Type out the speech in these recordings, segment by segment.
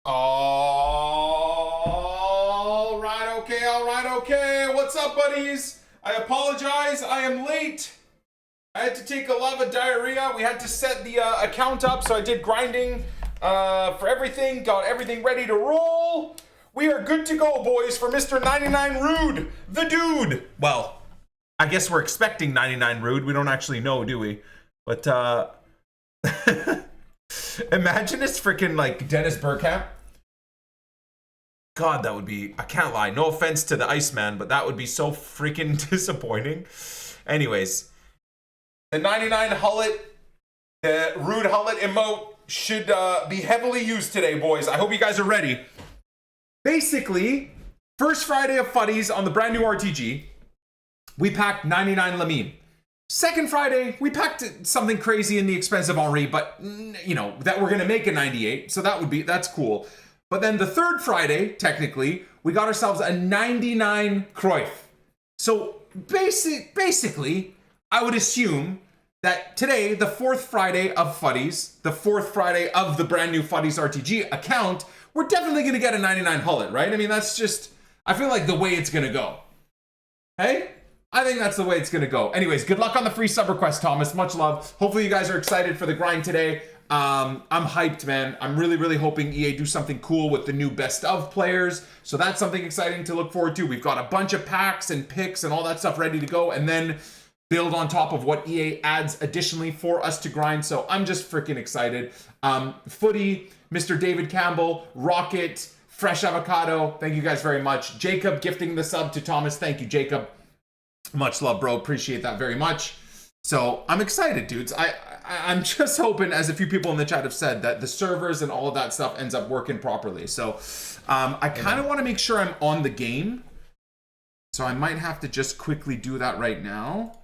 All right, okay. What's up, buddies? I apologize, I am late. I had to take a lot of diarrhea. We had to set the account up, so I did grinding for everything, got everything ready to roll. We are good to go, boys, for Mr. 99 Rude, the dude. Well, I guess we're expecting 99 Rude. We don't actually know, do we? But, imagine it's freaking like Dennis Burkamp. God, that would be, I can't lie. No offense to the Iceman, but that would be so freaking disappointing. Anyways, the 99 Hullet, the Rude Hullet emote should be heavily used today, boys. I hope you guys are ready. Basically, first Friday of Futties on the brand new RTG, we packed 99 Lamine. Second Friday, we packed something crazy in the expensive Henri, but, you know, that we're going to make a 98, so that's cool. But then the third Friday, technically, we got ourselves a 99 Cruyff. So basically, I would assume that today, the fourth Friday of Futties, the fourth Friday of the brand new Futties RTG account, we're definitely going to get a 99 Hullet, right? I mean, that's just, I feel like the way it's going to go. Hey? I think that's the way it's going to go. Anyways, good luck on the free sub request, Thomas. Much love. Hopefully you guys are excited for the grind today. I'm hyped, man. I'm really hoping EA do something cool with the new best of players. So that's something exciting to look forward to. We've got a bunch of packs and picks and all that stuff ready to go, and then build on top of what EA adds additionally for us to grind. So I'm just freaking excited. Footy, Mr. David Campbell, Rocket, Fresh Avocado, thank you guys very much. Jacob gifting the sub to Thomas. Thank you, Jacob. Much love, bro. Appreciate that very much. So I'm excited, dudes. I'm just hoping, as a few people in the chat have said, that the servers and all of that stuff ends up working properly. So I kind of want to make sure I'm on the game. So I might have to just quickly do that right now.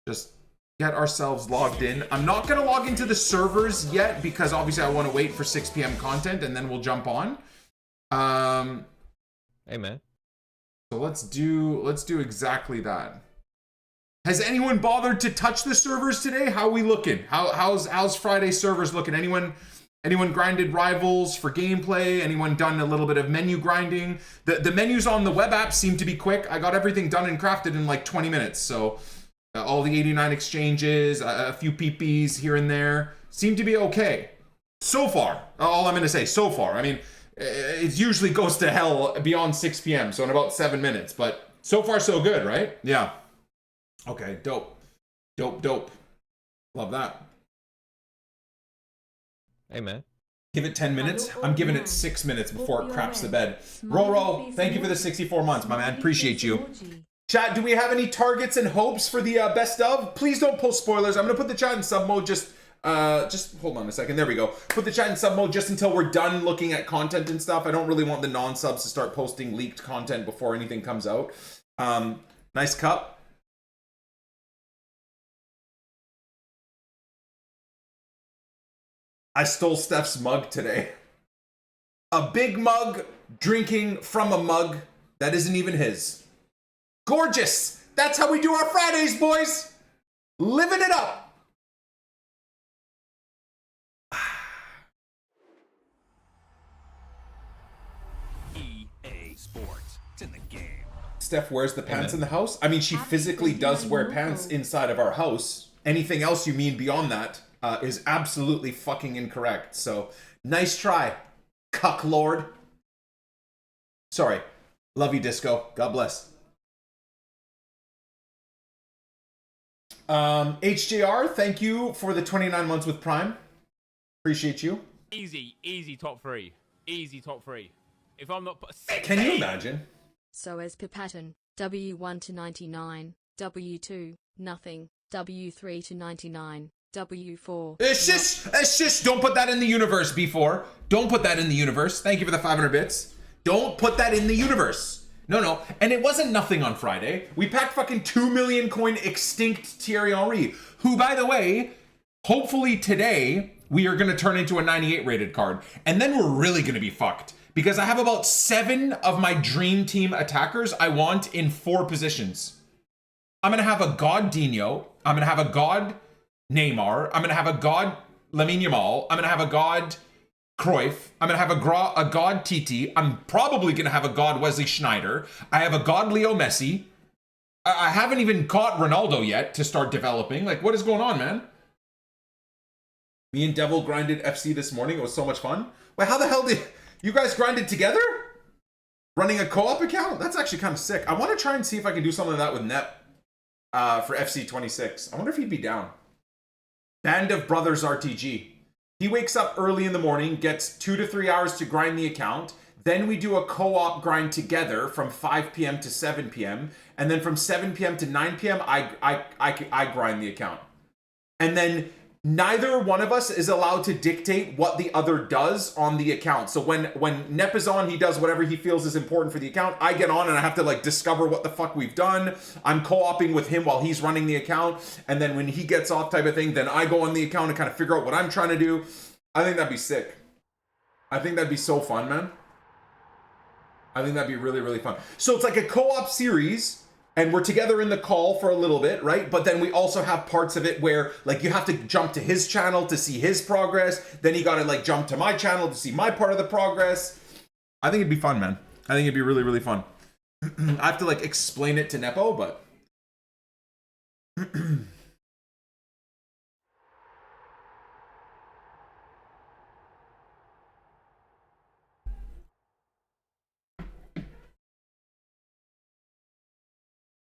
Just get ourselves logged in. I'm not going to log into the servers yet because obviously I want to wait for 6 p.m. content and then we'll jump on. Hey, man. So let's do exactly that. Has anyone bothered to touch the servers today? How are we looking? How's Friday servers looking? Anyone grinded rivals for gameplay? Anyone done a little bit of menu grinding? The menus on the web app seem to be quick. I got everything done and crafted in like 20 minutes. So all the 89 exchanges, a few PPs here and there seem to be okay. So far, all I'm going to say, so far. I mean, it usually goes to hell beyond 6 p.m. So in about 7 minutes, but so far so good, right? Yeah. Okay, dope. Love that. Hey, man. Give it 10 minutes. I'm giving it 6 minutes before it craps the bed. Roro, thank you for the 64 months, my man. Appreciate you. Chat, do we have any targets and hopes for the best of? Please don't post spoilers. I'm going to put the chat in sub mode just hold on a second. There we go. Put the chat in sub mode just until we're done looking at content and stuff. I don't really want the non-subs to start posting leaked content before anything comes out. Nice cup. I stole Steph's mug today. A big mug drinking from a mug that isn't even his. Gorgeous. That's how we do our Fridays, boys. Living it up. EA Sports. It's in the game. Steph wears the pants in the house? I mean, she physically does wear pants inside of our house. Anything else you mean beyond that is absolutely fucking incorrect. So, nice try, cuck lord. Sorry. Love you, Disco. God bless. HJR, thank you for the 29 months with Prime. Appreciate you. Easy top three. Easy top three. If I'm not... Can you imagine? So as per pattern, W1 to 99, W2, nothing, W3 to 99, W4. It's just, don't put that in the universe, B4. Don't put that in the universe. Thank you for the 500 bits. Don't put that in the universe. No. And it wasn't nothing on Friday. We packed fucking 2 million coin extinct Thierry Henry, who, by the way, hopefully today we are going to turn into a 98 rated card. And then we're really going to be fucked. Because I have about 7 of my dream team attackers I want in 4 positions. I'm going to have a God Dino. I'm going to have a God Neymar. I'm going to have a God Lamine Yamal. I'm going to have a God Cruyff. I'm going to have a god TT. I'm probably going to have a god Wesley Schneider. I have a god Leo Messi. I haven't even caught Ronaldo yet to start developing. Like, what is going on, man? Me and Devil grinded FC this morning. It was so much fun. Wait, how the hell did you guys grind it together? Running a co-op account? That's actually kind of sick. I want to try and see if I can do something like that with Nep for FC 26. I wonder if he'd be down. Band of Brothers RTG. He wakes up early in the morning, gets 2 to 3 hours to grind the account. Then we do a co-op grind together from 5 p.m. to 7 p.m. And then from 7 p.m. to 9 p.m. I grind the account. And then neither one of us is allowed to dictate what the other does on the account. So when Nep is on, he does whatever he feels is important for the account. I get on and I have to like discover what the fuck we've done. I'm co-oping with him while he's running the account. And then when he gets off type of thing, then I go on the account and kind of figure out what I'm trying to do. I think that'd be sick. I think that'd be so fun, man. I think that'd be really, really fun. So it's like a co-op series. And we're together in the call for a little bit, right? But then we also have parts of it where like you have to jump to his channel to see his progress. Then you gotta like jump to my channel to see my part of the progress. I think it'd be fun, man. I think it'd be really, really fun. I have to like explain it to Nepo, but...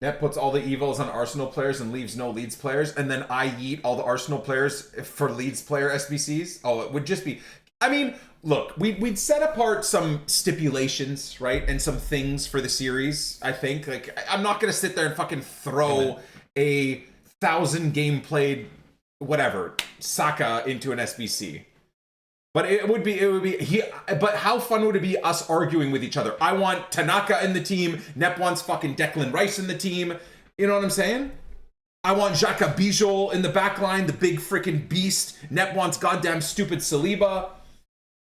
Net puts all the evos on Arsenal players and leaves no Leeds players, and then I yeet all the Arsenal players for Leeds player SBCs. Oh, it would just be... I mean, look, we'd set apart some stipulations, right? And some things for the series, I think. Like, I'm not going to sit there and fucking throw a 1,000 game played, whatever, Saka into an SBC. But but how fun would it be us arguing with each other? I want Tanaka in the team. Nep wants fucking Declan Rice in the team. You know what I'm saying? I want Xhaka Bijol in the back line, the big freaking beast. Nep wants goddamn stupid Saliba.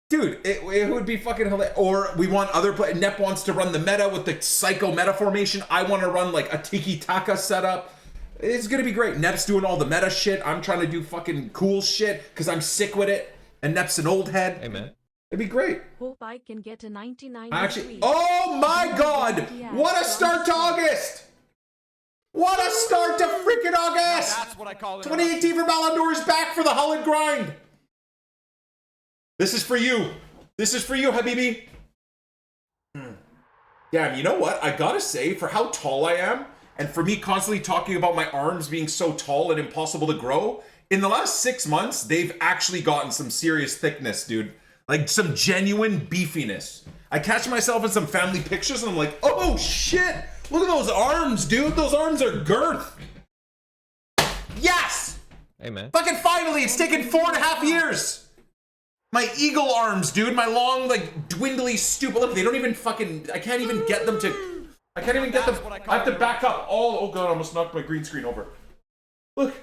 Dude, it would be fucking hilarious. Or we want other players. Nep wants to run the meta with the psycho meta formation. I want to run like a tiki-taka setup. It's going to be great. Nep's doing all the meta shit. I'm trying to do fucking cool shit because I'm sick with it. And Nep's an old head. Hey, man. It'd be great. Hope I can get a 99. Actually, oh my god! What a start to August! What a start to freaking August! That's what I call it. 2018 for Ballon d'Or is back for the Hullet grind. This is for you. This is for you, Habibi. Damn, you know what? I gotta say, for how tall I am, and for me constantly talking about my arms being so tall and impossible to grow, in the last 6 months, they've actually gotten some serious thickness, dude. Like, some genuine beefiness. I catch myself in some family pictures and I'm like, oh, shit! Look at those arms, dude! Those arms are girth! Yes! Hey, man. Fucking finally! It's taken 4.5 years! My eagle arms, dude. My long, like, dwindly, stupid... Look, they don't even fucking... I can't even get them to... I can't even get them... I have to back up all... Oh, God, I almost knocked my green screen over. Look.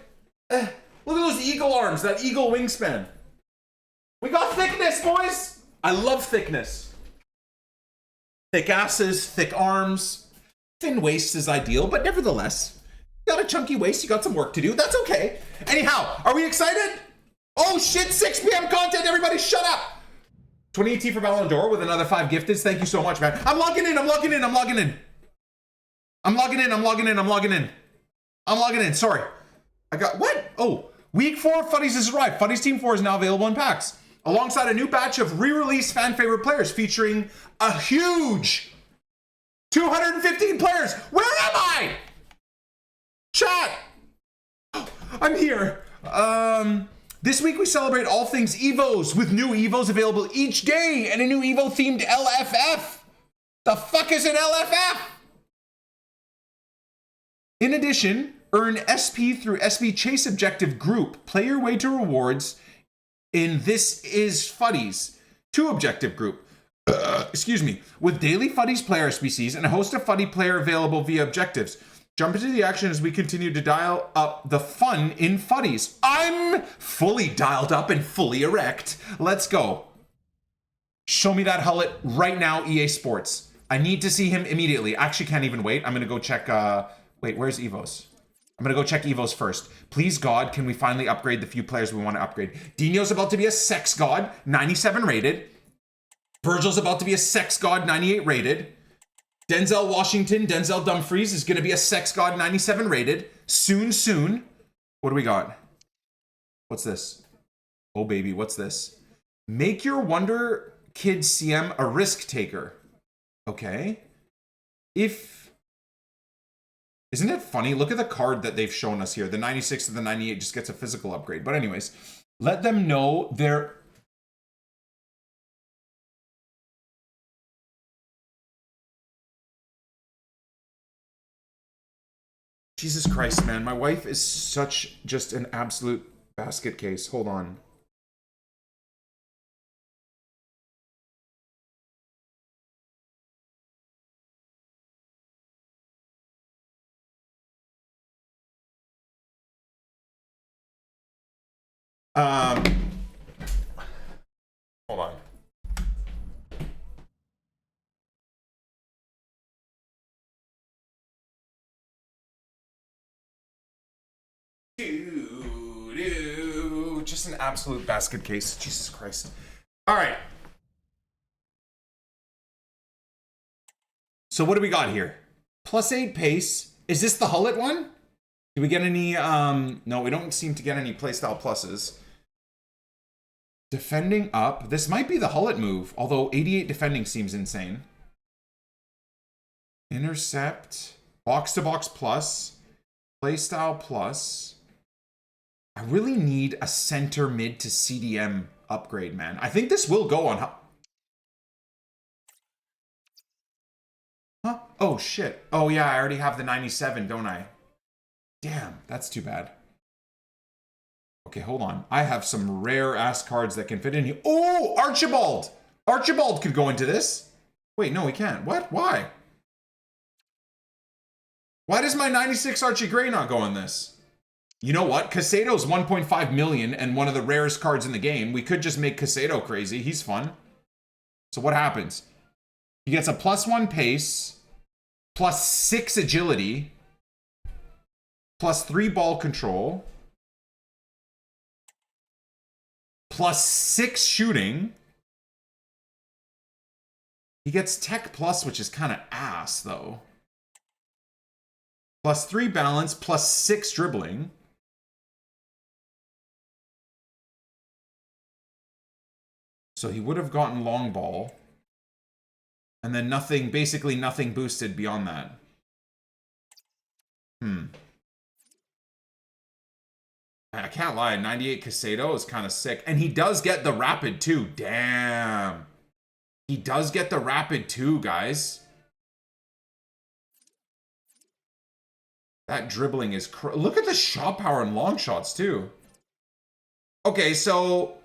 Look at those eagle arms, that eagle wingspan. We got thickness, boys! I love thickness. Thick asses, thick arms. Thin waist is ideal, but nevertheless, you got a chunky waist, you got some work to do. That's okay. Anyhow, are we excited? Oh shit, 6 p.m. content, everybody shut up! 2018 for Ballon d'Or with another 5 gifteds. Thank you so much, man. I'm logging in. Sorry. I got, what? Oh. Week 4 of Futties has arrived. Futties Team 4 is now available in packs, alongside a new batch of re-released fan favorite players featuring a huge 215 players. Where am I? Chat. I'm here. This week we celebrate all things Evos with new Evos available each day and a new Evo themed LFF. The fuck is an LFF? In addition, earn SP through SP Chase Objective Group. Play your way to rewards in This Is Futties 2 Objective Group. Excuse me. With daily Futties player SPCs and a host of Futty player available via objectives. Jump into the action as we continue to dial up the fun in Futties. I'm fully dialed up and fully erect. Let's go. Show me that Hullet right now, EA Sports. I need to see him immediately. I actually can't even wait. I'm going to go check... wait, where's Evos? I'm going to go check Evos first. Please, God, can we finally upgrade the few players we want to upgrade? Dino's about to be a sex god, 97 rated. Virgil's about to be a sex god, 98 rated. Denzel Washington, Denzel Dumfries is going to be a sex god, 97 rated. Soon. What do we got? What's this? Oh, baby, what's this? Make your Wonder Kid CM a risk taker. Okay. Isn't it funny? Look at the card that they've shown us here. The 96 to the 98 just gets a physical upgrade. But anyways, let them know they're... Jesus Christ, man. My wife is such just an absolute basket case. Hold on. Hold on. Just an absolute basket case. Jesus Christ. All right. So what do we got here? +8 pace. Is this the Hullet one? Do we get any, no, we don't seem to get any playstyle pluses. Defending up. This might be the Hullet move, although 88 defending seems insane. Intercept. Box-to-box plus. Playstyle plus. I really need a center mid to CDM upgrade, man. I think this will go on... Huh? Oh, shit. Oh, yeah, I already have the 97, don't I? Damn, that's too bad. Okay, hold on. I have some rare-ass cards that can fit in here. Oh, Archibald! Archibald could go into this. Wait, no, he can't. What? Why? Why does my 96 Archie Gray not go in this? You know what? Casado's 1.5 million and one of the rarest cards in the game. We could just make Casado crazy. He's fun. So what happens? He gets a +1 pace, +6 agility, +3 ball control, +6 shooting. He gets Tech Plus, which is kind of ass, though. +3 balance, +6 dribbling. So he would have gotten long ball. And then nothing, basically nothing boosted beyond that. I can't lie, 98 Casado is kind of sick. And he does get the rapid too. Damn. He does get the rapid too, guys. That dribbling is... Look at the shot power and long shots too. Okay, so...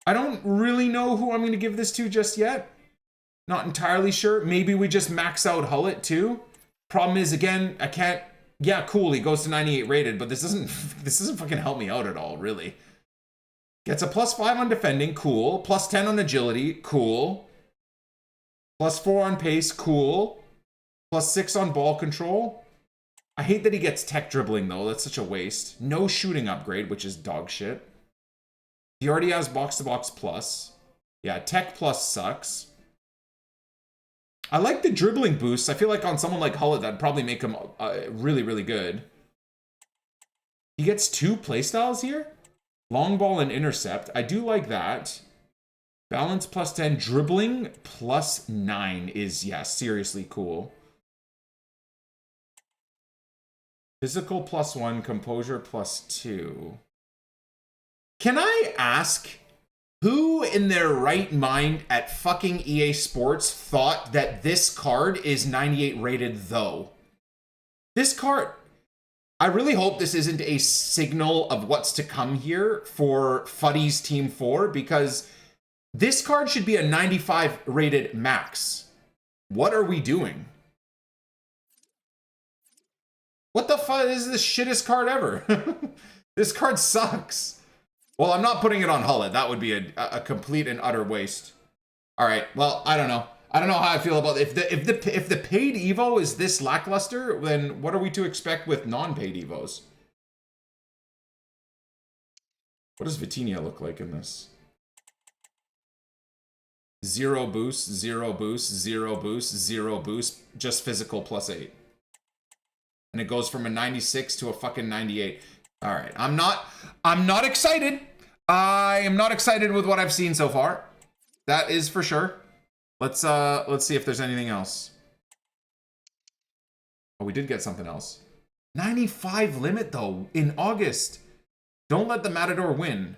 I don't really know who I'm going to give this to just yet. Not entirely sure. Maybe we just max out Hullet too. Problem is, again, I can't... Yeah, cool, he goes to 98 rated, but this doesn't fucking help me out at all, really. Gets a +5 on defending, cool. +10 on agility, cool. +4 on pace, cool. +6 on ball control. I hate that he gets tech dribbling, though. That's such a waste. No shooting upgrade, which is dog shit. He already has box-to-box plus. Yeah, tech plus sucks. I like the dribbling boosts. I feel like on someone like Hullet, that'd probably make him really, really good. He gets 2 playstyles here. Long ball and intercept. I do like that. Balance +10. Dribbling +9 is, yeah, seriously cool. Physical +1. Composure +2. Can I ask... Who in their right mind at fucking EA Sports thought that this card is 98 rated, though? This card... I really hope this isn't a signal of what's to come here for FUTTIES Team 4, because this card should be a 95 rated max. What are we doing? What the fuck is this shittest card ever? This card sucks. Well, I'm not putting it on Hullet. That would be a complete and utter waste. All right, well, I don't know. I don't know how I feel about it. If the paid Evo is this lackluster, then what are we to expect with non-paid Evos? What does Vitinha look like in this? 0 boost, 0 boost, 0 boost, 0 boost, just physical +8. And it goes from a 96 to a fucking 98. All right, I'm not excited. I am not excited with what I've seen so far. That is for sure. Let's see if there's anything else. Oh, we did get something else. 95 limit though in August. Don't let the Matador win.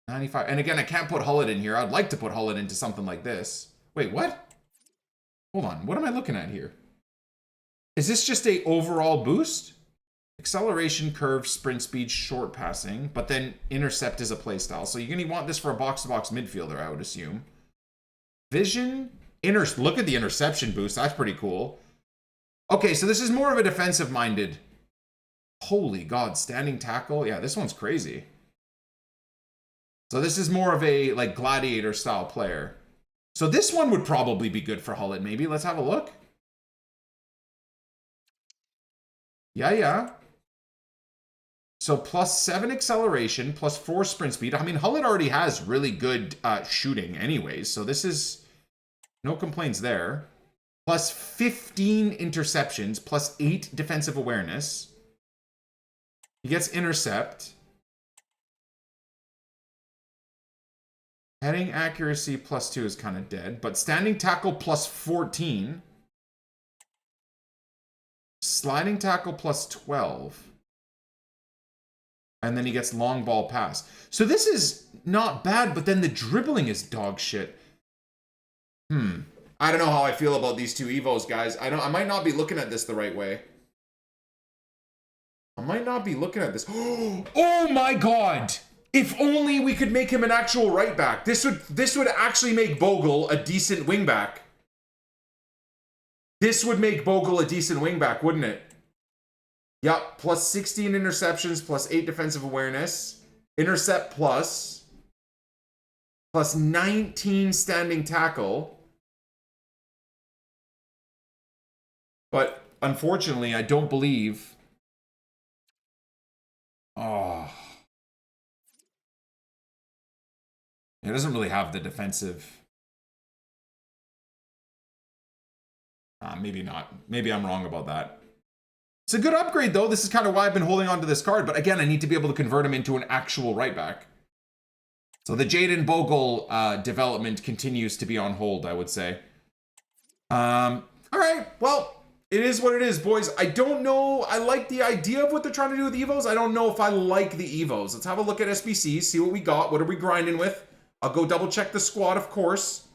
95. And again, I can't put Hullet in here. I'd like to put Hullet into something like this. Wait, what? Hold on. What am I looking at here? Is this just a overall boost? Acceleration, curve, sprint speed, short passing, but then intercept is a playstyle. So you're going to want this for a box-to-box midfielder, I would assume. Vision, look at the interception boost. That's pretty cool. Okay, so this is more of a defensive-minded. Holy God, standing tackle. Yeah, this one's crazy. So this is more of a like gladiator style player. So this one would probably be good for Hullet, maybe. Let's have a look. Yeah. So +7 acceleration, +4 sprint speed. I mean, Hullet already has really good shooting anyways. So this is no complaints there. +15 interceptions, +8 defensive awareness. He gets intercept. Heading accuracy +2 is kind of dead, but standing tackle +14. Sliding tackle +12. And then he gets long ball pass. So this is not bad, but then the dribbling is dog shit. I don't know how I feel about these two Evos, guys. I might not be looking at this the right way. I might not be looking at this. Oh my God! If only we could make him an actual right back. This would actually make Bogle a decent wing back. This would make Bogle a decent wing back, wouldn't it? Yep, +16 interceptions, +8 defensive awareness. Intercept +19 standing tackle. But unfortunately, I don't believe... Oh... It doesn't really have the defensive... maybe not. Maybe I'm wrong about that. It's a good upgrade, though. This is kind of why I've been holding on to this card. But again, I need to be able to convert him into an actual right back. So the Jayden Bogle development continues to be on hold, I would say. All right. Well, it is what it is, boys. I don't know. I like the idea of what they're trying to do with Evos. I don't know if I like the Evos. Let's have a look at SBCs, see what we got. What are we grinding with? I'll go double check the squad, of course.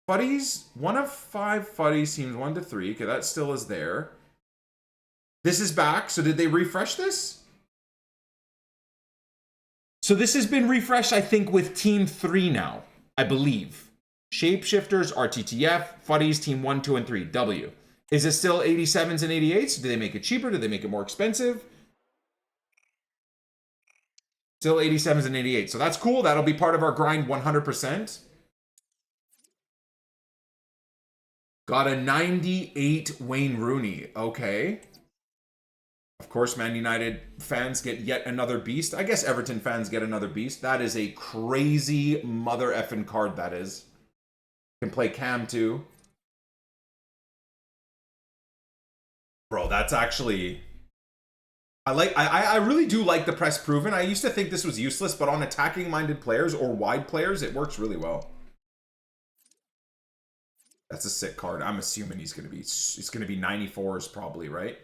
Futties, 1 of 5 Futties, teams 1 to 3. Okay, that still is there. This is back. So did they refresh this? So this has been refreshed, I think, with Team 3 now, I believe. Shapeshifters, RTTF, Futties, Team 1, 2, and 3, W. Is it still 87s and 88s? Did they make it cheaper? Did they make it more expensive? Still 87s and 88s. So that's cool. That'll be part of our grind 100%. Got a 98 Wayne Rooney. Okay. Of course, Man United fans get yet another beast. I guess Everton fans get another beast. That is a crazy mother effing card, that is. Can play Cam too. Bro, that's actually... I really do like the press proven. I used to think this was useless, but on attacking minded players or wide players, it works really well. That's a sick card. I'm assuming it's gonna be 94s probably, right?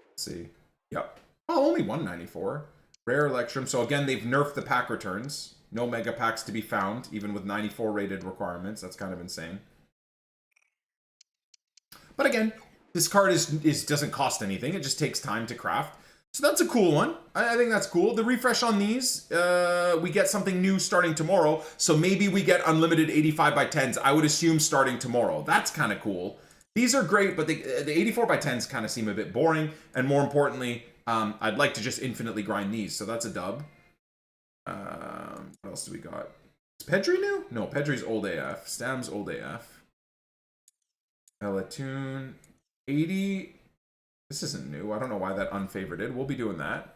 Let's see. Yep. Oh, only 194. Rare Electrum. So again, they've nerfed the pack returns. No mega packs to be found, even with 94 rated requirements. That's kind of insane. But again, this card doesn't cost anything. It just takes time to craft. So that's a cool one. I think that's cool. The refresh on these, we get something new starting tomorrow. So maybe we get unlimited 85 by 10s. I would assume starting tomorrow. That's kind of cool. These are great, but the 84 by 10s kind of seem a bit boring. And more importantly, I'd like to just infinitely grind these. So that's a dub. What else do we got? Is Pedri new? No, Pedri's old AF. Stam's old AF. Elatoon. 80. This isn't new. I don't know why that unfavorited. We'll be doing that.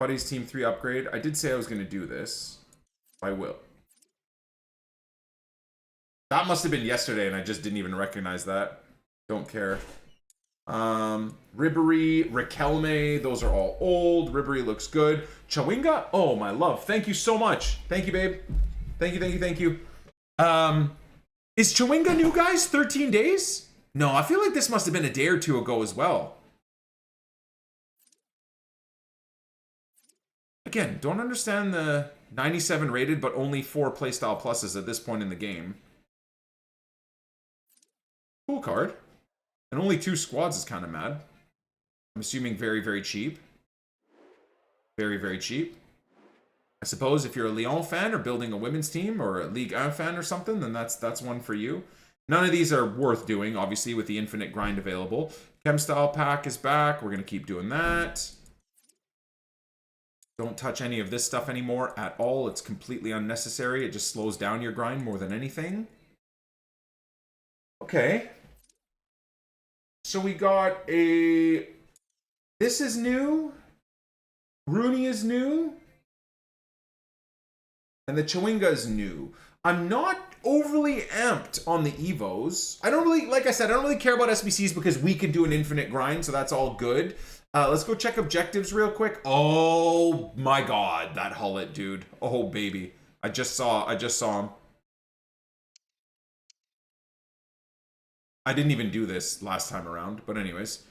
Buddy's Team 3 upgrade. I did say I was going to do this. I will. That must have been yesterday, and I just didn't even recognize that. Don't care. Ribery, Riquelme, those are all old. Ribery looks good. Chawinga, oh my love. Thank you so much. Thank you, babe. Thank you, thank you, thank you. Is Chawinga new, guys? 13 days? No, I feel like this must have been a day or two ago as well. Again, don't understand the 97 rated, but only 4 playstyle pluses at this point in the game. Cool card. And only 2 squads is kind of mad. I'm assuming very, very cheap. Very, very cheap. I suppose if you're a Lyon fan or building a women's team or a Ligue 1 fan or something, then that's one for you. None of these are worth doing, obviously, with the infinite grind available. Chem Style Pack is back. We're going to keep doing that. Don't touch any of this stuff anymore at all. It's completely unnecessary. It just slows down your grind more than anything. Okay. So we got a... This is new. Rooney is new. And the Chawinga is new. I'm not overly amped on the Evos. I don't really, like I said, I don't really care about SBCs because we can do an infinite grind, so that's all good. Let's go check objectives real quick. Oh my god, that Hullet, dude. Oh baby. I just saw him. I didn't even do this last time around, but anyways.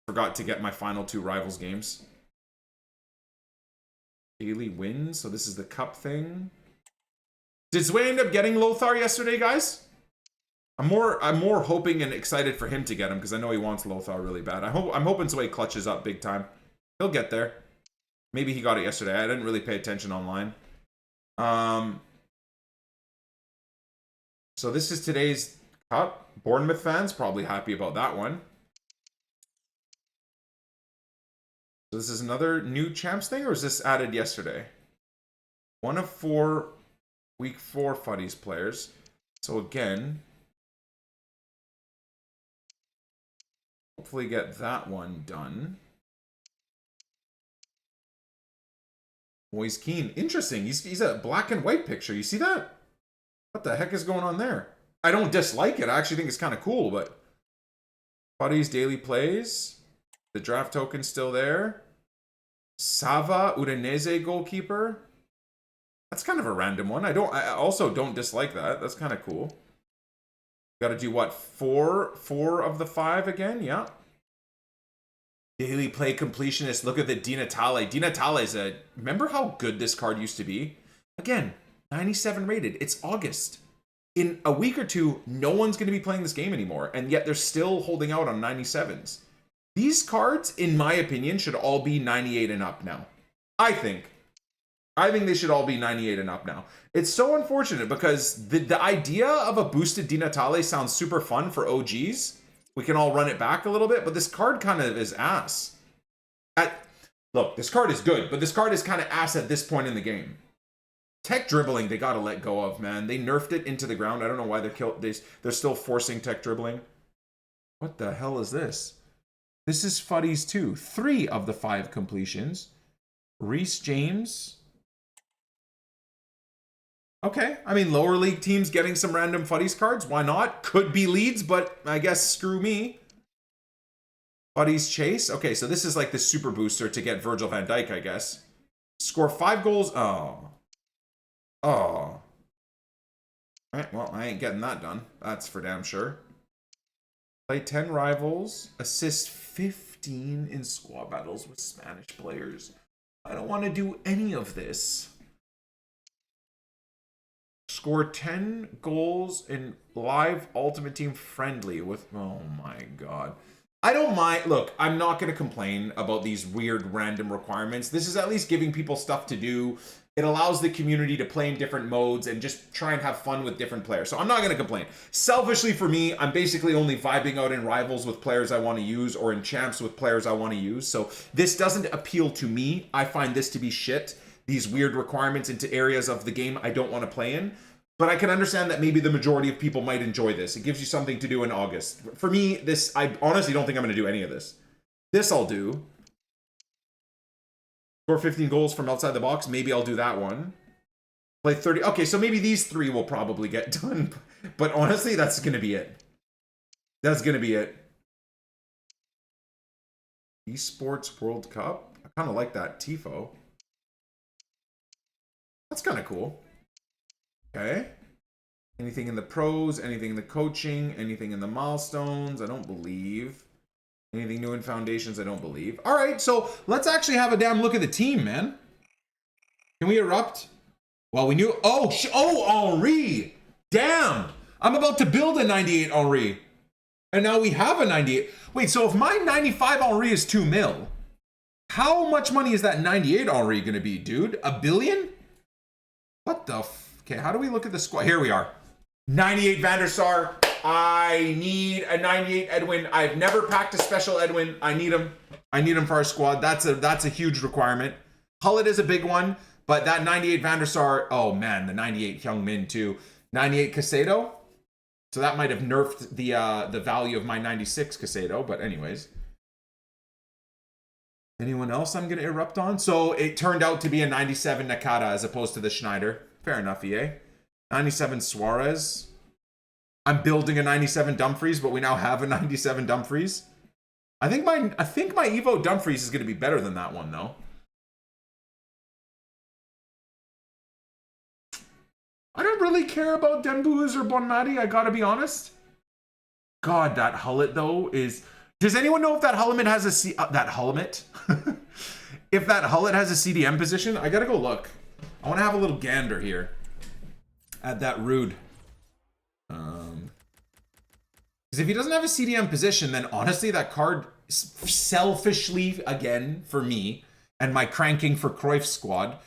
Forgot to get my final 2 rivals games. Daily wins, so this is the cup thing. Did Zway end up getting Lothar yesterday, guys? I'm more hoping and excited for him to get him because I know he wants Lothar really bad. I'm hoping Zway clutches up big time. He'll get there. Maybe he got it yesterday. I didn't really pay attention online. So this is today's cup. Bournemouth fans probably happy about that one. So this is another new champs thing, or is this added yesterday? 1 of 4 week 4 Futties players. So again, hopefully get that one done. Moise Keane. Interesting. He's a black and white picture. You see that? What the heck is going on there? I don't dislike it. I actually think it's kind of cool, but... Futties daily plays. The draft token's still there. Sava, Udinese goalkeeper. That's kind of a random one. I also don't dislike that. That's kind of cool. Got to do what? 4 of the 5 again? Yeah. Daily play completionist. Look at the Di Natale. Di Natale is a... Remember how good this card used to be? Again, 97 rated. It's August. In a week or two, no one's going to be playing this game anymore. And yet they're still holding out on 97s. These cards, in my opinion, should all be 98 and up now. I think they should all be 98 and up now. It's so unfortunate because the idea of a boosted Di Natale sounds super fun for OGs. We can all run it back a little bit, but this card kind of is ass. Look, this card is good, but this card is kind of ass at this point in the game. Tech dribbling, they got to let go of, man. They nerfed it into the ground. I don't know why they're still forcing tech dribbling. What the hell is this? This is Futties too. 3 of the 5 completions. Reece James. Okay, I mean, lower league teams getting some random Futties cards. Why not? Could be Leeds, but I guess screw me. Futties Chase. Okay, so this is like the super booster to get Virgil van Dijk, I guess. Score 5 goals. Oh. Oh. Alright, well, I ain't getting that done. That's for damn sure. Play 10 rivals. Assist 15 in squad battles with Spanish players. I don't want to do any of this. Score 10 goals in live Ultimate Team friendly with... Oh my god. I don't mind... Look, I'm not going to complain about these weird random requirements. This is at least giving people stuff to do. It allows the community to play in different modes and just try and have fun with different players. So I'm not going to complain. Selfishly for me, I'm basically only vibing out in rivals with players I want to use or in champs with players I want to use. So this doesn't appeal to me. I find this to be shit. these weird requirements into areas of the game I don't want to play in. But I can understand that maybe the majority of people might enjoy this. It gives you something to do in August. For me, this, I honestly don't think I'm going to do any of this. This I'll do. Score 15 goals from outside the box. Maybe I'll do that one. Play 30. Okay, so maybe these 3 will probably get done. But honestly, that's going to be it. That's going to be it. Esports World Cup. I kind of like that. TIFO. That's kind of cool. Okay. Anything in the pros, anything in the coaching, anything in the milestones, I don't believe. Anything new in foundations, I don't believe. All right, so let's actually have a damn look at the team, man. Can we erupt? Well, we knew. Oh, Henri. Damn. I'm about to build a 98 Henri. And now we have a 98. Wait, so if my 95 Henri is 2 mil, how much money is that 98 Henri going to be, dude? $1 billion? What the okay, how do we look at the squad? Here we are. 98 Van der Sar. I need a 98 Edwin. I've never packed a special Edwin. I need him. I need him for our squad. That's a huge requirement. Gullit is a big one, but that 98 Van der Sar, oh man, the 98 Hyung Min too. 98 Casado. So that might have nerfed the value of my 96 Casado, but anyways. Anyone else I'm going to erupt on? So it turned out to be a 97 Nakata as opposed to the Schneider. Fair enough, EA. 97 Suarez. I'm building a 97 Dumfries, but we now have a 97 Dumfries. I think my Evo Dumfries is going to be better than that one, though. I don't really care about Dembuz or Bonmati, I gotta be honest. God, that Gullit, though, is... Does anyone know if that Hullimit has a that Hullimit? If that Gullit has a CDM position? I gotta go look. I want to have a little gander here at that Rude. Because if he doesn't have a CDM position, then honestly, that card, selfishly, again, for me, and my cranking for Cruyff squad,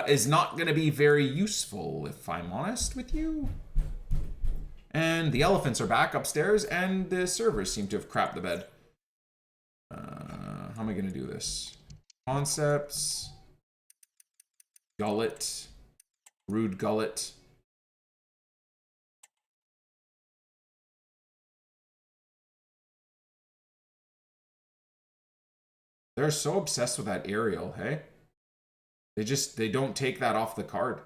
is not going to be very useful, if I'm honest with you. And the elephants are back upstairs, and the servers seem to have crapped the bed. How am I going to do this? Concepts. Gullit. Rude Gullit. They're so obsessed with that aerial, hey? They don't take that off the card.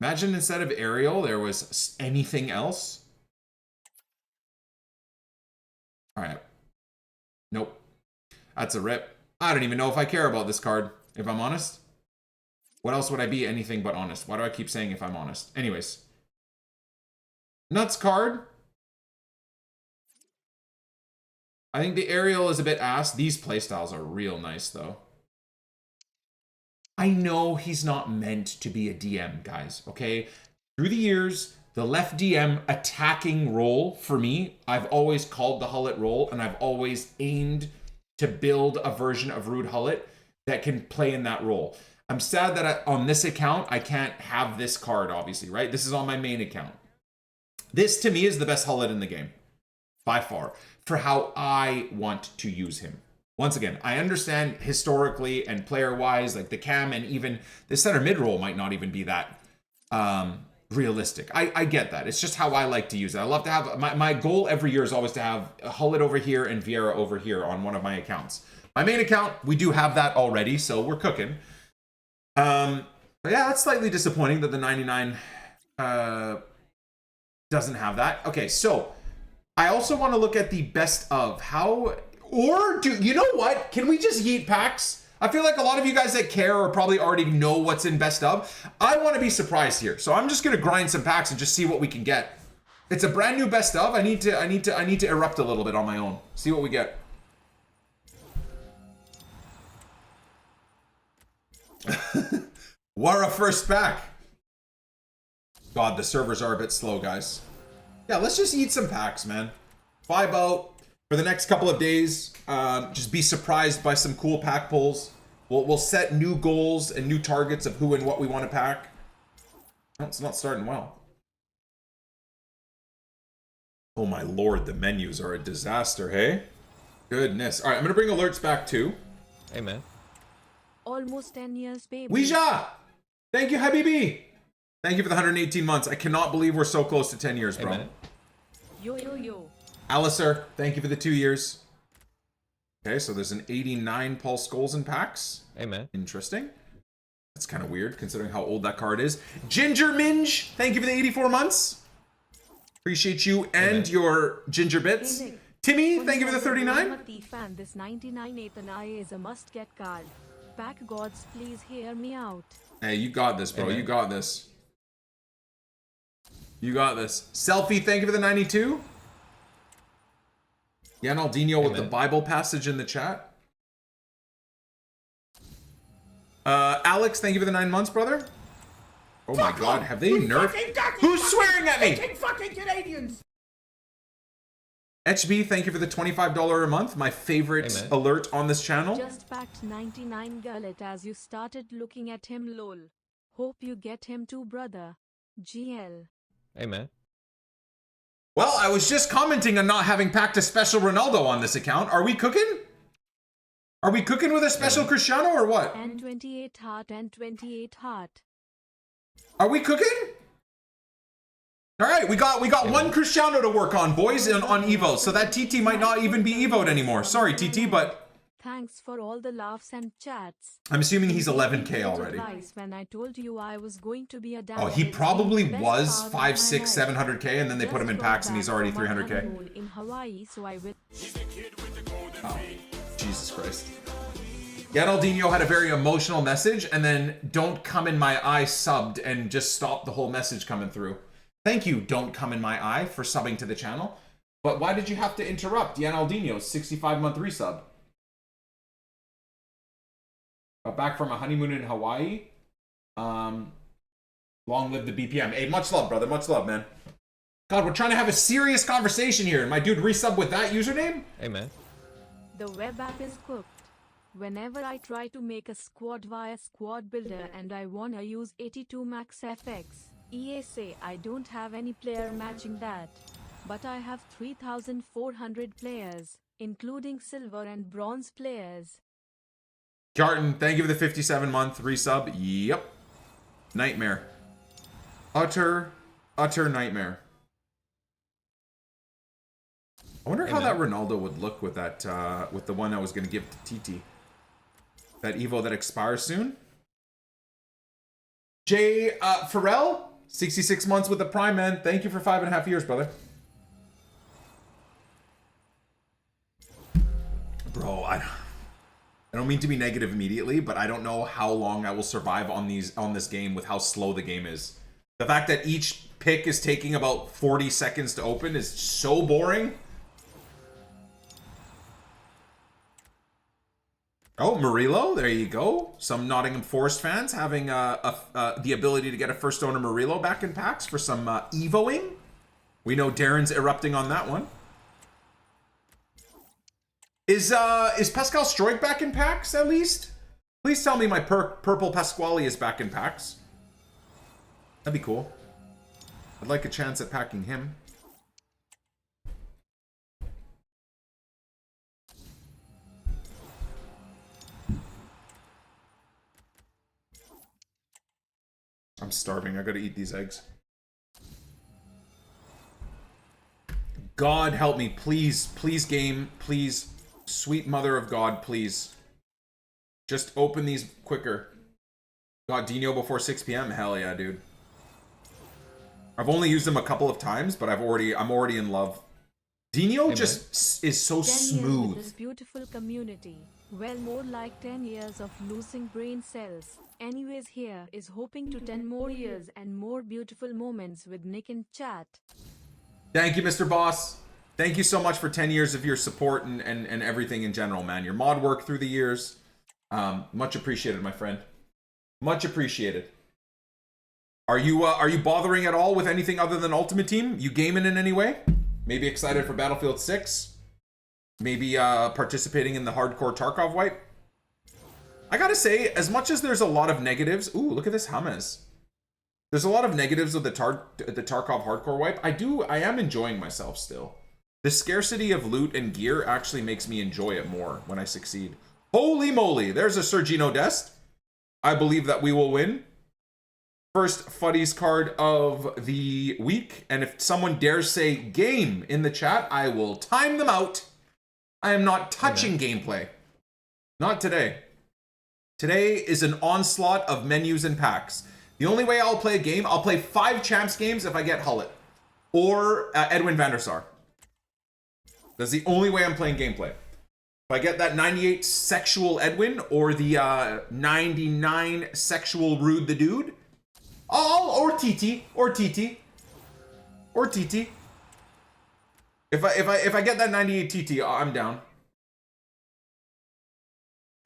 Imagine instead of aerial, there was anything else. All right. Nope. That's a rip. I don't even know if I care about this card, if I'm honest. What else would I be anything but honest? Why do I keep saying if I'm honest? Anyways. Nuts card. I think the aerial is a bit ass. These playstyles are real nice, though. I know he's not meant to be a DM, guys, okay? Through the years, the left DM attacking role, for me, I've always called the Gullit role, and I've always aimed to build a version of Rude Gullit that can play in that role. I'm sad that on this account, I can't have this card, obviously, right? This is on my main account. This, to me, is the best Gullit in the game, by far, for how I want to use him. Once again, I understand historically and player-wise, like the cam and even the center mid role might not even be that realistic. I get that. It's just how I like to use it. I love to have, my goal every year is always to have a Gullit over here and Vieira over here on one of my accounts. My main account, we do have that already, so we're cooking. But yeah, that's slightly disappointing that the 99 doesn't have that. Okay, so I also want to look at the best of how... Or do you know what? Can we just yeet packs? I feel like a lot of you guys that care or probably already know what's in best of. I want to be surprised here, so I'm just gonna grind some packs and just see what we can get. It's a brand new best of. I need to erupt a little bit on my own. See what we get. Wara first pack. God, the servers are a bit slow, guys. Yeah, let's just eat some packs, man. Vibe out. For the next couple of days, just be surprised by some cool pack pulls. We'll set new goals and new targets of who and what we want to pack. Oh, it's not starting well. Oh my lord, the menus are a disaster, hey? Goodness. All right, I'm going to bring alerts back too. Hey, man. Almost 10 years, baby. Ouija! Thank you, Habibi. Thank you for the 118 months. I cannot believe we're so close to 10 years, bro. Amen. Yo. Alistair, thank you for the 2 years. Okay, so there's an 89 Pulse Skulls in packs. Amen. Interesting. That's kind of weird considering how old that card is. Ginger Minge, thank you for the 84 months. Appreciate you and your ginger bits. Hey, Nick. Timmy, thank you for the 39. I'm a thief fan. This 99 Ethanai is a must-get card. Pack gods, please hear me out. Hey, you got this, bro. Amen. You got this. You got this. Selfie, thank you for the 92. Yanaldinho with the Amen. Bible passage in the chat. Alex, thank you for the 9 months, brother. Oh my god, have they nerfed? Who's swearing at me? Fucking Canadians! HB, thank you for the $25 a month. My favorite Amen. alert on this channel. Just packed 99 gullet as you started looking at him, lol. Hope you get him too, brother. GL. Amen. Well, I was just commenting on not having packed a special Ronaldo on this account. Are we cooking? Are we cooking with a special Cristiano or what? And 28 heart and 28 heart. Are we cooking? All right, we got one Cristiano to work on, boys, on Evo. So that TT might not even be Evo'd anymore. Sorry, TT, but Thanks for all the laughs and chats. I'm assuming he's You gave me 11K great already. advice when I told you I was going to be a dad. Oh, he It's probably been the best was part of 5, my 6, life. 700K, and then they put him in Just packs, got and he's back already from my 300K. honeymoon in Hawaii, so I will. Oh, Jesus Christ. Yanaldinho had a very emotional message, and then "Don't Come in My Eye" subbed and just stopped the whole message coming through. Thank you, "Don't Come in My Eye," for subbing to the channel. But why did you have to interrupt Yanaldinho's 65-month resub? Got back from a honeymoon in Hawaii. Long live the BPM. Hey, much love, brother. Much love, man. God, we're trying to have a serious conversation here, and my dude resub with that username? Amen. The web app is cooked. Whenever I try to make a squad via Squad Builder and I wanna use 82 Max FX, EA say I don't have any player matching that. But I have 3,400 players, including silver and bronze players. Carton, thank you for the 57-month resub. Yep. Nightmare. Utter nightmare. I wonder how that Ronaldo would look with that, with the one I was going to give to TT. That Evo that expires soon. Jay Farrell, 66 months with the Prime, man. Thank you for 5.5 years, brother. Bro, I don't mean to be negative immediately, but I don't know how long I will survive on this game with how slow the game is. The fact that each pick is taking about 40 seconds to open is so boring. Oh, Murillo, there you go. Some Nottingham Forest fans having the ability to get a first owner Murillo back in packs for some Evoing. We know Darren's erupting on that one. Is Pascal Stroik back in packs at least? Please tell me my purple Pasquale is back in packs. That'd be cool. I'd like a chance at packing him. I'm starving. I gotta eat these eggs. God help me. Please, please, game. Please. Sweet mother of God, please. Just open these quicker. Got Dino before 6 p.m. Hell yeah, dude. I've only used them a couple of times, but I'm already in love. Dino just is so 10 years with smooth. this beautiful community. Well, more like 10 years of losing brain cells. Anyways, here is hoping to 10 more years and more beautiful moments with Nick in chat. Thank you, Mr. Boss. Thank you so much for 10 years of your support and everything in general, man. Your mod work through the years. Much appreciated, my friend. Much appreciated. Are you bothering at all with anything other than Ultimate Team? You gaming in any way? Maybe excited for Battlefield 6? Maybe participating in the hardcore Tarkov wipe? I gotta say, as much as there's a lot of negatives... Ooh, look at this James. There's a lot of negatives with the Tarkov hardcore wipe. I am enjoying myself still. The scarcity of loot and gear actually makes me enjoy it more when I succeed. Holy moly, there's a Sergino Dest. I believe that we will win. First FUTTIES card of the week. And if someone dares say game in the chat, I will time them out. I am not touching gameplay. Not today. Today is an onslaught of menus and packs. The only way I'll play a game, I'll play 5 champs games if I get Gullit or Edwin van der Sar. That's the only way I'm playing gameplay. If I get that 98 sexual Edwin or the 99 sexual Rude the Dude, or TT. If I get that 98 TT, I'm down.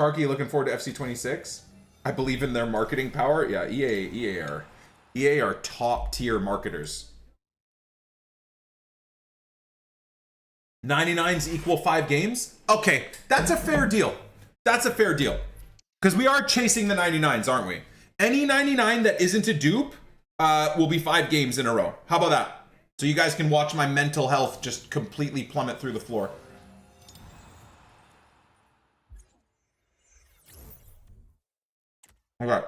Tarky looking forward to FC26. I believe in their marketing power. Yeah, EA are top tier marketers. 99s equal 5 games? Okay, that's a fair deal. That's a fair deal. Because we are chasing the 99s, aren't we? Any 99 that isn't a dupe will be 5 games in a row. How about that? So you guys can watch my mental health just completely plummet through the floor. Okay.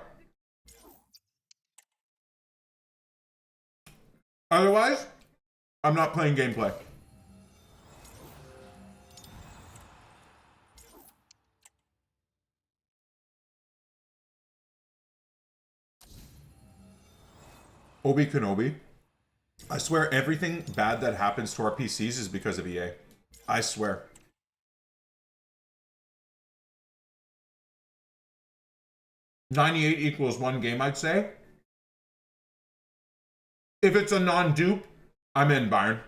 Otherwise, I'm not playing gameplay. Obi Kenobi. I swear everything bad that happens to our PCs is because of EA. I swear. $98 equals 1 game, I'd say. If it's a non-dupe, I'm in, Byron.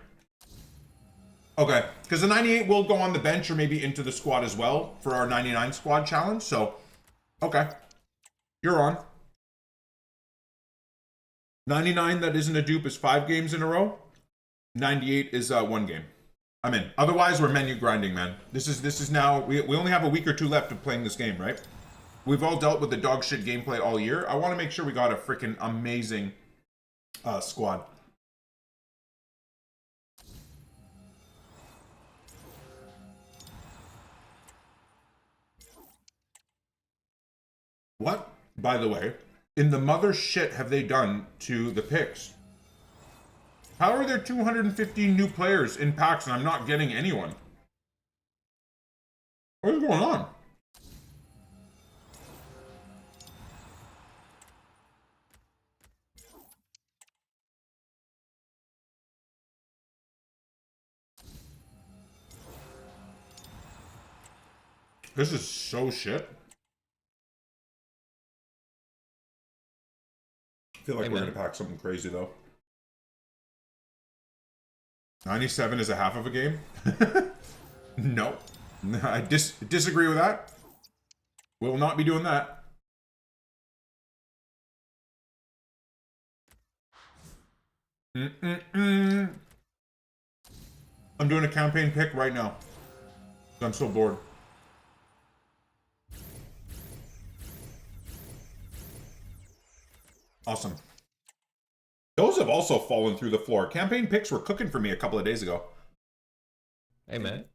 Okay, because the 98 will go on the bench or maybe into the squad as well for our 99 squad challenge, so, okay. You're on. 99 that isn't a dupe is 5 games in a row. 98 is 1 game. I'm in. Otherwise, we're menu grinding, man. This is now, we only have a week or 2 left of playing this game, right? We've all dealt with the dog shit gameplay all year. I want to make sure we got a freaking amazing squad. What, by the way, in the mother shit have they done to the picks? How are there 215 new players in packs and I'm not getting anyone? What is going on? This is so shit. I feel like we're gonna pack something crazy though. 97 is a half of a game? No. I disagree with that. We'll not be doing that. I'm doing a campaign pick right now. I'm so bored. Awesome. Those have also fallen through the floor. Campaign picks were cooking for me a couple of days ago. Hey, man.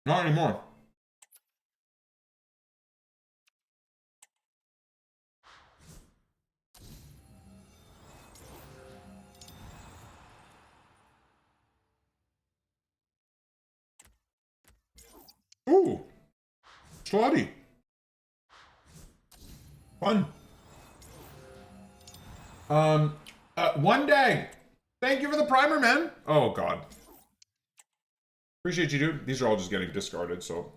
Not anymore. Ooh. Slotty. Fun. One day. Thank you for the primer, man. Oh, God. Appreciate you, dude. These are all just getting discarded, so.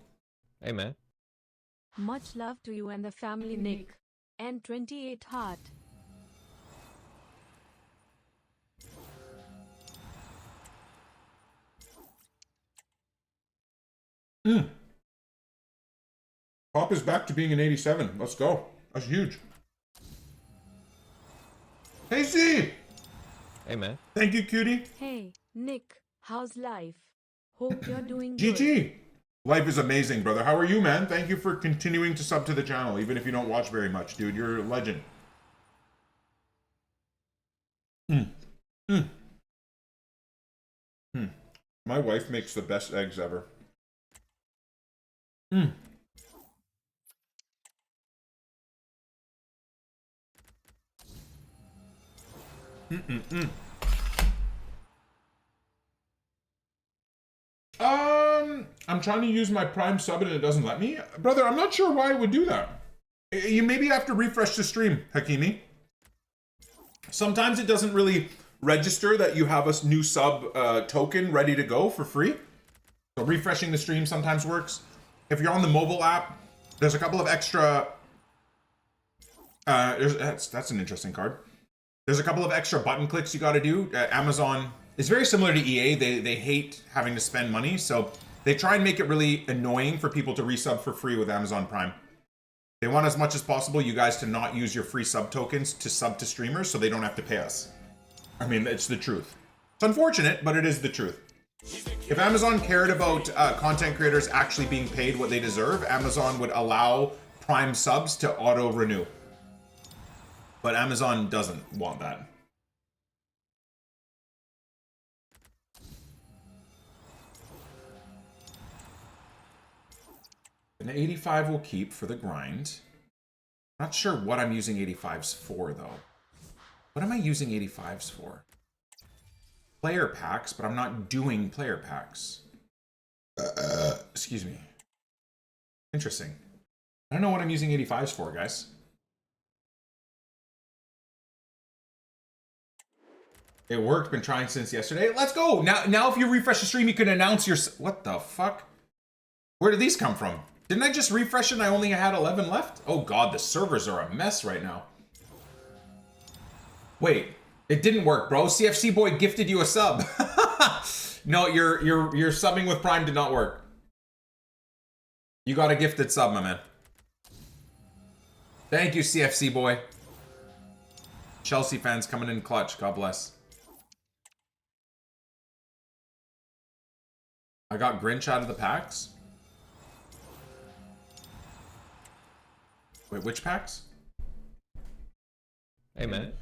Hey, man. Much love to you and the family, Nick. N28 heart. Pop is back to being an 87. Let's go. That's huge. Hey, Z! Hey, man. Thank you, cutie. Hey, Nick, how's life? Hope you're doing good. GG. Life is amazing, brother. How are you, man? Thank you for continuing to sub to the channel, even if you don't watch very much, dude. You're a legend. My wife makes the best eggs ever. Mm. Mm-mm-mm. I'm trying to use my Prime sub and it doesn't let me. Brother, I'm not sure why it would do that. You maybe have to refresh the stream, Hakimi. Sometimes it doesn't really register that you have a new sub token ready to go for free. So refreshing the stream sometimes works. If you're on the mobile app, there's a couple of extra... that's an interesting card. There's a couple of extra button clicks you got to do. Amazon is very similar to EA. They hate having to spend money, so they try and make it really annoying for people to resub for free with Amazon Prime. They want as much as possible you guys to not use your free sub tokens to sub to streamers so they don't have to pay us. I mean, it's the truth. It's unfortunate, but it is the truth. If Amazon cared about content creators actually being paid what they deserve, Amazon would allow Prime subs to auto-renew. But Amazon doesn't want that. An 85 will keep for the grind. Not sure what I'm using 85s for, though. What am I using 85s for? Player packs, but I'm not doing player packs. Excuse me. Interesting. I don't know what I'm using 85s for, guys. It worked. Been trying since yesterday. Let's go. Now if you refresh the stream, you can announce your... What the fuck? Where did these come from? Didn't I just refresh it and I only had 11 left? Oh god, the servers are a mess right now. Wait, it didn't work, bro. CFC boy gifted you a sub. No, your subbing with Prime did not work. You got a gifted sub, my man. Thank you, CFC boy. Chelsea fans coming in clutch. God bless. I got Grinch out of the packs. Wait, which packs? Hey, man.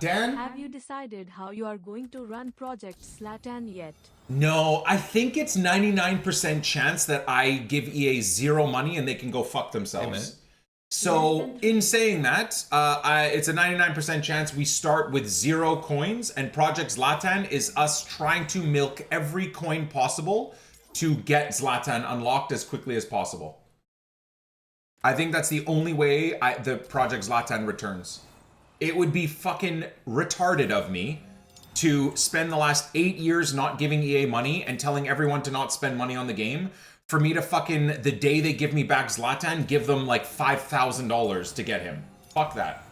Dan? Have you decided how you are going to run Project Zlatan yet? No, I think it's 99% chance that I give EA zero money and they can go fuck themselves. So, in saying that, it's a 99% chance we start with 0 coins, and Project Zlatan is us trying to milk every coin possible to get Zlatan unlocked as quickly as possible. I think that's the only way the Project Zlatan returns. It would be fucking retarded of me to spend the last 8 years not giving EA money and telling everyone to not spend money on the game, for me to fucking, the day they give me back Zlatan, give them like $5,000 to get him. Fuck that.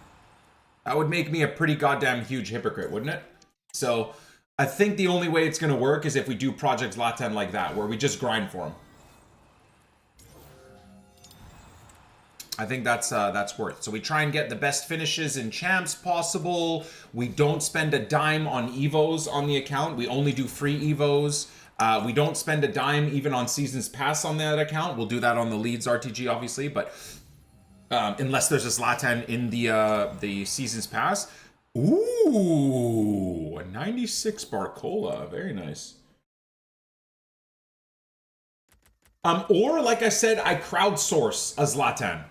That would make me a pretty goddamn huge hypocrite, wouldn't it? So, I think the only way it's gonna work is if we do Project Zlatan like that, where we just grind for him. I think that's worth. So we try and get the best finishes in champs possible. We don't spend a dime on evos on the account. We only do free evos. We don't spend a dime even on seasons pass on that account. We'll do that on the Leeds RTG, obviously, but unless there's a Zlatan in the seasons pass. Ooh, a 96 Barcola, very nice. Or like I said, I crowdsource a Zlatan.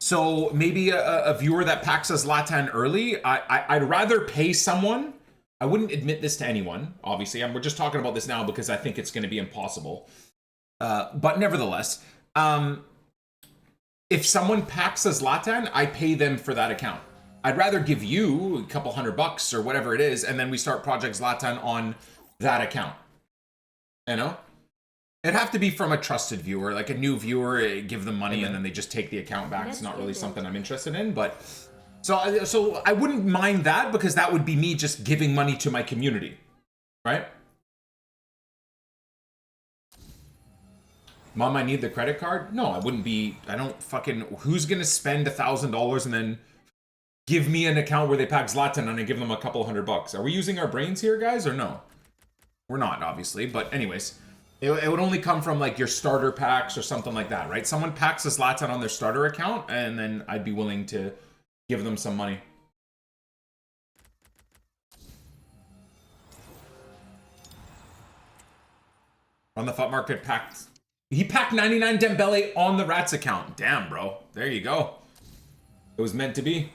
So maybe a viewer that packs a Zlatan early, I'd rather pay someone. I wouldn't admit this to anyone, obviously. We're just talking about this now because I think it's going to be impossible. But nevertheless, if someone packs a Zlatan, I pay them for that account. I'd rather give you a couple $100 or whatever it is, and then we start Project Zlatan on that account. You know? It'd have to be from a trusted viewer, like a new viewer, give them money and then they just take the account back. It's not really something I'm interested in, but... So I wouldn't mind that because that would be me just giving money to my community, right? Mom, I need the credit card? No, I wouldn't be, I don't fucking, who's gonna spend $1,000 and then give me an account where they pack Zlatan and I give them a couple $100? Are we using our brains here, guys, or no? We're not, obviously, but anyways. It would only come from like your starter packs or something like that, right? Someone packs a Zlatan on their starter account and then I'd be willing to give them some money. On the FUT market packed. He packed 99 Dembele on the Rats account. Damn, bro. There you go. It was meant to be.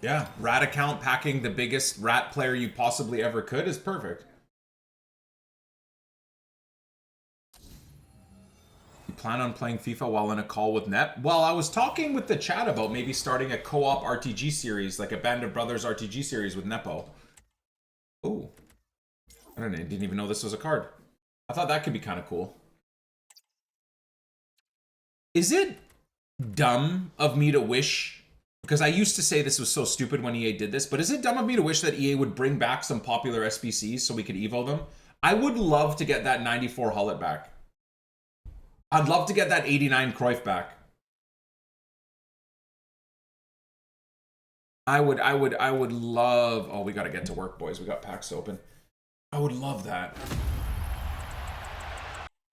Yeah, Rat account packing the biggest Rat player you possibly ever could is perfect. You plan on playing FIFA while in a call with Net? Well, I was talking with the chat about maybe starting a co-op RTG series, like a Band of Brothers RTG series with Nepo. Ooh. I don't know, didn't even know this was a card. I thought that could be kind of cool. Is it dumb of me to wish... Because I used to say this was so stupid when EA did this, but is it dumb of me to wish that EA would bring back some popular SBCs so we could evo them? I would love to get that 94 Hullet back. I'd love to get that 89 Cruyff back. I would love... Oh, we gotta get to work, boys. We got packs open. I would love that.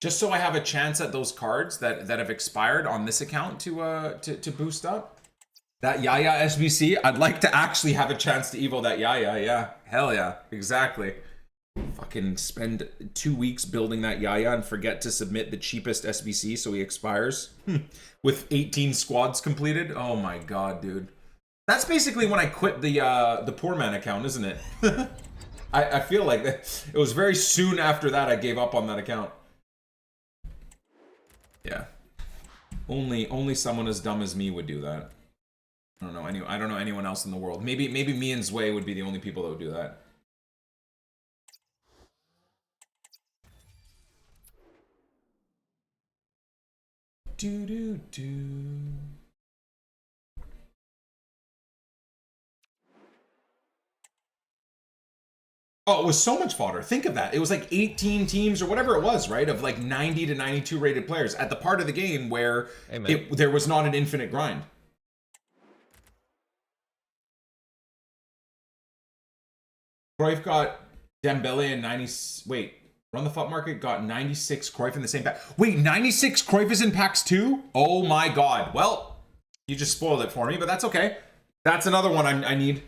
Just so I have a chance at those cards that have expired on this account to boost up. That Yaya SBC, I'd like to actually have a chance to evo that Yaya, yeah. Hell yeah, exactly. Fucking spend 2 weeks building that Yaya and forget to submit the cheapest SBC so he expires. With 18 squads completed. Oh my god, dude. That's basically when I quit the poor man account, isn't it? I feel like that. It was very soon after that I gave up on that account. Yeah. Only someone as dumb as me would do that. I don't know anyone else in the world. Maybe me and Zway would be the only people that would do that. Oh, it was so much fodder. Think of that. It was like 18 teams or whatever it was, right? Of like 90 to 92 rated players at the part of the game where there was not an infinite grind. Cruyff got Dembele and 90... Wait, Run the FUT market got 96 Cruyff in the same pack. Wait, 96 Cruyff is in packs too? Oh my god. Well, you just spoiled it for me, but that's okay. That's another one I need.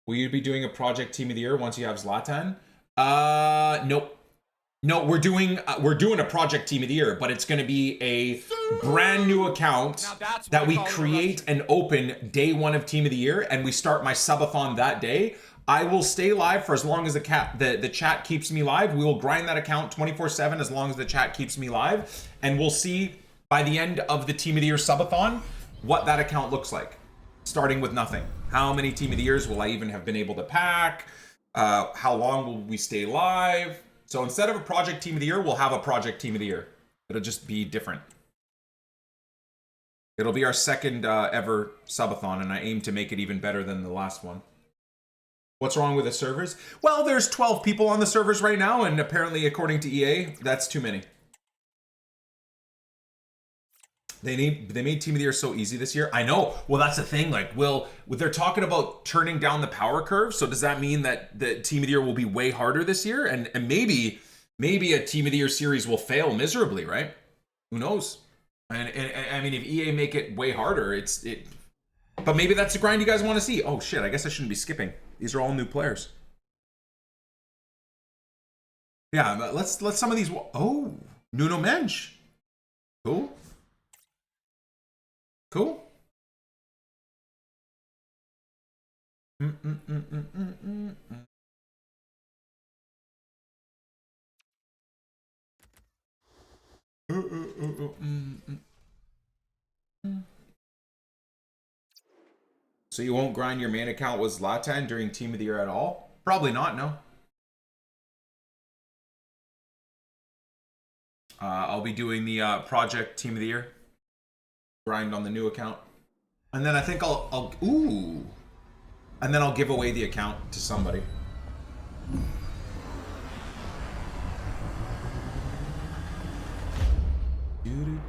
Will you be doing a project team of the year once you have Zlatan? Nope. No, we're doing a project team of the year, but it's going to be a brand new account that we create and open day one of team of the year, and we start my subathon that day. I will stay live for as long as the chat keeps me live. We will grind that account 24/7 as long as the chat keeps me live, and we'll see by the end of the team of the year subathon what that account looks like, starting with nothing. How many team of the years will I even have been able to pack? How long will we stay live? So instead of a project team of the year, we'll have a project team of the year. It'll just be different. It'll be our second ever subathon, and I aim to make it even better than the last one. What's wrong with the servers? Well, there's 12 people on the servers right now, and apparently, according to EA, that's too many. They made Team of the Year so easy this year. I know. Well, that's the thing. Like, they're talking about turning down the power curve. So does that mean that the Team of the Year will be way harder this year? And maybe a Team of the Year series will fail miserably, right? Who knows? And I mean, if EA make it way harder, but maybe that's the grind you guys want to see. Oh shit! I guess I shouldn't be skipping. These are all new players. Yeah, let's some of these. Oh, Nuno Mensch. Cool. Cool. So you won't grind your main account with Zlatan during Team of the Year at all? Probably not, no. I'll be doing the project Team of the Year. Grind on the new account. And then I think ooh. And then I'll give away the account to somebody. Do.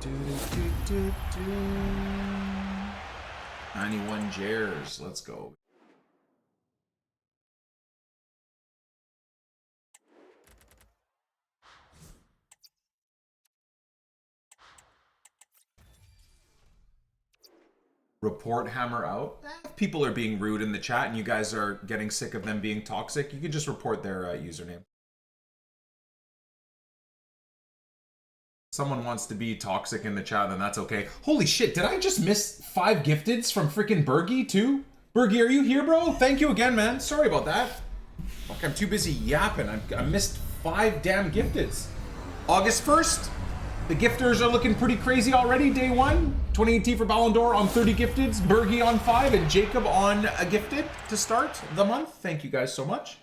91 Jers. Let's go. Report hammer out. If people are being rude in the chat and you guys are getting sick of them being toxic, you can just report their username. Someone wants to be toxic in the chat, then that's okay. Holy shit, did I just miss 5 gifteds from freaking Bergie too? Bergie, are you here, bro? Thank you again, man. Sorry about that. Fuck, I'm too busy yapping. I missed 5 damn gifteds. August 1st? The gifters are looking pretty crazy already, day 1. 2018 for Ballon d'Or on 30 gifteds, Bergie on 5, and Jacob on a gifted to start the month. Thank you guys so much.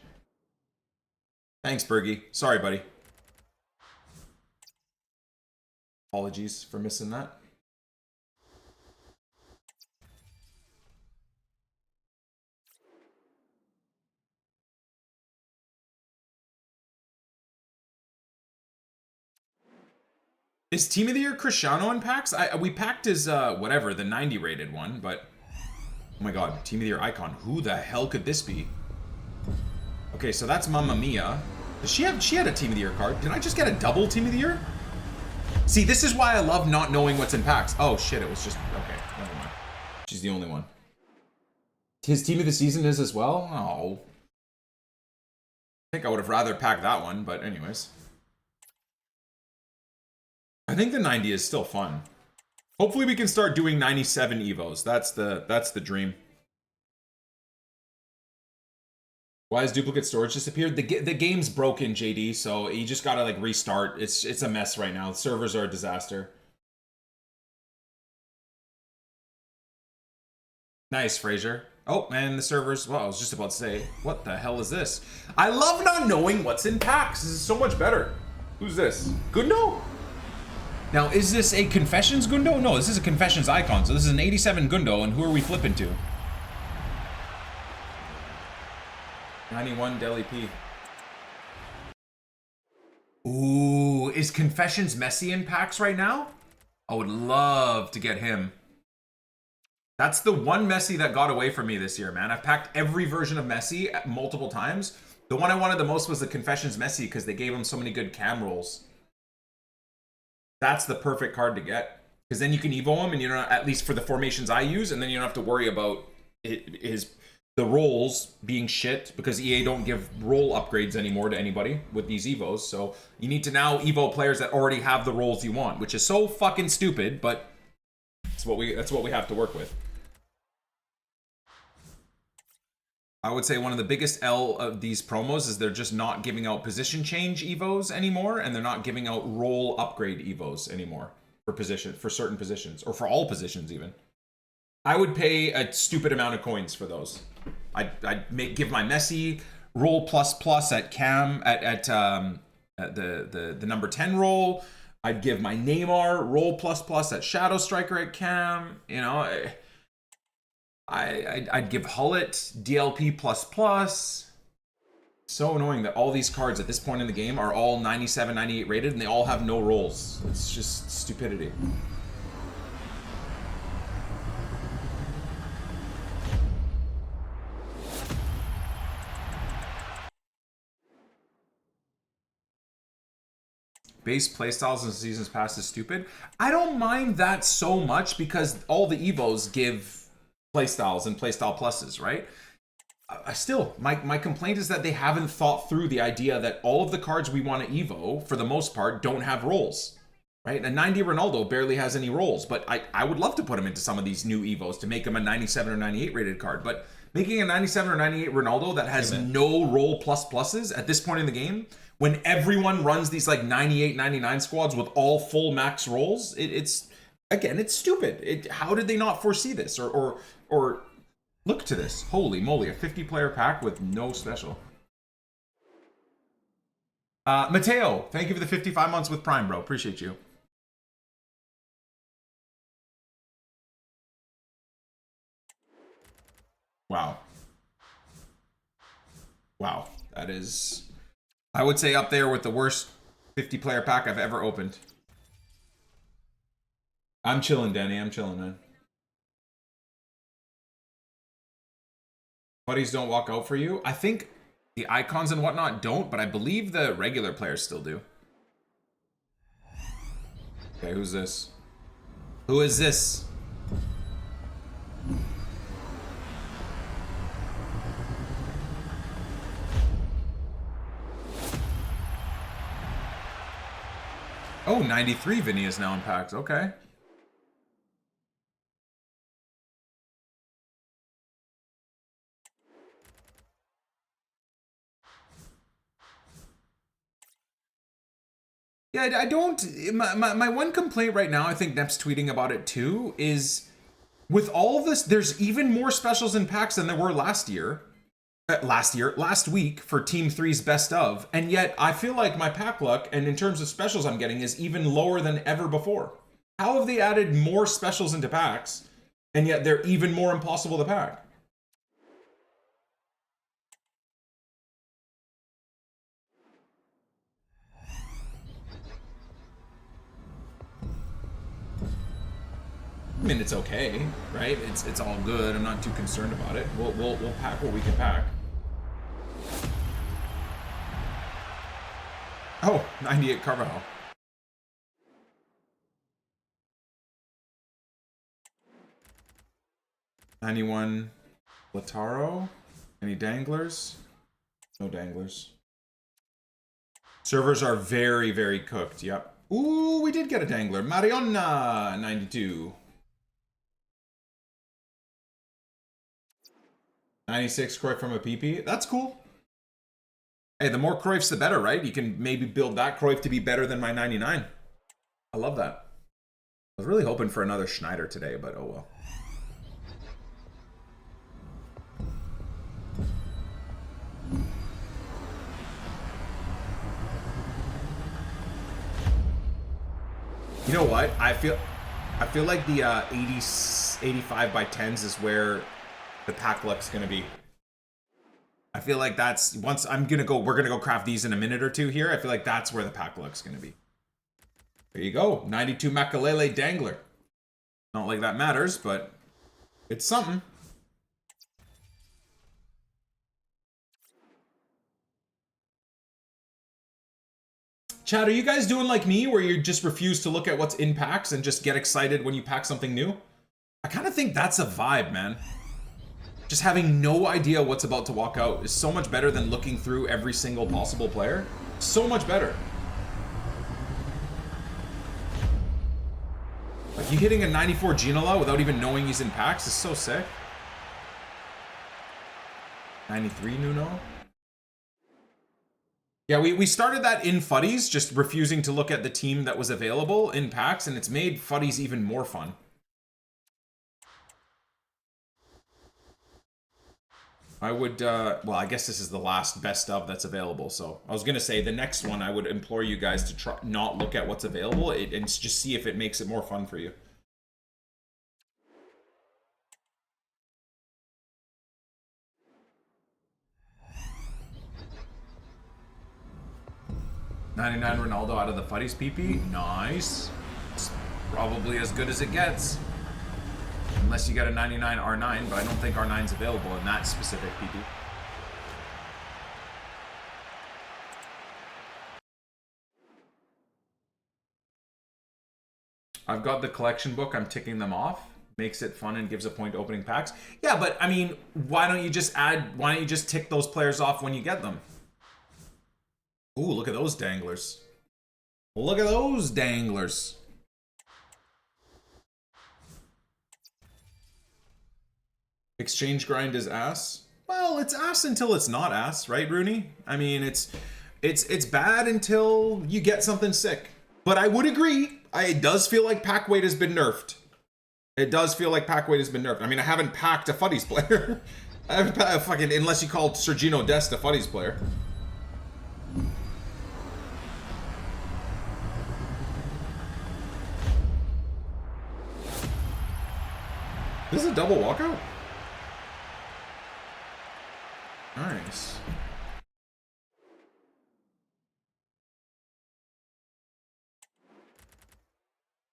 Thanks, Bergie. Sorry, buddy. Apologies for missing that. Is Team of the Year Cristiano in packs? We packed his, whatever, the 90 rated one, but... Oh my god, Team of the Year icon. Who the hell could this be? Okay, so that's Mamma Mia. Does she had a Team of the Year card. Did I just get a double Team of the Year? See, this is why I love not knowing what's in packs. Oh shit, it was just... Okay, never mind. She's the only one. His Team of the Season is as well? Oh. I think I would have rather packed that one, but anyways. I think the 90 is still fun. Hopefully we can start doing 97 Evos. That's the dream. Why has duplicate storage disappeared? The game's broken, JD, so you just gotta like restart. It's a mess right now. The servers are a disaster. Nice, Fraser. Oh, man, the servers... Well, I was just about to say, what the hell is this? I love not knowing what's in packs. This is so much better. Who's this? Gundo? Now, is this a Confessions Gundo? No, this is a Confessions icon. So this is an 87 Gundo, and who are we flipping to? 91 Deli P. Ooh, is Confessions Messi in packs right now? I would love to get him. That's the one Messi that got away from me this year, man. I've packed every version of Messi multiple times. The one I wanted the most was the Confessions Messi because they gave him so many good cam rolls. That's the perfect card to get. Because then you can evo him, and you don't, at least for the formations I use, and then you don't have to worry about the rolls being shit, because EA don't give roll upgrades anymore to anybody with these evos. So you need to now evo players that already have the rolls you want, which is so fucking stupid, but that's what we have to work with. I would say one of the biggest L of these promos is they're just not giving out position change evos anymore, and they're not giving out role upgrade evos anymore for certain positions, or for all positions even. I would pay a stupid amount of coins for those. I'd give my Messi roll plus at cam at the number 10 roll. I'd give my Neymar roll plus at Shadow Striker at cam. You know. I'd give Gullit DLP++. So annoying that all these cards at this point in the game are all 97, 98 rated, and they all have no rolls. It's just stupidity. Base playstyles and seasons past is stupid. I don't mind that so much because all the Evos give playstyles and playstyle pluses, right? Still, my complaint is that they haven't thought through the idea that all of the cards we want to evo, for the most part, don't have rolls, right? A 90 Ronaldo barely has any rolls, but I would love to put him into some of these new evos to make him a 97 or 98 rated card, but making a 97 or 98 Ronaldo that has no roll pluses at this point in the game, when everyone runs these like 98, 99 squads with all full max rolls, it's again, it's stupid. How did they not foresee this or look to this? Holy moly, a 50-player pack with no special. Mateo, thank you for the 55 months with Prime, bro. Appreciate you. Wow. Wow, that is, I would say, up there with the worst 50-player pack I've ever opened. I'm chilling, Danny. I'm chilling, man. Buddies don't walk out for you. I think the icons and whatnot don't, but I believe the regular players still do. Okay, who's this? Who is this? Oh, 93 Vinny is now in packs. Okay. Yeah, I don't. My one complaint right now, I think Nep's tweeting about it too, is with all of this, there's even more specials in packs than there were last year. Last week for Team 3's best of, and yet I feel like my pack luck, and in terms of specials I'm getting, is even lower than ever before. How have they added more specials into packs, and yet they're even more impossible to pack? I mean, it's okay, right? It's all good. I'm not too concerned about it. We'll pack what we can pack. Oh, 98 Carvajal. $91 Lataro. Any danglers? No danglers. Servers are very, very cooked. Yep. Ooh, we did get a dangler. Mariona, 92. 96 Cruyff from a PP. That's cool. Hey, the more Cruyffs, the better, right? You can maybe build that Cruyff to be better than my 99. I love that. I was really hoping for another Schneider today, but oh well. You know what? I feel like the 85 by 10s is where the pack luck's gonna be. I feel like that's once we're gonna go craft these in a minute or two here. I feel like that's where the pack luck's gonna be. There you go, 92 Makalele Dangler. Not like that matters, but it's something. Chad, are you guys doing like me where you just refuse to look at what's in packs and just get excited when you pack something new? I kind of think that's a vibe, man. Just having no idea what's about to walk out is so much better than looking through every single possible player. So much better. Like, you hitting a 94 Ginola without even knowing he's in packs is so sick. 93 Nuno. Yeah, we started that in Futties, just refusing to look at the team that was available in packs, and it's made Futties even more fun. I would, well, I guess this is the last best of that's available, so I was going to say the next one I would implore you guys to try not look at what's available and just see if it makes it more fun for you. $99 Ronaldo out of the Futties PP. Nice. It's probably as good as it gets. Unless you get a 99 R9, but I don't think R9's available in that specific PP. I've got the collection book. I'm ticking them off. Makes it fun and gives a point opening packs. Yeah, but I mean, why don't you just tick those players off when you get them? Ooh, look at those danglers. Look at those danglers. Exchange grind is ass. Well, it's ass until it's not ass, right, Rooney? I mean, it's bad until you get something sick. But I would agree, it does feel like pack weight has been nerfed. It does feel like pack weight has been nerfed. I mean, I haven't packed a Futties player. I haven't fucking, unless you called Sergino Dest a Futties player. This is a double walkout? Nice.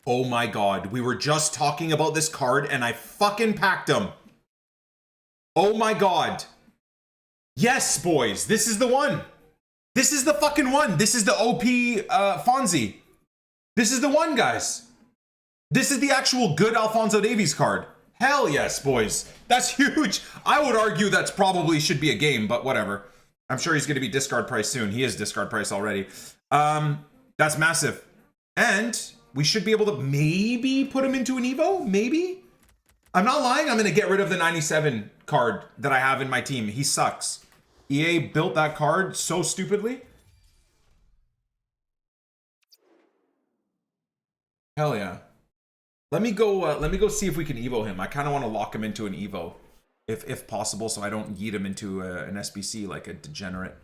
Oh my god, we were just talking about this card and I fucking packed him. Oh my god. Yes, boys, this is the one. This is the fucking one. This is the OP Fonzie. This is the one, guys. This is the actual good Alphonso Davies card. Hell yes, boys. That's huge. I would argue that's probably should be a game, but whatever. I'm sure he's going to be discard price soon. He is discard price already. That's massive. And we should be able to maybe put him into an Evo. Maybe. I'm not lying. I'm going to get rid of the 97 card that I have in my team. He sucks. EA built that card so stupidly. Hell yeah. Let me go see if we can Evo him. I kind of want to lock him into an Evo if possible, so I don't yeet him into an SBC like a degenerate.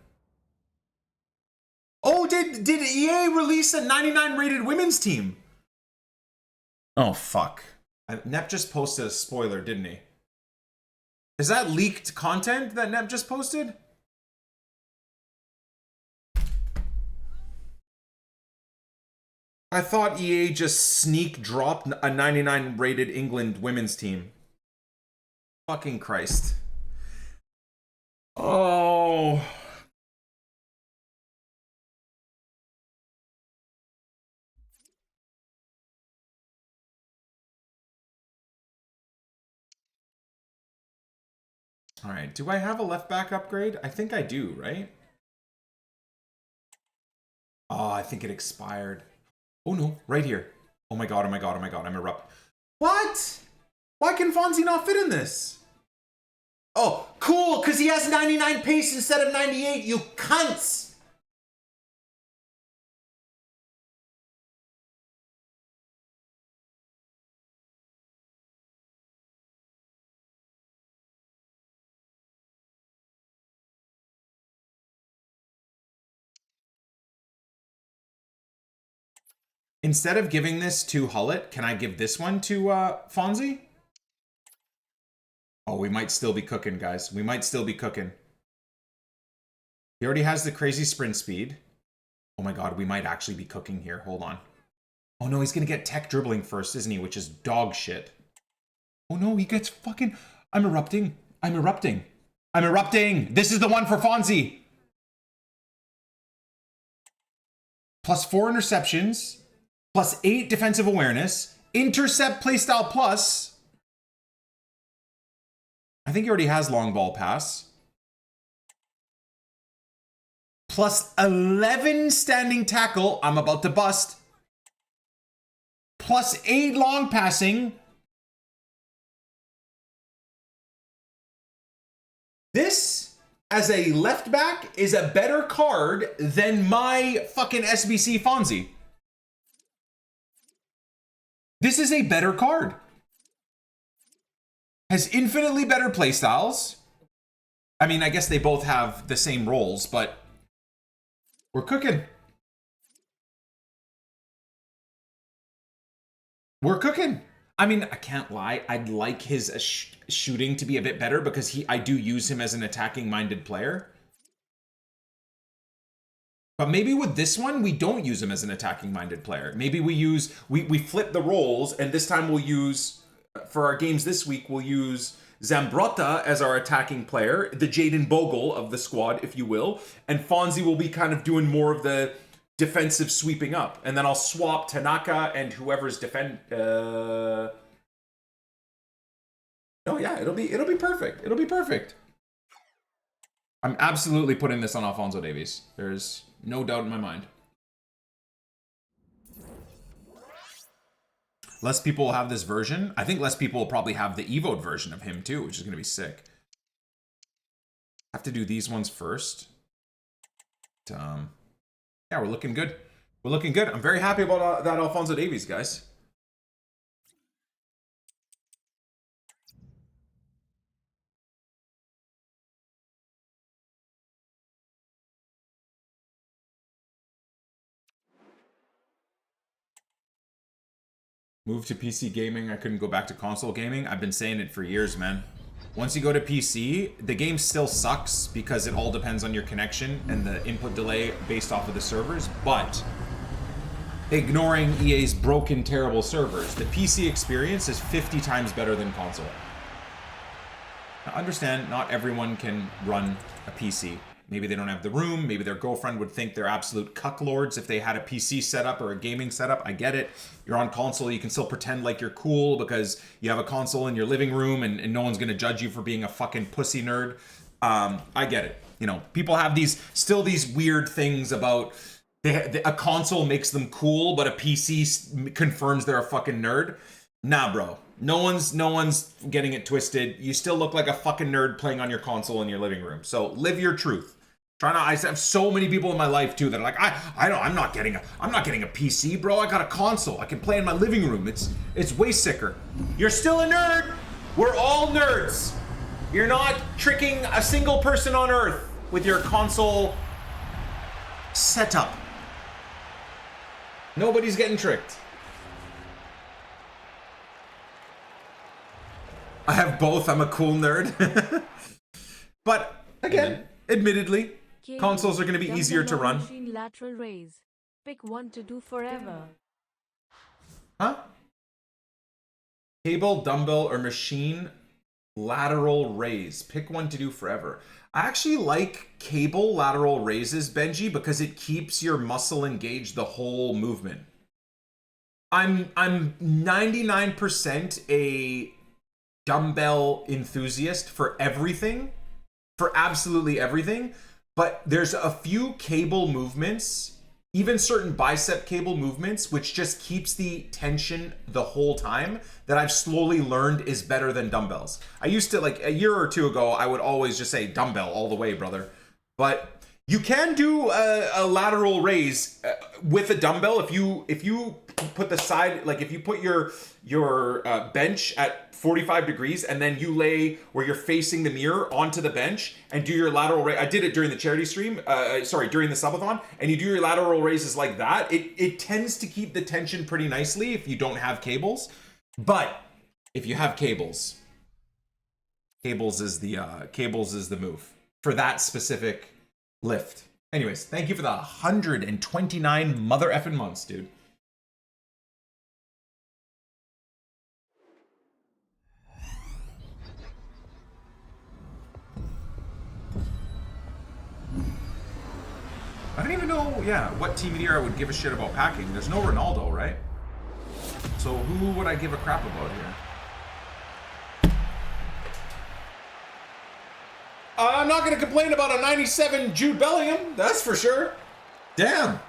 Oh, did EA release a 99 rated women's team? Oh, fuck. Nep just posted a spoiler, didn't he? Is that leaked content that Nep just posted? I thought EA just sneak dropped a 99 rated England women's team. Fucking Christ. Oh. All right, do I have a left back upgrade? I think I do, right? Oh, I think it expired. Oh no, right here. Oh my god, oh my god, oh my god, I'm erupt. What? Why can Fonzie not fit in this? Oh, cool, because he has 99 pace instead of 98, you cunts! Instead of giving this to Gullit, can I give this one to Fonzie? Oh, we might still be cooking, guys. We might still be cooking. He already has the crazy sprint speed. Oh my god, we might actually be cooking here. Hold on. Oh no, he's gonna get tech dribbling first, isn't he? Which is dog shit. Oh no, he gets fucking... I'm erupting. I'm erupting. I'm erupting. This is the one for Fonzie. Plus 4 interceptions. Plus 8 defensive awareness. Intercept playstyle plus. I think he already has long ball pass. Plus 11 standing tackle. I'm about to bust. Plus 8 long passing. This, as a left back, is a better card than my fucking SBC Fonzie. This is a better card. Has infinitely better playstyles. I mean, I guess they both have the same roles, but we're cooking. We're cooking. I mean, I can't lie. I'd like his shooting to be a bit better because I do use him as an attacking-minded player. But maybe with this one, we don't use him as an attacking-minded player. Maybe we flip the roles, and this time we'll use, for our games this week, we'll use Zambrotta as our attacking player, the Jaden Bogle of the squad, if you will, and Fonzie will be kind of doing more of the defensive sweeping up. And then I'll swap Tanaka and whoever's Oh yeah, it'll be perfect. It'll be perfect. I'm absolutely putting this on Alphonso Davies. There's no doubt in my mind. Less people will have this version. I think less people will probably have the Evo'd version of him too, which is going to be sick. Have to do these ones first. Yeah, we're looking good. We're looking good. I'm very happy about that Alphonso Davies, guys. Move to PC gaming. I couldn't go back to console gaming. I've been saying it for years, man. Once you go to PC, the game still sucks because it all depends on your connection and the input delay based off of the servers. But ignoring EA's broken, terrible servers. The PC experience is 50 times better than console. Now, understand, not everyone can run a PC. Maybe they don't have the room. Maybe their girlfriend would think they're absolute cucklords if they had a PC setup or a gaming setup. I get it. You're on console. You can still pretend like you're cool because you have a console in your living room and no one's going to judge you for being a fucking pussy nerd. I get it. You know, people have these weird things about a console makes them cool, but a PC confirms they're a fucking nerd. Nah, bro. No one's getting it twisted. You still look like a fucking nerd playing on your console in your living room. So live your truth. I have so many people in my life too that are like, I'm not getting a PC, bro. I got a console. I can play in my living room. It's way sicker. You're still a nerd. We're all nerds. You're not tricking a single person on earth with your console setup. Nobody's getting tricked. I have both. I'm a cool nerd. But again, admittedly, consoles are going to be easier to run. Machine lateral raise. Pick one to do forever. Huh? Cable, dumbbell, or machine lateral raise. Pick one to do forever. I actually like cable lateral raises, Benji, because it keeps your muscle engaged the whole movement. I'm 99% a dumbbell enthusiast for everything, for absolutely everything, but there's a few cable movements, even certain bicep cable movements, which just keeps the tension the whole time, that I've slowly learned is better than dumbbells. I used to, like a year or two ago, I would always just say dumbbell all the way, brother. But you can do a lateral raise with a dumbbell if you put the side, like if you put your bench at 45 degrees and then you lay where you're facing the mirror onto the bench and do your lateral raise. I did it during the charity stream, during the subathon, and you do your lateral raises like that. It tends to keep the tension pretty nicely if you don't have cables. But if you have cables is the move for that specific lift. Anyways, thank you for the 129 mother effing months, dude. I don't even know, what team of the year I would give a shit about packing. There's no Ronaldo, right? So who would I give a crap about here? I'm not going to complain about a 97 Jude Bellingham, that's for sure. Damn.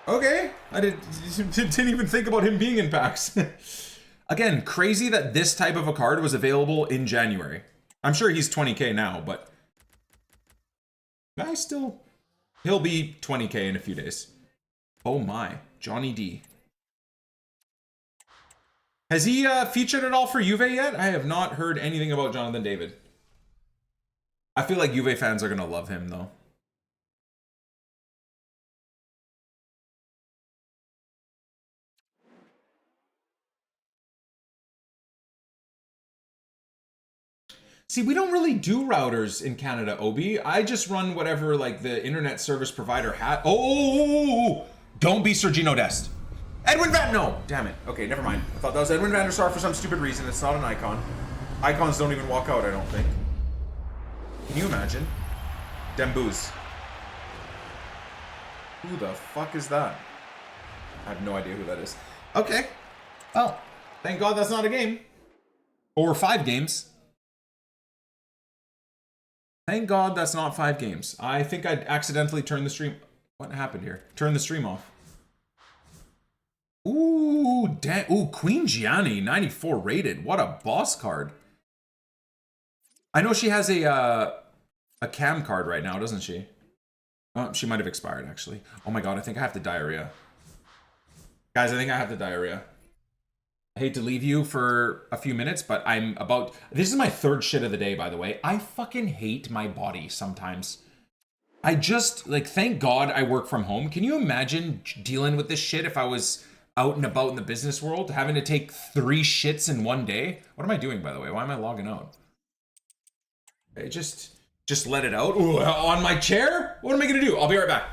Okay. I didn't even think about him being in packs. Again, crazy that this type of a card was available in January. I'm sure he's 20k now, but he'll be 20k in a few days. Oh my, Johnny D. Has he featured at all for Juve yet? I have not heard anything about Jonathan David. I feel like Juve fans are gonna love him though. See, we don't really do routers in Canada, Obi. I just run whatever, like, the internet service provider had. Oh, don't be Sergino Dest. Edwin Van, no, damn it. Okay, never mind. I thought that was Edwin van der Sar for some stupid reason. It's not an icon. Icons don't even walk out, I don't think. Can you imagine? Dembouz. Who the fuck is that? I have no idea who that is. Okay. Well, thank God that's not a game. Or 5 games. Thank God that's not 5 games. I think I'd accidentally turn the stream. What happened here? Turn the stream off. Ooh, ooh, Queen Gianni, 94 rated. What a boss card. I know she has a cam card right now, doesn't she? Oh, she might have expired, actually. Oh my God, I think I have the diarrhea. Guys, I think I have the diarrhea. I hate to leave you for a few minutes, but this is my 3rd shit of the day, by the way. I fucking hate my body sometimes. I just, like, thank God I work from home. Can you imagine dealing with this shit if I was out and about in the business world, having to take 3 shits in one day? What am I doing, by the way? Why am I logging out? Okay, just let it out. Ooh, on my chair? What am I gonna do? I'll be right back.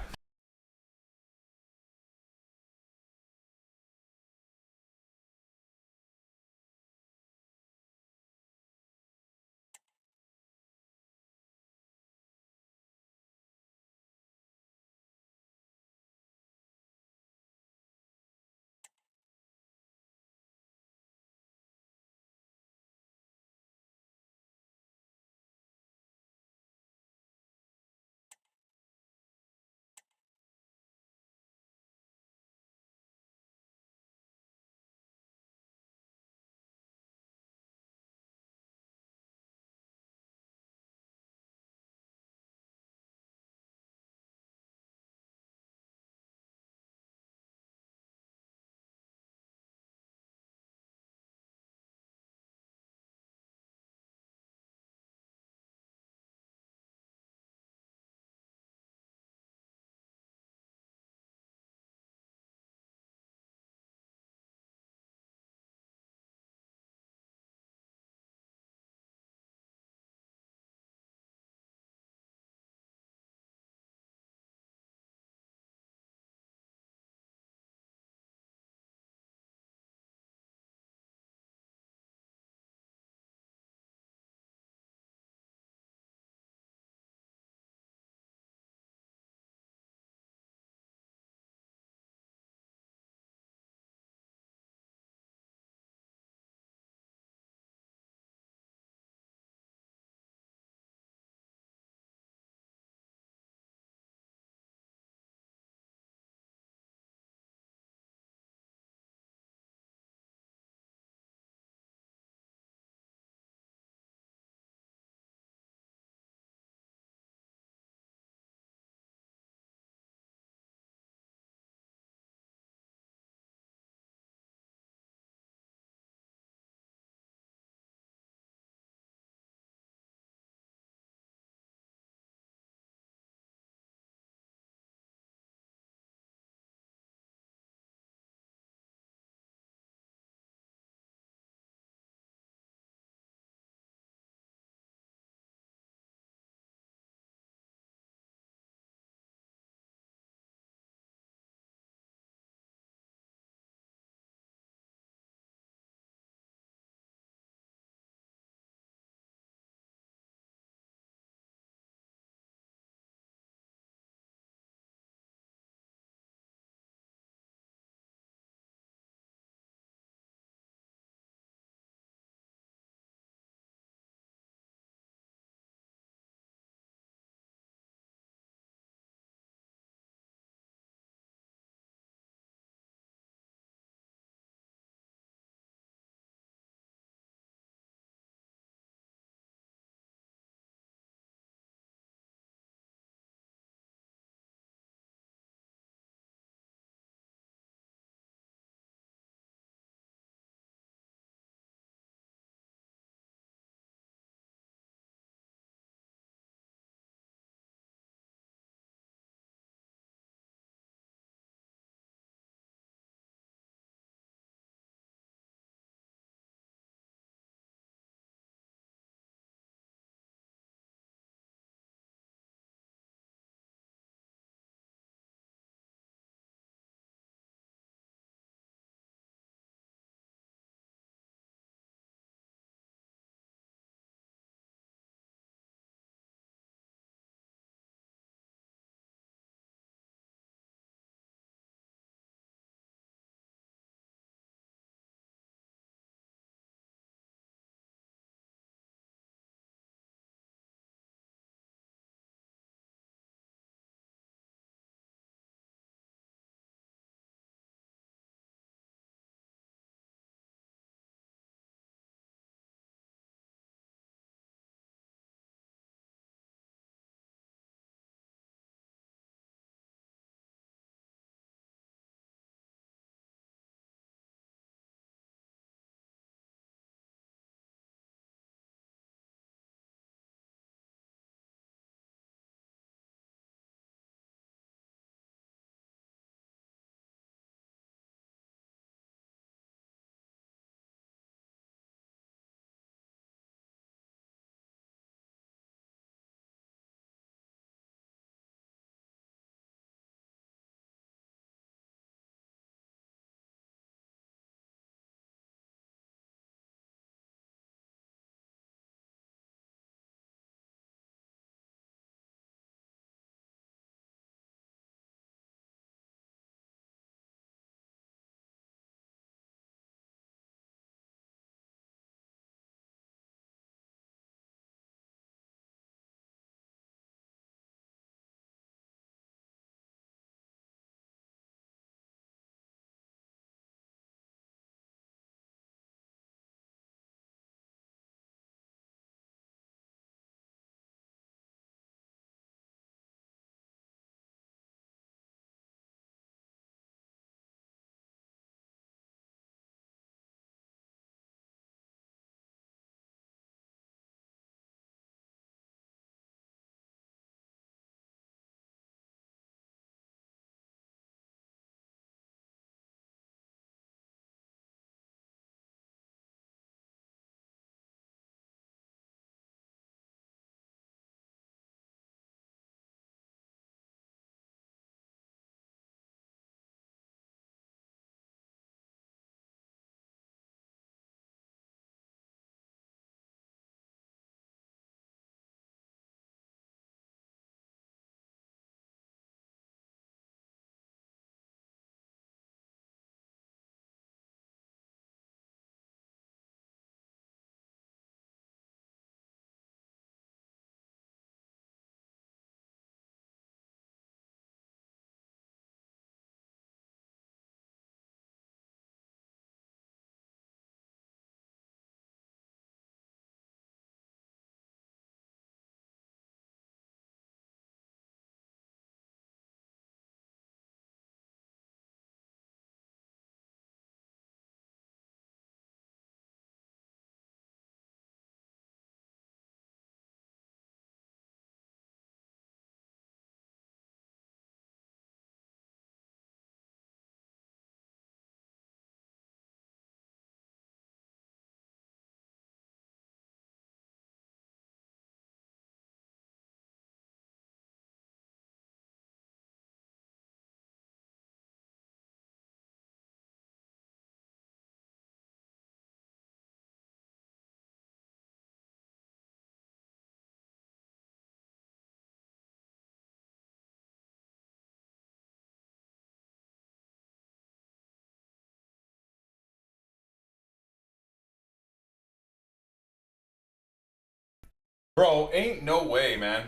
Bro, ain't no way, man.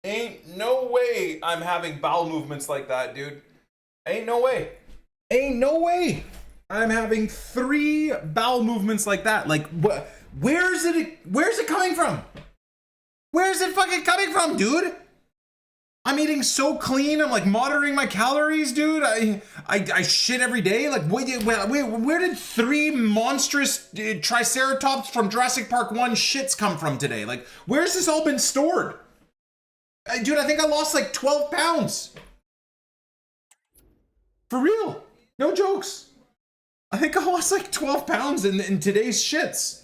Ain't no way I'm having bowel movements like that, dude. Ain't no way. Ain't no way I'm having 3 bowel movements like that. Like, where's it coming from? Where's it fucking coming from, dude? I'm eating so clean. I'm like monitoring my calories, dude. I shit every day. Like, where did 3 monstrous triceratops from Jurassic Park 1 shits come from today? Like, where's this all been stored? Dude, I think I lost like 12 pounds. For real. No jokes. I think I lost like 12 pounds in today's shits.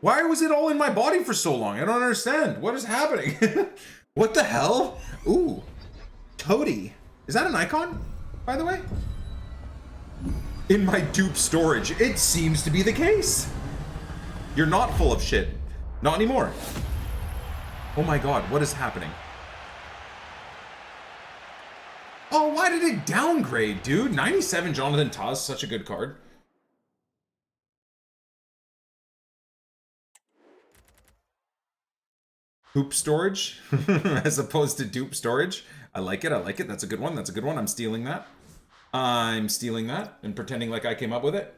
Why was it all in my body for so long? I don't understand. What is happening? What the hell? Ooh. Toady. Is that an icon, by the way? In my dupe storage. It seems to be the case. You're not full of shit. Not anymore. Oh my god, what is happening? Oh, why did it downgrade, dude? 97 Jonathan Taz, such a good card. Hoop storage as opposed to dupe storage. I like it. I like it. That's a good one. That's a good one. I'm stealing that. I'm stealing that and pretending like I came up with it.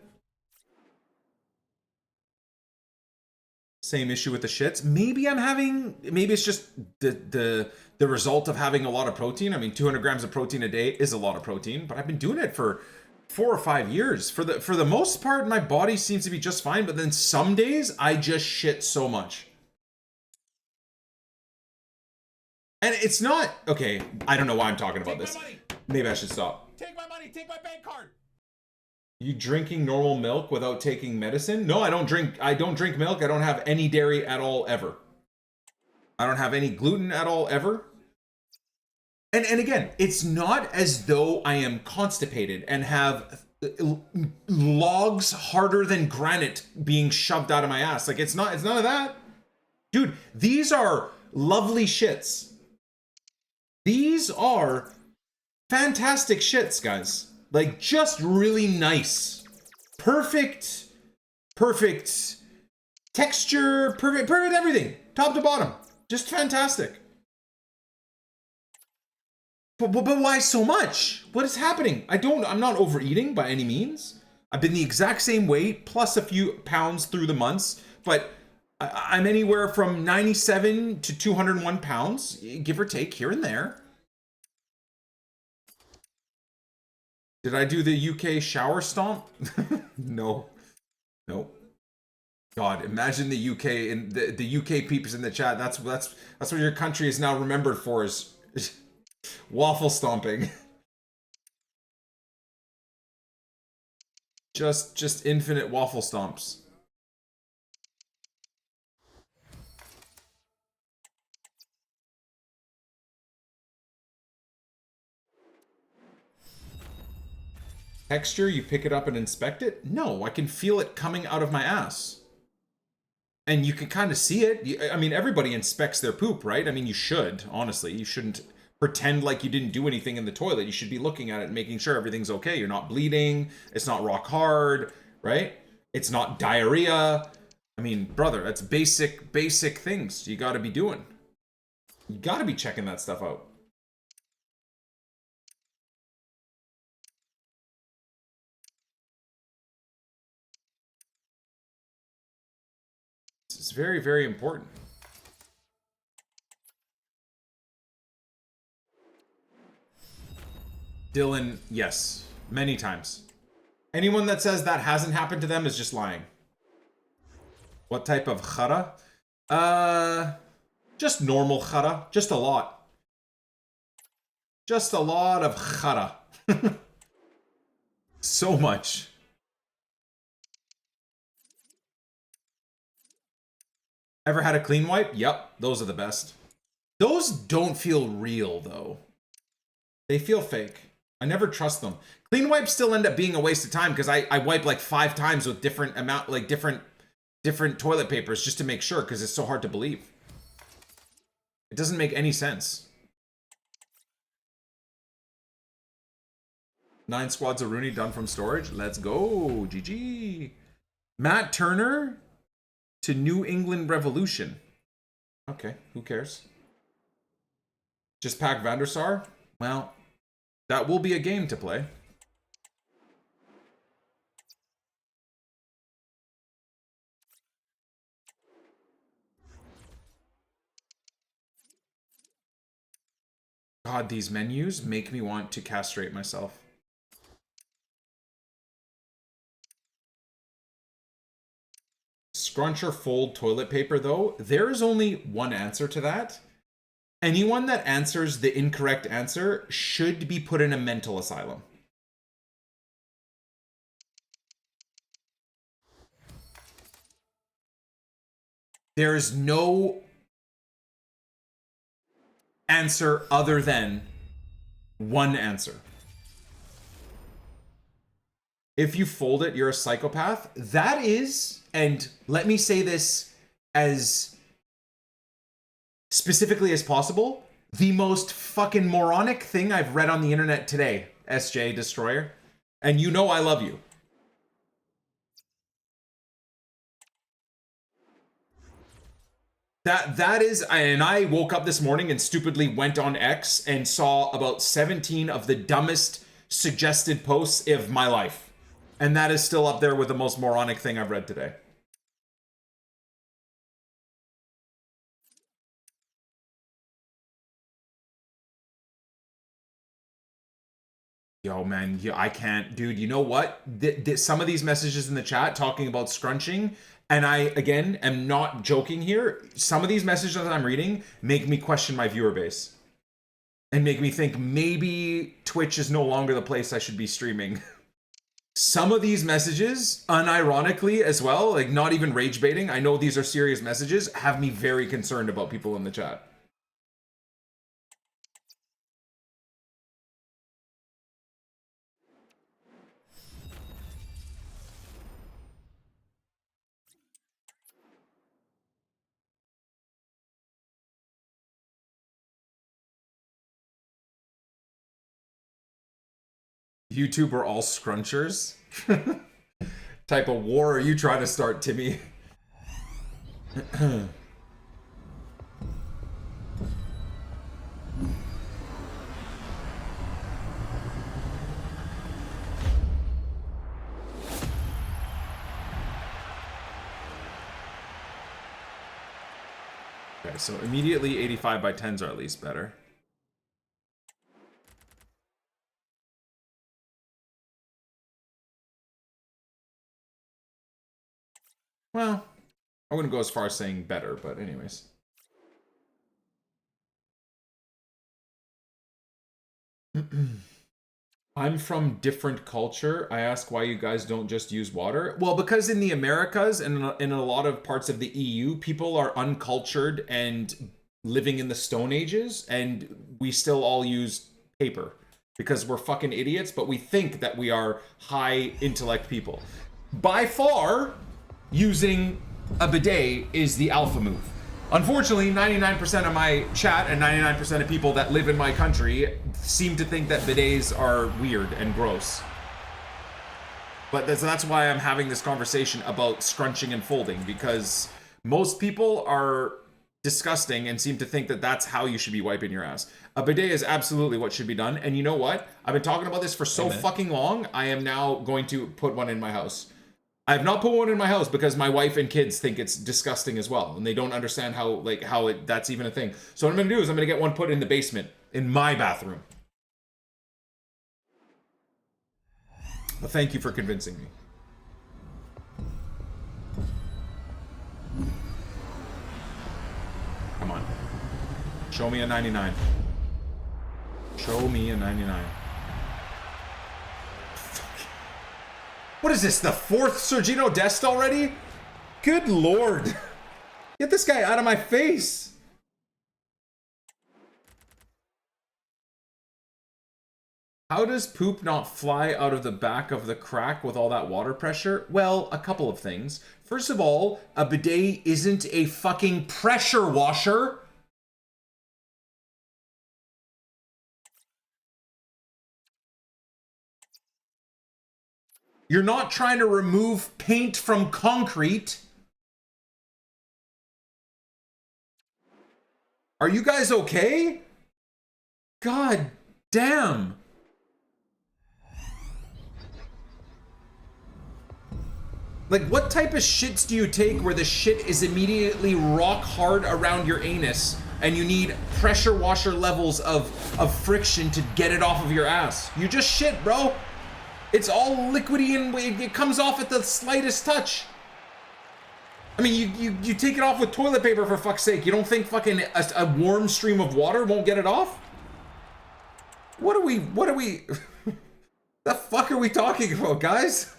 Same issue with the shits. Maybe I'm having, maybe it's just the result of having a lot of protein. I mean, 200 grams of protein a day is a lot of protein, but I've been doing it for 4 or 5 years. For the most part, my body seems to be just fine, but then some days I just shit so much. And it's not, okay, I don't know why I'm talking about this. Maybe I should stop. Take my money, take my bank card. You drinking normal milk without taking medicine? No, I don't drink milk. I don't have any dairy at all, ever. I don't have any gluten at all, ever. And again, it's not as though I am constipated and have logs harder than granite being shoved out of my ass. Like, it's none of that. Dude, these are lovely shits. These are fantastic shits, guys. Like, just really nice. Perfect texture, perfect everything. Top to bottom. Just fantastic. But why so much? What is happening? I'm not overeating by any means. I've been the exact same weight, plus a few pounds through the months, but I'm anywhere from 97 to 201 pounds, give or take here and there. Did I do the UK shower stomp? No. Nope. God, imagine the UK and the UK peeps in the chat. That's what your country is now remembered for, is waffle stomping. Just infinite waffle stomps. Texture, you pick it up and inspect it? No, I can feel it coming out of my ass. And you can kind of see it. I mean, everybody inspects their poop, right? I mean, you should, honestly. You shouldn't pretend like you didn't do anything in the toilet. You should be looking at it and making sure everything's okay. You're not bleeding. It's not rock hard, right? It's not diarrhea. I mean, brother, that's basic things you got to be doing. You got to be checking that stuff out. It's very, very important. Dylan, yes, many times. Anyone that says that hasn't happened to them is just lying. What type of khara? Just normal khara, just a lot. Just a lot of khara. So much. Ever had a clean wipe? Yep, those are the best. Those don't feel real, though. They feel fake. I never trust them. Clean wipes still end up being a waste of time because I wipe like 5 times with different toilet papers just to make sure, because it's so hard to believe. It doesn't make any sense. 9 squads of Rooney done from storage. Let's go. GG. Matt Turner to New England Revolution. Okay, who cares? Just pack Vandersar? Well, that will be a game to play. God, these menus make me want to castrate myself. Scrunch or fold toilet paper, though, there is only one answer to that. Anyone that answers the incorrect answer should be put in a mental asylum. There is no answer other than one answer. If you fold it, you're a psychopath. That is, and let me say this as specifically as possible, the most fucking moronic thing I've read on the internet today, SJ Destroyer. And you know I love you. That is, and I woke up this morning and stupidly went on X and saw about 17 of the dumbest suggested posts of my life. And that is still up there with the most moronic thing I've read today. Yo, man, I can't, dude. You know what? Some of these messages in the chat talking about scrunching, and I, again, am not joking here. Some of these messages that I'm reading make me question my viewer base. And make me think maybe Twitch is no longer the place I should be streaming. Some of these messages, unironically as well, like not even rage baiting, I know these are serious messages, have me very concerned about people in the chat. YouTube are all scrunchers? Type of war are you trying to start, Timmy? Okay, so immediately 85 by 10s are at least better. Well, I wouldn't go as far as saying better, but anyways. I'm from different culture. I ask why you guys don't just use water. Well, because in the Americas and in a lot of parts of the EU, people are uncultured and living in the Stone Ages, and we still all use paper because we're fucking idiots, but we think that we are high intellect people. By far, using a bidet is the alpha move. Unfortunately, 99% of my chat and 99% of people that live in my country seem to think that bidets are weird and gross. But that's why I'm having this conversation about scrunching and folding, because most people are disgusting and seem to think that that's how you should be wiping your ass. A bidet is absolutely what should be done. And you know what? I've been talking about this for so fucking long, I am now going to put one in my house. I have not put one in my house because my wife and kids think it's disgusting as well, and they don't understand how that's even a thing. So what I'm gonna do is I'm gonna get one put in the basement in my bathroom. Well, thank you for convincing me. Come on, show me a 99. Show me a 99. What is this, the 4th Sergino Dest already? Good lord. Get this guy out of my face. How does poop not fly out of the back of the crack with all that water pressure? Well, a couple of things. First of all, a bidet isn't a fucking pressure washer. You're not trying to remove paint from concrete. Are you guys okay? God damn. Like, what type of shits do you take where the shit is immediately rock hard around your anus and you need pressure washer levels of friction to get it off of your ass? You just shit, bro. It's all liquidy and it comes off at the slightest touch. I mean, you take it off with toilet paper, for fuck's sake. You don't think fucking a warm stream of water won't get it off? What are we, the fuck are we talking about, guys?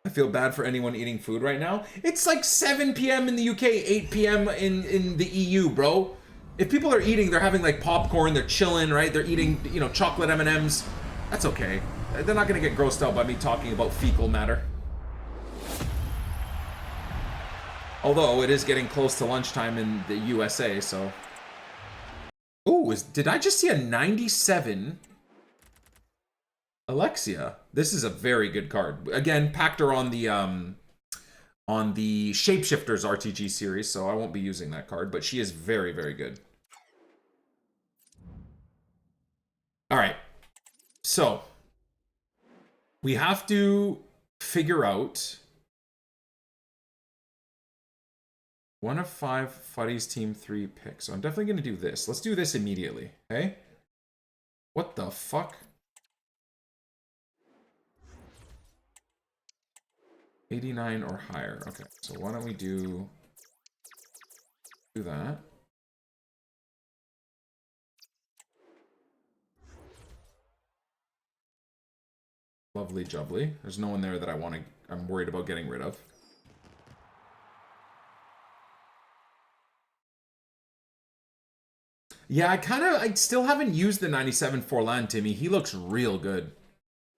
I feel bad for anyone eating food right now. It's like 7 p.m. in the UK, 8 p.m. in the EU, bro. If people are eating, they're having like popcorn, they're chilling, right? They're eating, you know, chocolate M&Ms. That's okay. They're not gonna get grossed out by me talking about fecal matter. Although it is getting close to lunchtime in the USA, so. Ooh, did I just see a 97? Alexia, this is a very good card. Again, packed her on the Shapeshifters RTG series, so I won't be using that card, but she is very, very good. All right, so we have to figure out 1 of 5 Futties Team 3 picks. So I'm definitely going to do this. Let's do this immediately, okay? What the fuck? 89 or higher. Okay, so why don't we do that. Lovely jubbly. There's no one there that I'm worried about getting rid of. Yeah, I still haven't used the 97 Forlan, Timmy. He looks real good.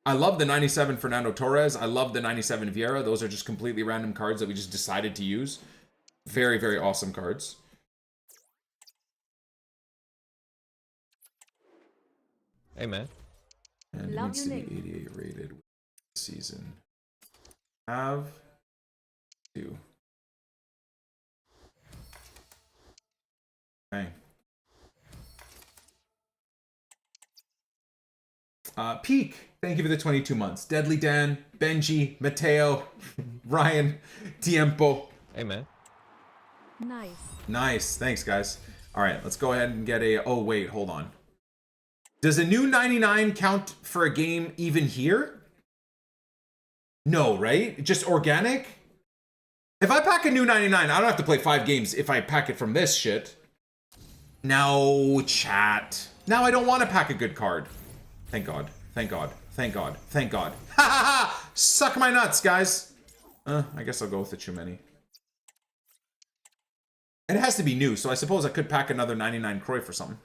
I love the 97 Fernando Torres. I love the 97 Vieira. Those are just completely random cards that we just decided to use. Very, very awesome cards. Hey, man. And Love needs to you, be 88 rated season. Have to. Okay. Peak, thank you for the 22 months. Deadly Dan, Benji, Mateo, Ryan, Tiempo. Hey, man. Nice. Nice, thanks guys. All right, let's go ahead and get a, oh wait, hold on. Does a new 99 count for a game even here? No, right? Just organic? If I pack a new 99, I don't have to play 5 games if I pack it from this shit. No, chat. Now I don't want to pack a good card. Thank God. Thank God. Thank God. Thank God. Ha ha ha! Suck my nuts, guys. I guess I'll go with the Chumeni. It has to be new, so I suppose I could pack another 99 Cruyff or something.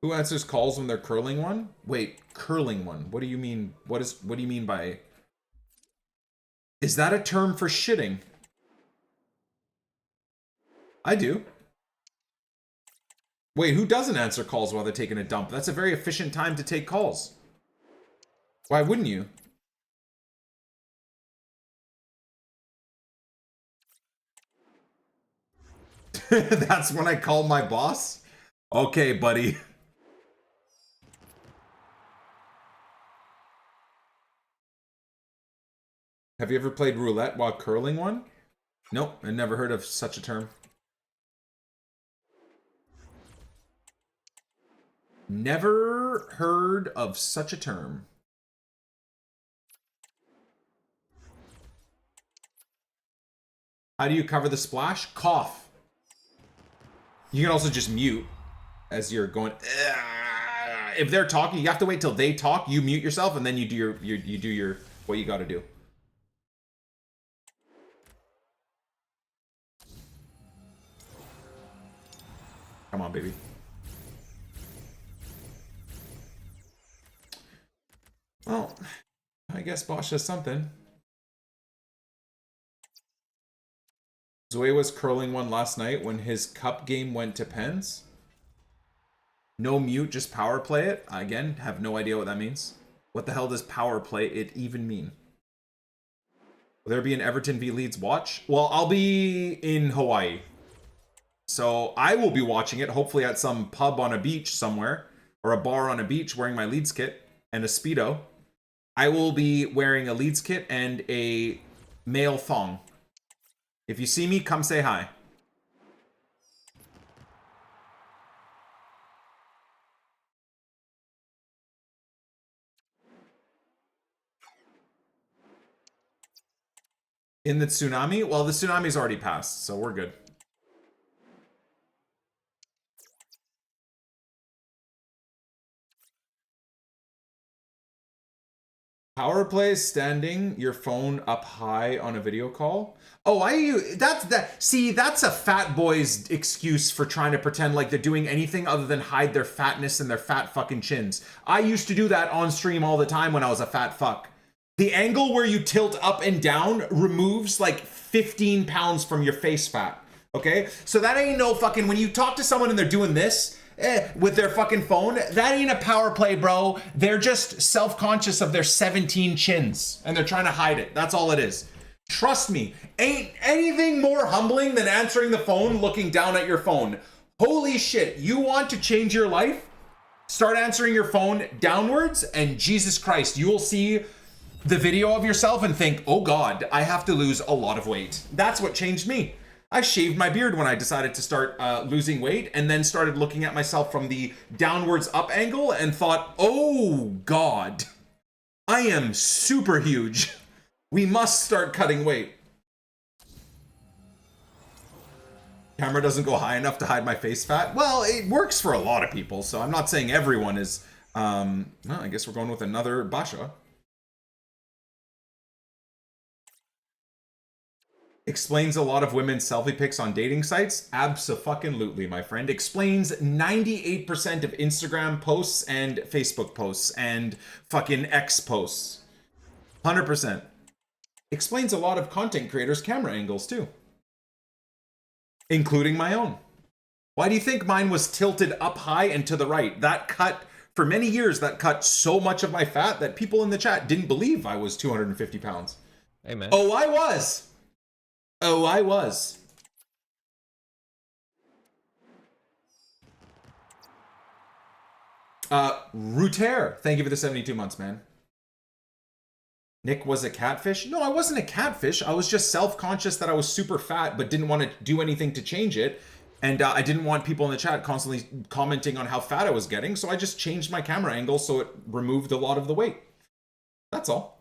Who answers calls when they're curling one? Wait, curling one. What do you mean? What do you mean by? Is that a term for shitting? I do. Wait, who doesn't answer calls while they're taking a dump? That's a very efficient time to take calls. Why wouldn't you? That's when I call my boss? Okay, buddy. Have you ever played roulette while curling one? Nope, I never heard of such a term. Never heard of such a term. How do you cover the splash? Cough. You can also just mute as you're going. If they're talking, you have to wait till they talk. You mute yourself, and then you do your what you got to do. Come on, baby. Well, I guess Bosch does something. Zoe was curling one last night when his cup game went to pens. No mute, just power play it. Again, have no idea what that means. What the hell does power play it even mean? Will there be an Everton v Leeds watch? Well, I'll be in Hawaii. So I will be watching it, hopefully at some pub on a beach somewhere, or a bar on a beach wearing my Leeds kit and a Speedo. I will be wearing a Leeds kit and a male thong. If you see me, come say hi. In the tsunami? Well, the tsunami's already passed, so we're good. Power play is standing your phone up high on a video call. Oh, that's a fat boy's excuse for trying to pretend like they're doing anything other than hide their fatness and their fat fucking chins. I used to do that on stream all the time when I was a fat fuck. The angle where you tilt up and down removes like 15 pounds from your face fat. Okay? So that ain't no fucking, when you talk to someone and they're doing this, with their fucking phone, that ain't a power play, bro. They're just self-conscious of their 17 chins and they're trying to hide it. That's all it is. Trust me, ain't anything more humbling than answering the phone looking down at your phone. Holy shit, you want to change your life? Start answering your phone downwards and Jesus Christ, you will see the video of yourself and think, oh God, I have to lose a lot of weight. That's what changed me. I shaved my beard when I decided to start losing weight, and then started looking at myself from the downwards up angle and thought, oh God, I am super huge. We must start cutting weight. Camera doesn't go high enough to hide my face fat. Well, it works for a lot of people, so I'm not saying everyone is, well, I guess we're going with another Basha. Explains a lot of women's selfie pics on dating sites? Abso-fucking-lutely, my friend. Explains 98% of Instagram posts and Facebook posts and fucking X posts. 100%. Explains a lot of content creators' camera angles, too. Including my own. Why do you think mine was tilted up high and to the right? That cut, for many years, that cut so much of my fat that people in the chat didn't believe I was 250 pounds. Hey, man. Oh, I was. Oh, I was. Ruter, thank you for the 72 months, man. Nick was a catfish? No, I wasn't a catfish. I was just self-conscious that I was super fat, but didn't want to do anything to change it. And I didn't want people in the chat constantly commenting on how fat I was getting, so I just changed my camera angle so it removed a lot of the weight. That's all.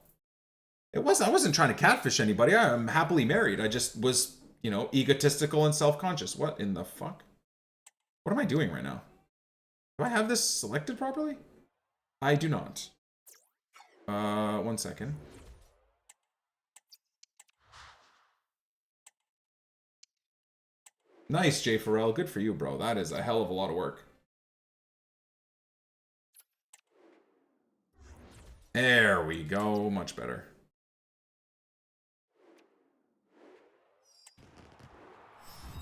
I wasn't trying to catfish anybody. I'm happily married. I just was, you know, egotistical and self-conscious. What in the fuck? What am I doing right now? Do I have this selected properly? I do not. 1 second. Nice, Jay Farrell. Good for you, bro. That is a hell of a lot of work. There we go. Much better.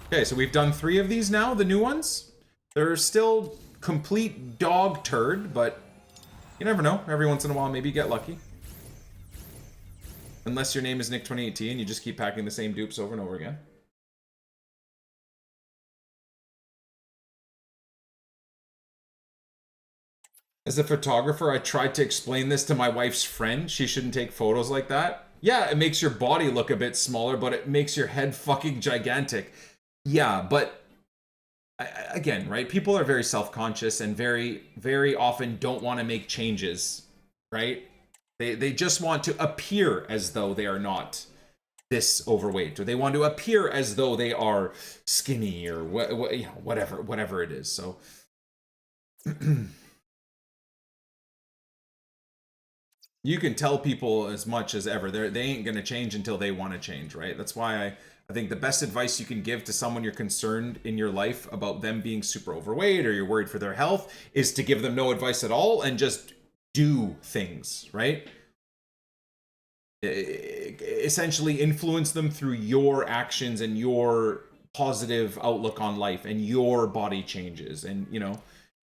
Okay, so we've done 3 of these now, the new ones. They're still complete dog turd, but you never know. Every once in a while, maybe you get lucky. Unless your name is Nick2018, you just keep packing the same dupes over and over again. As a photographer, I tried to explain this to my wife's friend. She shouldn't take photos like that. Yeah, it makes your body look a bit smaller, but it makes your head fucking gigantic. Yeah, but again, right? People are very self-conscious and very, very often don't want to make changes, right? They just want to appear as though they are not this overweight, or they want to appear as though they are skinny, or whatever it is. So you can tell people as much as ever. They ain't gonna change until they want to change, right? That's why I think the best advice you can give to someone you're concerned in your life about them being super overweight or you're worried for their health is to give them no advice at all and just do things, right? Essentially influence them through your actions and your positive outlook on life and your body changes. And, you know,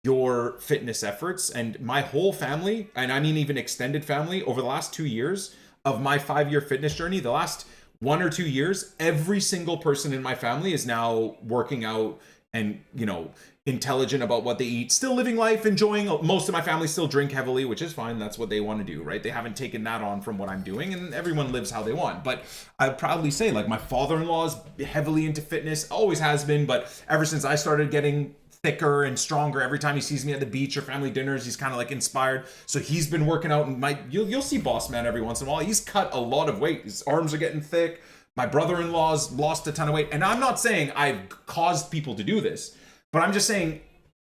your fitness efforts. And my whole family, and I mean even extended family, over the last 2 years of my 5-year fitness journey, the last 1 or 2 years, every single person in my family is now working out and, you know, intelligent about what they eat, still living life, enjoying. Most of my family still drink heavily, which is fine. That's what they want to do, right? They haven't taken that on from what I'm doing, and everyone lives how they want. But I'd proudly say, like, my father-in-law is heavily into fitness, always has been, but ever since I started getting thicker and stronger, every time he sees me at the beach or family dinners, he's kind of like inspired. So he's been working out, and you'll see Boss Man every once in a while. He's cut a lot of weight. His arms are getting thick. My brother-in-law's lost a ton of weight. And I'm not saying I've caused people to do this, but I'm just saying,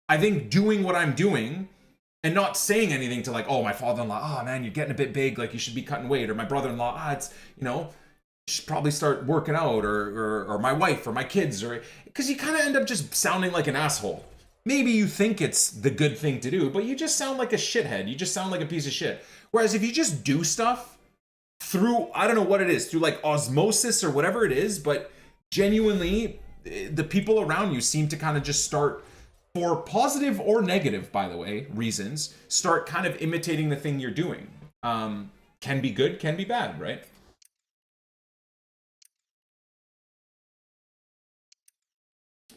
I think doing what I'm doing and not saying anything to, like, oh, my father-in-law, oh man, you're getting a bit big, like you should be cutting weight, or my brother-in-law, it's, you know, you should probably start working out, or my wife or my kids, or because you kind of end up just sounding like an asshole. Maybe you think it's the good thing to do, but you just sound like a shithead. You just sound like a piece of shit. Whereas if you just do stuff through, I don't know what it is, through like osmosis or whatever it is, but genuinely the people around you seem to kind of just start, for positive or negative, by the way, reasons, start kind of imitating the thing you're doing. Can be good, can be bad, right?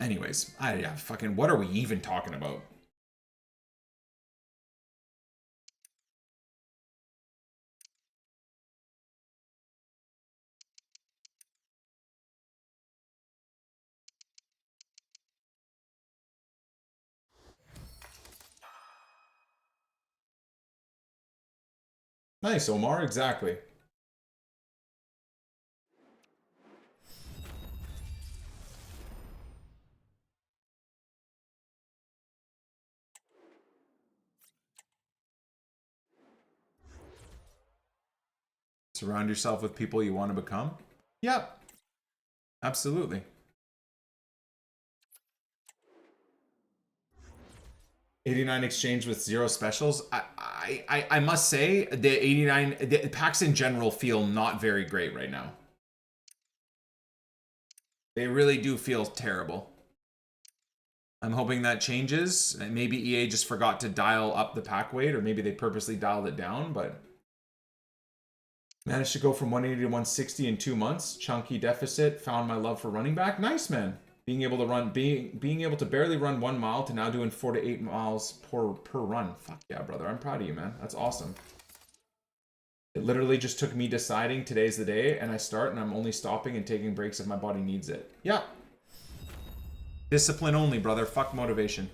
Anyways, fucking, what are we even talking about? Nice, Omar, exactly. Surround yourself with people you want to become? Yep. Absolutely. 89 exchange with 0 specials. I must say, the 89 the packs in general feel not very great right now. They really do feel terrible. I'm hoping that changes. Maybe EA just forgot to dial up the pack weight, or maybe they purposely dialed it down, but managed to go from 180 to 160 in 2 months. Chunky deficit. Found my love for running back. Nice, man. Being able to barely run 1 mile to now doing 4 to 8 miles per run. Fuck yeah, brother. I'm proud of you, man. That's awesome. It literally just took me deciding today's the day, and I start, and I'm only stopping and taking breaks if my body needs it. Yeah. Discipline only, brother. Fuck motivation.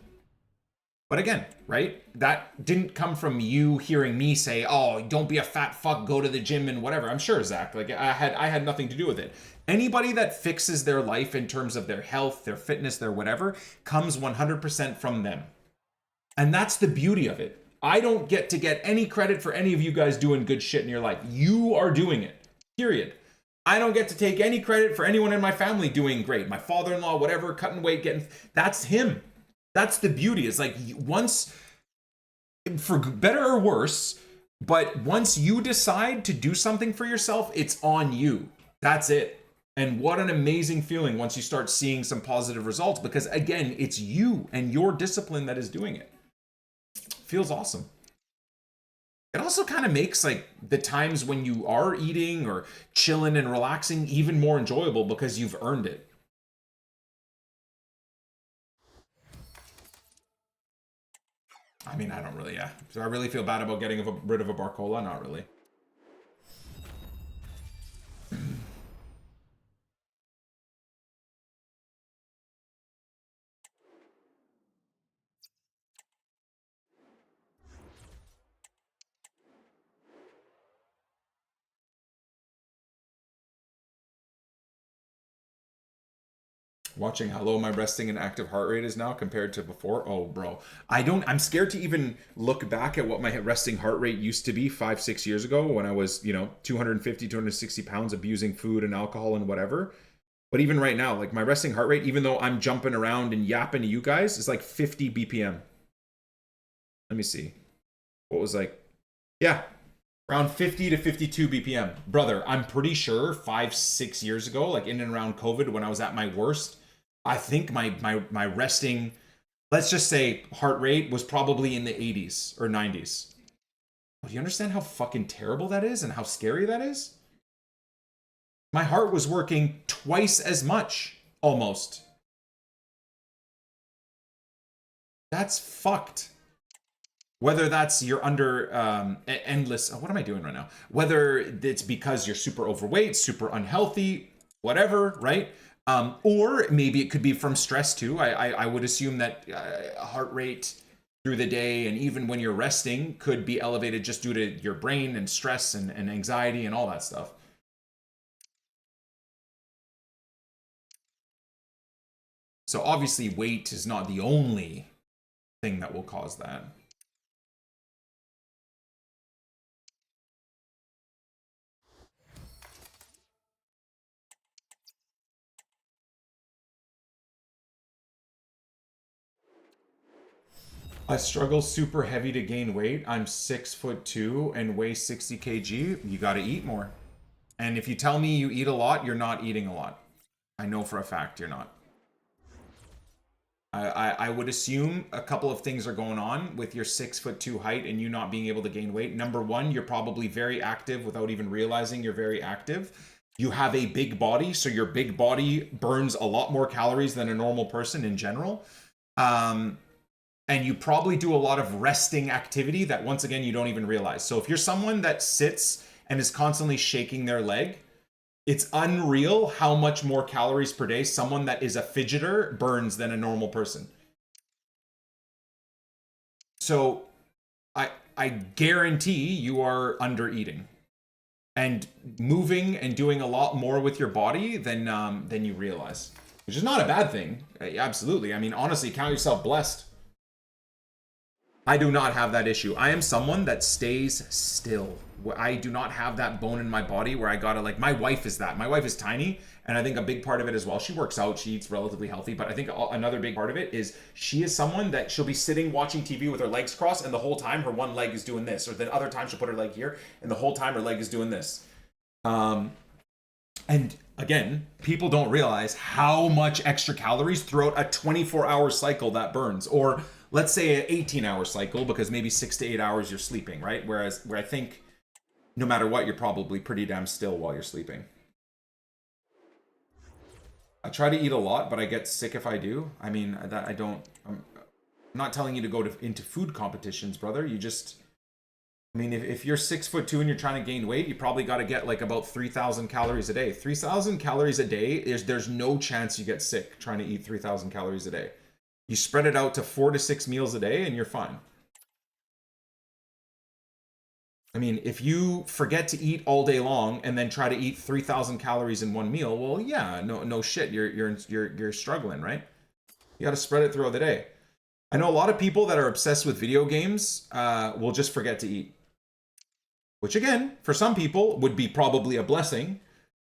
But again, right? That didn't come from you hearing me say, oh, don't be a fat fuck, go to the gym and whatever. I'm sure, Zach, like I had nothing to do with it. Anybody that fixes their life in terms of their health, their fitness, their whatever, comes 100% from them. And that's the beauty of it. I don't get to get any credit for any of you guys doing good shit in your life. You are doing it, period. I don't get to take any credit for anyone in my family doing great. My father-in-law, whatever, cutting weight, that's him. That's the beauty. It's like, once, for better or worse, but once you decide to do something for yourself, it's on you. That's it. And what an amazing feeling once you start seeing some positive results, because again, it's you and your discipline that is doing it. Feels awesome. It also kind of makes like the times when you are eating or chilling and relaxing even more enjoyable because you've earned it. I mean, I don't really, yeah. Do I really feel bad about getting rid of a Barcola? Not really. Watching how low my resting and active heart rate is now compared to before. Oh, bro. I'm scared to even look back at what my resting heart rate used to be 5-6 years ago when I was, 250, 260 pounds, abusing food and alcohol and whatever. But even right now, like my resting heart rate, even though I'm jumping around and yapping to you guys, is like 50 BPM. Let me see. What was yeah, around 50 to 52 BPM. Brother, I'm pretty sure 5-6 years ago, like in and around COVID when I was at my worst, I think my resting let's just say heart rate was probably in the 80s or 90s. Do you understand how fucking terrible that is and how scary that is? My heart was working twice as much, almost. That's fucked. Whether that's you're under endless, what am I doing right now? Whether it's because you're super overweight, super unhealthy, whatever, right? Or maybe it could be from stress too. I would assume that heart rate through the day and even when you're resting could be elevated just due to your brain and stress and anxiety and all that stuff. So obviously weight is not the only thing that will cause that. I struggle super heavy to gain weight. I'm 6'2" and weigh 60 kg. You got to eat more. And if you tell me you eat a lot, you're not eating a lot. I know for a fact you're not. I would assume a couple of things are going on with your 6'2" height and you not being able to gain weight. Number one, you're probably very active without even realizing you're very active. You have a big body, so your big body burns a lot more calories than a normal person in general. And you probably do a lot of resting activity that, once again, you don't even realize. So if you're someone that sits and is constantly shaking their leg, it's unreal how much more calories per day someone that is a fidgeter burns than a normal person. So I guarantee you are under eating and moving and doing a lot more with your body than you realize, which is not a bad thing. Absolutely. I mean, honestly, count yourself blessed. I do not have that issue. I am someone that stays still. I do not have that bone in my body where I gotta, like, my wife is that. My wife is tiny, and I think a big part of it as well, she works out, she eats relatively healthy, but I think another big part of it is she is someone that she'll be sitting watching TV with her legs crossed, and the whole time her one leg is doing this, or the other time she'll put her leg here, and the whole time her leg is doing this. And again, people don't realize how much extra calories throughout a 24-hour cycle that burns, or let's say an 18-hour cycle, because maybe 6 to 8 hours you're sleeping, right? Where I think no matter what, you're probably pretty damn still while you're sleeping. I try to eat a lot, but I get sick if I do. I mean, I'm not telling you to go into food competitions, brother. You just, I mean, if you're 6'2" and you're trying to gain weight, you probably got to get like about 3,000 calories a day. 3,000 calories a day, there's no chance you get sick trying to eat 3,000 calories a day. You spread it out to 4 to 6 meals a day and you're fine. I mean, if you forget to eat all day long and then try to eat 3,000 calories in one meal, well, yeah, no shit, you're struggling, right? You got to spread it throughout the day. I know a lot of people that are obsessed with video games will just forget to eat, which again, for some people would be probably a blessing.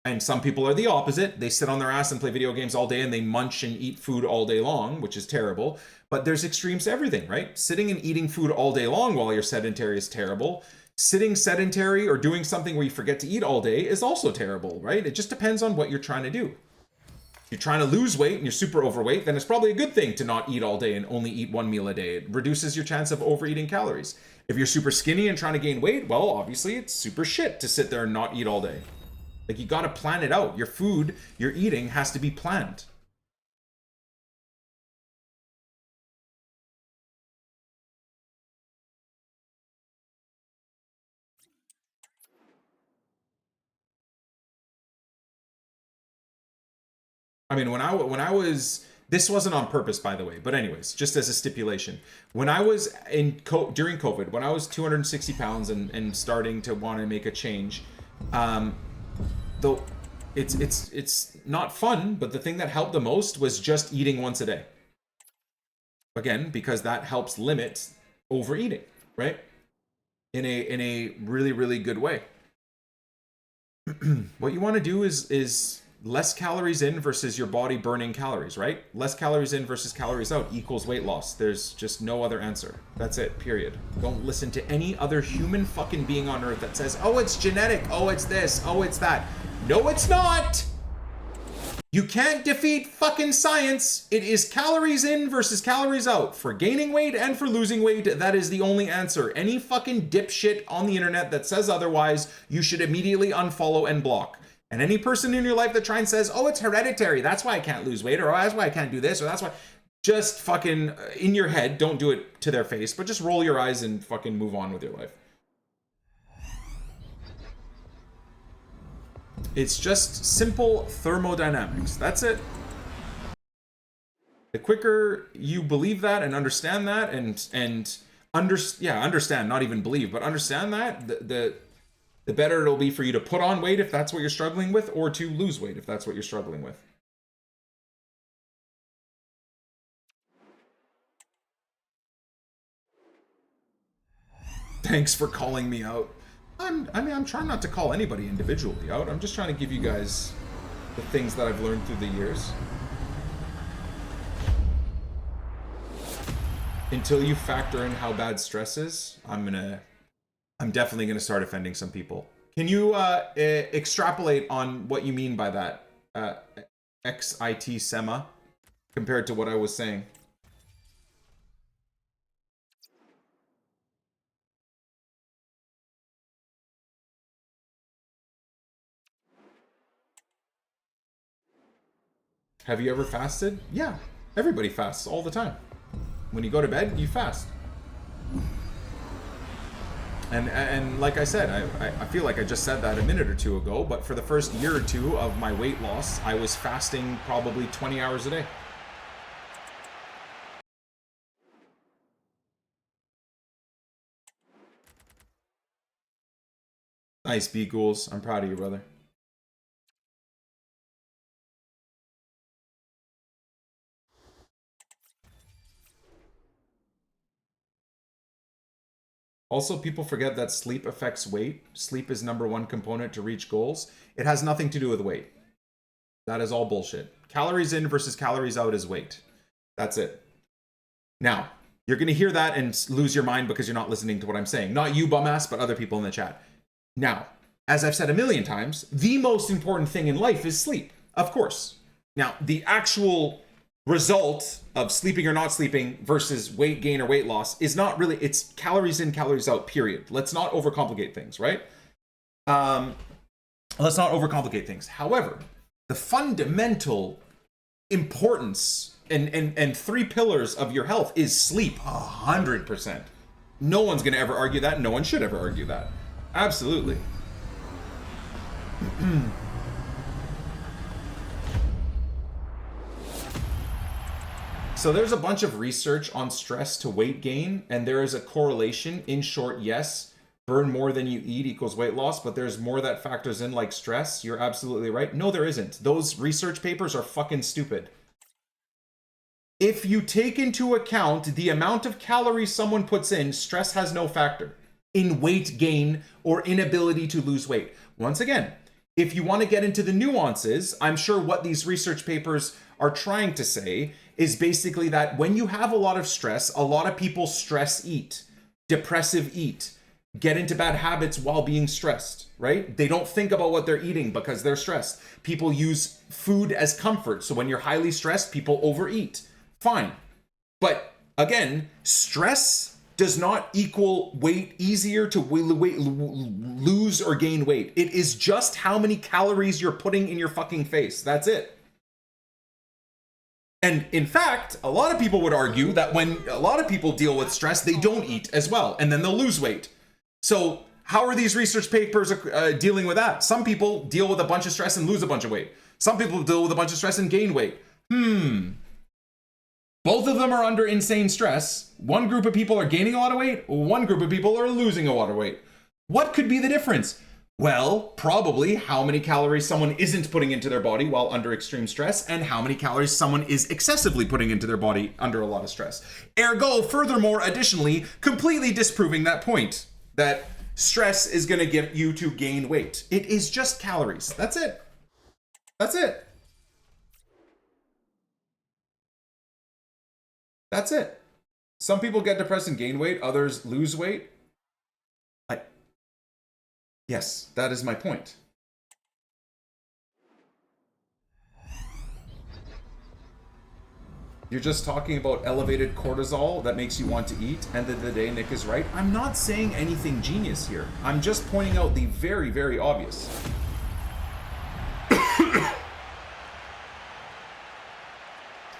And some people are the opposite. They sit on their ass and play video games all day and they munch and eat food all day long, which is terrible. But there's extremes to everything, right? Sitting and eating food all day long while you're sedentary is terrible. Sitting sedentary or doing something where you forget to eat all day is also terrible, right? It just depends on what you're trying to do. If you're trying to lose weight and you're super overweight, then it's probably a good thing to not eat all day and only eat one meal a day. It reduces your chance of overeating calories. If you're super skinny and trying to gain weight, well, obviously it's super shit to sit there and not eat all day. Like, you got to plan it out. Your food you're eating has to be planned. I mean, when I was, this wasn't on purpose, by the way, but anyways, just as a stipulation, when I was during COVID, when I was 260 pounds and starting to want to make a change, though it's not fun, but the thing that helped the most was just eating once a day. Again, because that helps limit overeating, right? In a really, really good way. What you want to do is less calories in versus your body burning calories, right? Less calories in versus calories out equals weight loss. There's just no other answer. That's it, period. Don't listen to any other human fucking being on earth that says, oh, it's genetic, oh, it's this, oh, it's that. No, it's not! You can't defeat fucking science. It is calories in versus calories out. For gaining weight and for losing weight, that is the only answer. Any fucking dipshit on the internet that says otherwise, you should immediately unfollow and block. And any person in your life that tries and says, oh, it's hereditary, that's why I can't lose weight, or oh, that's why I can't do this, or that's why, just fucking in your head, don't do it to their face, but just roll your eyes and fucking move on with your life. It's just simple thermodynamics. That's it. The quicker you believe that and understand that understand, not even believe, but understand that, the better it'll be for you to put on weight if that's what you're struggling with, or to lose weight if that's what you're struggling with. Thanks for calling me out. I'm trying not to call anybody individually out. I'm just trying to give you guys the things that I've learned through the years. Until you factor in how bad stress is, I'm definitely gonna start offending some people. Can you extrapolate on what you mean by that? XIT SEMA compared to what I was saying. Have you ever fasted? Yeah, everybody fasts all the time. When you go to bed, you fast. And like I said, I feel like I just said that a minute or two ago, but for the first year or two of my weight loss, I was fasting probably 20 hours a day. Nice, B-Ghouls. I'm proud of you, brother. Also, people forget that sleep affects weight. Sleep is #1 component to reach goals. It has nothing to do with weight. That is all bullshit. Calories in versus calories out is weight. That's it. Now, you're going to hear that and lose your mind because you're not listening to what I'm saying. Not you, bum-ass, but other people in the chat. Now, as I've said a million times, the most important thing in life is sleep. Of course. Now, the actual result of sleeping or not sleeping versus weight gain or weight loss is not really, it's calories in, calories out, period. Let's not overcomplicate things, right? Let's not overcomplicate things. However, the fundamental importance and 3 pillars of your health is sleep, 100%. No one's gonna ever argue that. No one should ever argue that. Absolutely. So there's a bunch of research on stress to weight gain, and there is a correlation. In short, yes, burn more than you eat equals weight loss, but there's more that factors in, like stress. You're absolutely right. No, there isn't. Those research papers are fucking stupid. If you take into account the amount of calories someone puts in, stress has no factor in weight gain or inability to lose weight. Once again, if you want to get into the nuances, I'm sure what these research papers are trying to say is basically that when you have a lot of stress, a lot of people stress eat, depressive eat, get into bad habits while being stressed, right? They don't think about what they're eating because they're stressed. People use food as comfort. So when you're highly stressed, people overeat. Fine. But again, stress does not equal weight easier to lose or gain weight. It is just how many calories you're putting in your fucking face. That's it. And in fact, a lot of people would argue that when a lot of people deal with stress, they don't eat as well, and then they'll lose weight. So how are these research papers dealing with that? Some people deal with a bunch of stress and lose a bunch of weight. Some people deal with a bunch of stress and gain weight. Both of them are under insane stress. One group of people are gaining a lot of weight. One group of people are losing a lot of weight. What could be the difference? Well, probably how many calories someone isn't putting into their body while under extreme stress, and how many calories someone is excessively putting into their body under a lot of stress. Ergo, furthermore, additionally, completely disproving that point, that stress is going to get you to gain weight. It is just calories. That's it. That's it. That's it. Some people get depressed and gain weight, others lose weight. Yes, that is my point. You're just talking about elevated cortisol that makes you want to eat. End of the day, Nick is right. I'm not saying anything genius here. I'm just pointing out the very, very obvious.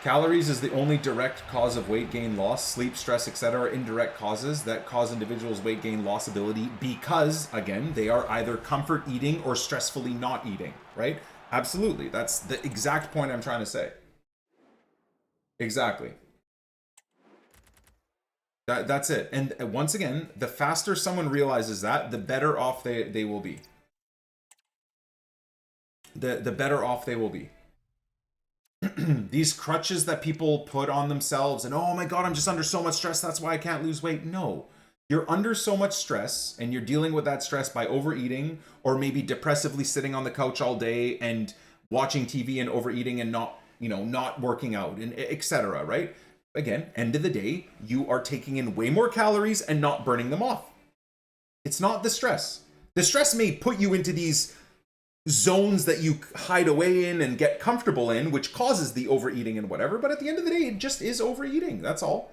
Calories is the only direct cause of weight gain, loss. Sleep, stress, etc. are indirect causes that cause individuals weight gain loss ability because, again, they are either comfort eating or stressfully not eating, right? Absolutely. That's the exact point I'm trying to say. Exactly. That's it. And once again, the faster someone realizes that, the better off they will be. The better off they will be. These crutches that people put on themselves and, oh my God, I'm just under so much stress, that's why I can't lose weight. No, you're under so much stress and you're dealing with that stress by overeating or maybe depressively sitting on the couch all day and watching TV and overeating and not, you know, not working out and etc. Right? Again, end of the day, you are taking in way more calories and not burning them off. It's not the stress. The stress may put you into these zones that you hide away in and get comfortable in, which causes the overeating and whatever, but at the end of the day, it just is overeating. That's all.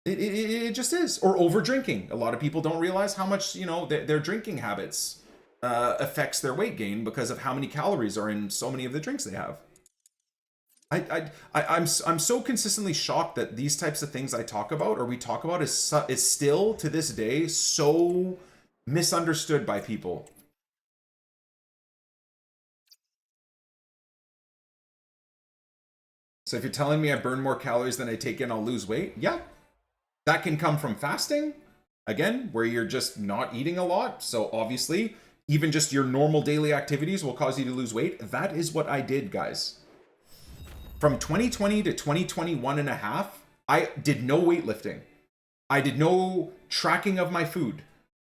It just is. Or over drinking. A lot of people don't realize how much, you know, their drinking habits affects their weight gain because of how many calories are in so many of the drinks they have. I'm so consistently shocked that these types of things I talk about or we talk about is still to this day so misunderstood by people. So if you're telling me I burn more calories than I take in, I'll lose weight. Yeah, that can come from fasting. Again, where you're just not eating a lot. So obviously, even just your normal daily activities will cause you to lose weight. That is what I did, guys. From 2020 to 2021 and a half, I did no weightlifting. I did no tracking of my food.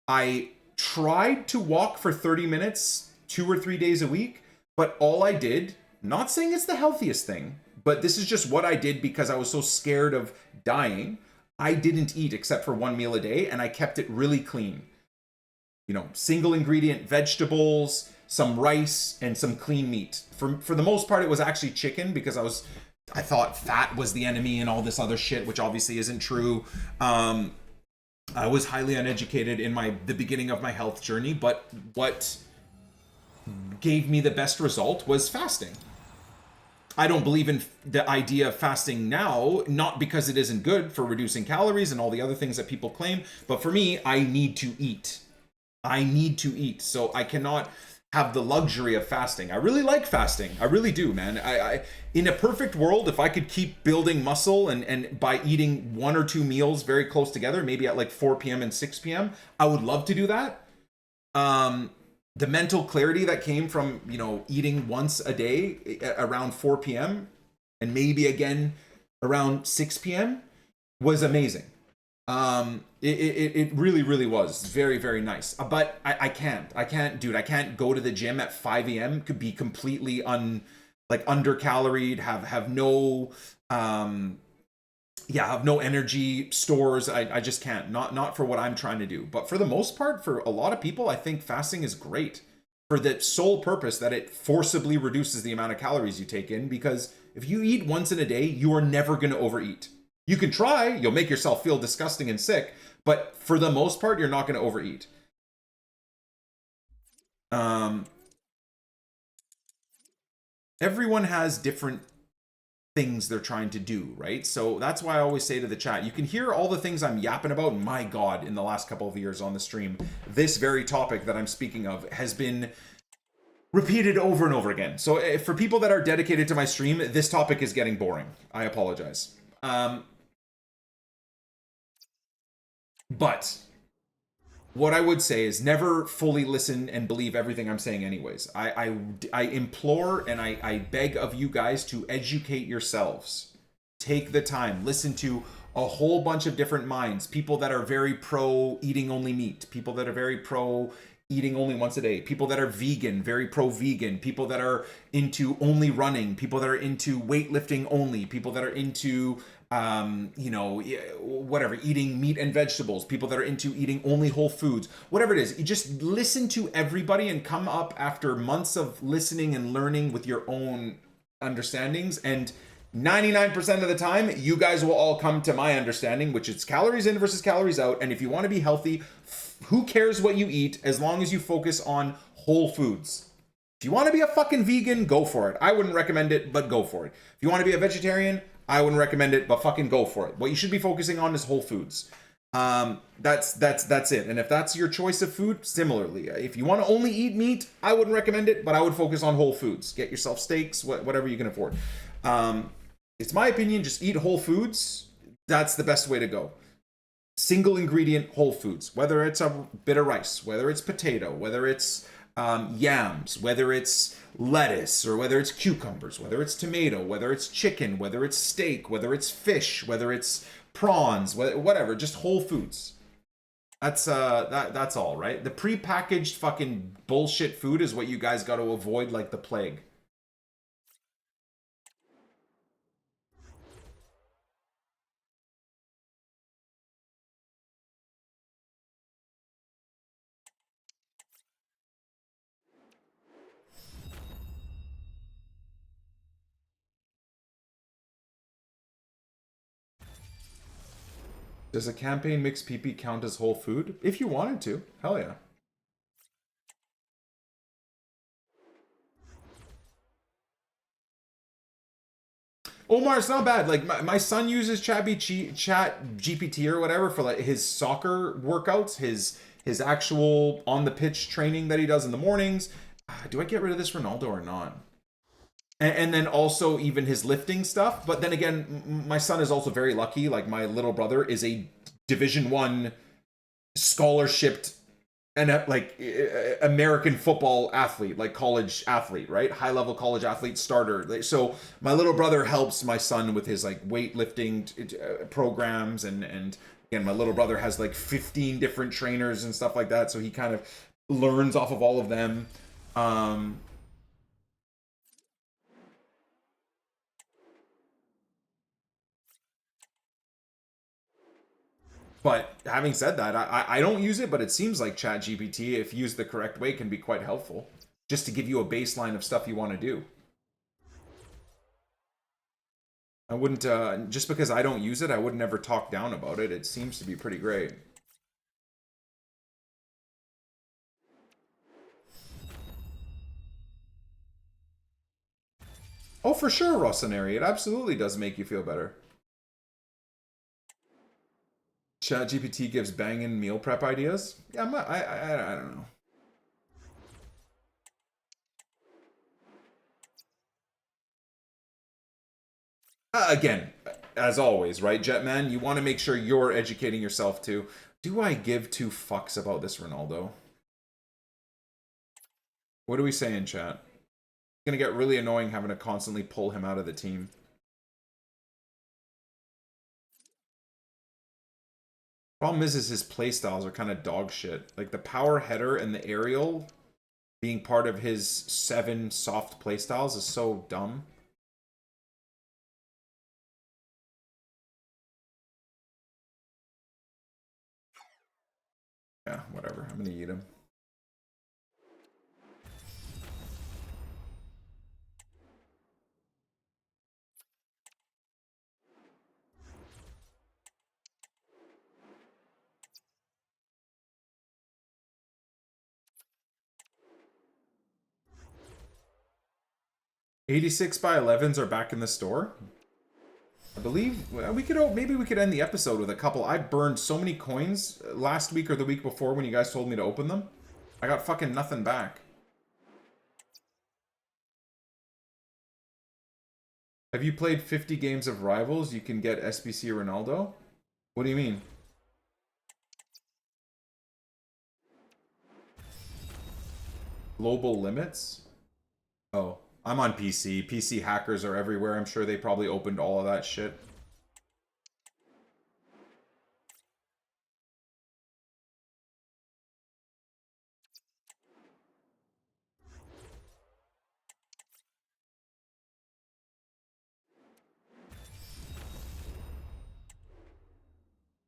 I tried to walk for 30 minutes, 2 or 3 days a week, but all I did, not saying it's the healthiest thing, but this is just what I did because I was so scared of dying. I didn't eat except for 1 meal a day, and I kept it really clean. You know, single ingredient vegetables, some rice, and some clean meat. For the most part, it was actually chicken because I thought fat was the enemy and all this other shit, which obviously isn't true. I was highly uneducated in the beginning of my health journey, but what gave me the best result was fasting. I don't believe in the idea of fasting now, not because it isn't good for reducing calories and all the other things that people claim, but for me, I need to eat. I need to eat, so I cannot have the luxury of fasting. I really like fasting. I really do, man. I in a perfect world, if I could keep building muscle and by eating 1 or 2 meals very close together, maybe at like 4 p.m. and 6 p.m., I would love to do that. The mental clarity that came from, you know, eating once a day around 4 p.m. and maybe again around 6 p.m. was amazing. It really, really was very, very nice. But I can't, dude, I can't go to the gym at 5 a.m. could be completely undercaloried, have no, have no energy stores. I just can't, not for what I'm trying to do. But for the most part, for a lot of people, I think fasting is great for the sole purpose that it forcibly reduces the amount of calories you take in, because if you eat once in a day, you are never going to overeat. You can try, you'll make yourself feel disgusting and sick, but for the most part, you're not going to overeat. Everyone has different things they're trying to do, right? So that's why I always say to the chat, you can hear all the things I'm yapping about. My God, in the last couple of years on the stream, this very topic that I'm speaking of has been repeated over and over again. So for people that are dedicated to my stream, this topic is getting boring. I apologize. But what I would say is never fully listen and believe everything I'm saying anyways. I implore and I beg of you guys to educate yourselves. Take the time. Listen to a whole bunch of different minds. People that are very pro eating only meat. People that are very pro eating only once a day. People that are vegan, very pro vegan. People that are into only running. People that are into weightlifting only. People that are into whatever, eating meat and vegetables, people that are into eating only whole foods, whatever it is. You just listen to everybody and come up after months of listening and learning with your own understandings and 99% of the time, you guys will all come to my understanding, which is calories in versus calories out. And if you want to be healthy, who cares what you eat as long as you focus on whole foods. If you want to be a fucking vegan, go for it. I wouldn't recommend it, but go for it. If you want to be a vegetarian, I wouldn't recommend it, but fucking go for it. What you should be focusing on is whole foods. That's it. And if that's your choice of food, similarly, if you want to only eat meat, I wouldn't recommend it, but I would focus on whole foods. Get yourself steaks, whatever you can afford. It's my opinion, just eat whole foods. That's the best way to go. Single ingredient whole foods, whether it's a bit of rice, whether it's potato, whether it's yams, whether it's lettuce, or whether it's cucumbers, whether it's tomato, whether it's chicken, whether it's steak, whether it's fish, whether it's prawns, whatever, just whole foods. That's that's all, right? The prepackaged fucking bullshit food is what you guys got to avoid like the plague. Does a campaign mixed PP count as whole food? If you wanted to, hell yeah. Omar, it's not bad. Like my son uses Chat GPT or whatever for like his soccer workouts, his actual on the pitch training that he does in the mornings. Do I get rid of this Ronaldo or not? And then also even his lifting stuff. But then again, my son is also very lucky. Like my little brother is a Division I scholarshiped and like American football athlete, like college athlete, right? High level college athlete starter. So my little brother helps my son with his like weightlifting programs, and again, my little brother has like 15 different trainers and stuff like that. So he kind of learns off of all of them. But having said that, I don't use it, but it seems like ChatGPT, if used the correct way, can be quite helpful. Just to give you a baseline of stuff you want to do. I wouldn't, just because I don't use it, I would never talk down about it. It seems to be pretty great. Oh, for sure, Rossoneri. It absolutely does make you feel better. ChatGPT gives banging meal prep ideas. Yeah, I don't know. Again, as always, right, Jetman? You want to make sure you're educating yourself too. Do I give two fucks about this Ronaldo? What are we saying, chat? It's gonna get really annoying having to constantly pull him out of the team. Problem is his playstyles are kind of dog shit. Like the power header and the aerial being part of his 7 soft playstyles is so dumb. Yeah, whatever. I'm gonna eat him. $86x11s are back in the store. I believe we could, maybe we could end the episode with a couple. I burned so many coins last week or the week before when you guys told me to open them. I got fucking nothing back. Have you played 50 games of Rivals? You can get SBC Ronaldo? What do you mean? Global limits? Oh. I'm on PC. PC hackers are everywhere. I'm sure they probably opened all of that shit.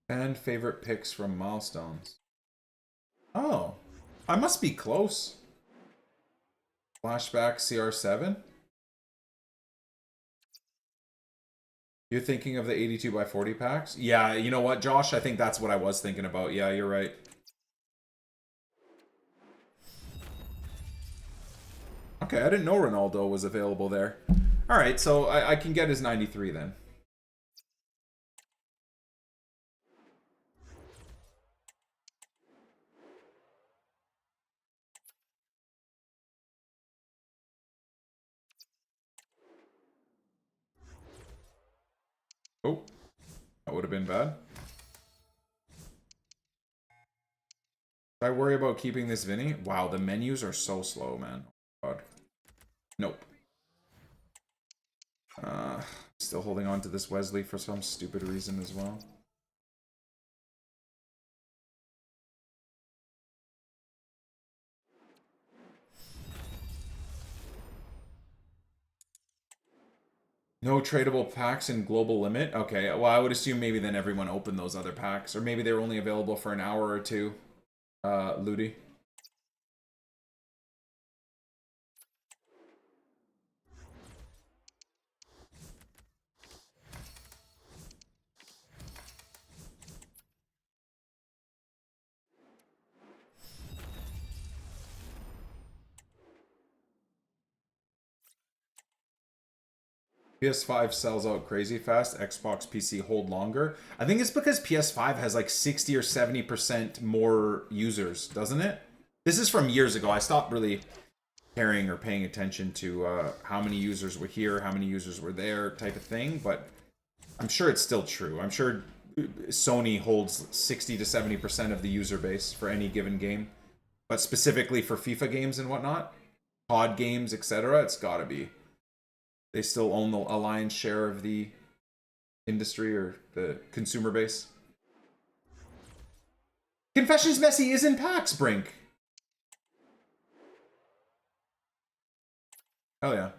And favorite picks from milestones. Oh. I must be close. Flashback CR7? You're thinking of the 82 by 40 packs? Yeah, you know what, Josh? I think that's what I was thinking about. Yeah, you're right. Okay, I didn't know Ronaldo was available there. All right, so I can get his 93 then. Oh, that would have been bad. Should I worry about keeping this Vinny? Wow, the menus are so slow, man. Oh, God. Nope. Still holding on to this Wesley for some stupid reason as well. No tradable packs in global limit? Okay, well, I would assume maybe then everyone opened those other packs. Or maybe they were only available for an hour or two. Ludi. PS5 sells out crazy fast. Xbox PC hold longer. I think it's because PS5 has like 60 or 70% more users, doesn't it? This is from years ago. I stopped really caring or paying attention to how many users were here, how many users were there type of thing, but I'm sure it's still true. I'm sure Sony holds 60 to 70% of the user base for any given game, but specifically for FIFA games and whatnot, COD games, etc., it's gotta be. They still own a lion's share of the industry or the consumer base. Confessions Messy is in packs, Brink. Hell yeah.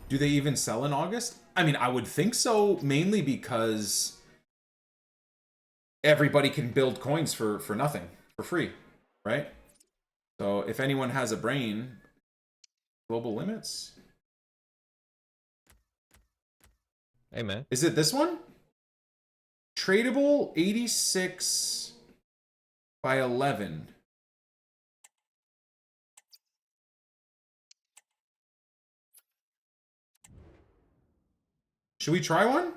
Do they even sell in August? I mean, I would think so, mainly because everybody can build coins for nothing, for free, right? So if anyone has a brain, global limits. Hey, man. Is it this one? Tradable 86 by 11. Should we try one?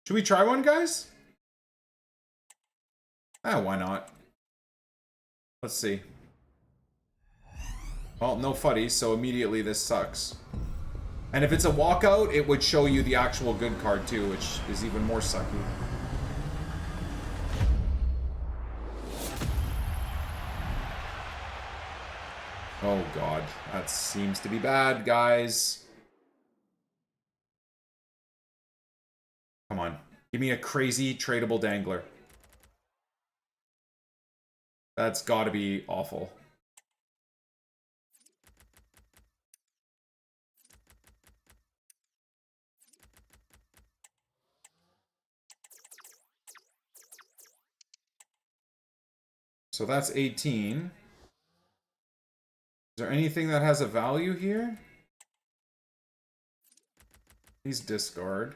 Should we try one, guys? Ah, why not? Let's see. Well, no futties, so immediately this sucks. And if it's a walkout, it would show you the actual good card too, which is even more sucky. Oh god, that seems to be bad, guys. Come on, give me a crazy tradable dangler. That's gotta be awful. So that's 18. Is there anything that has a value here? Please discard.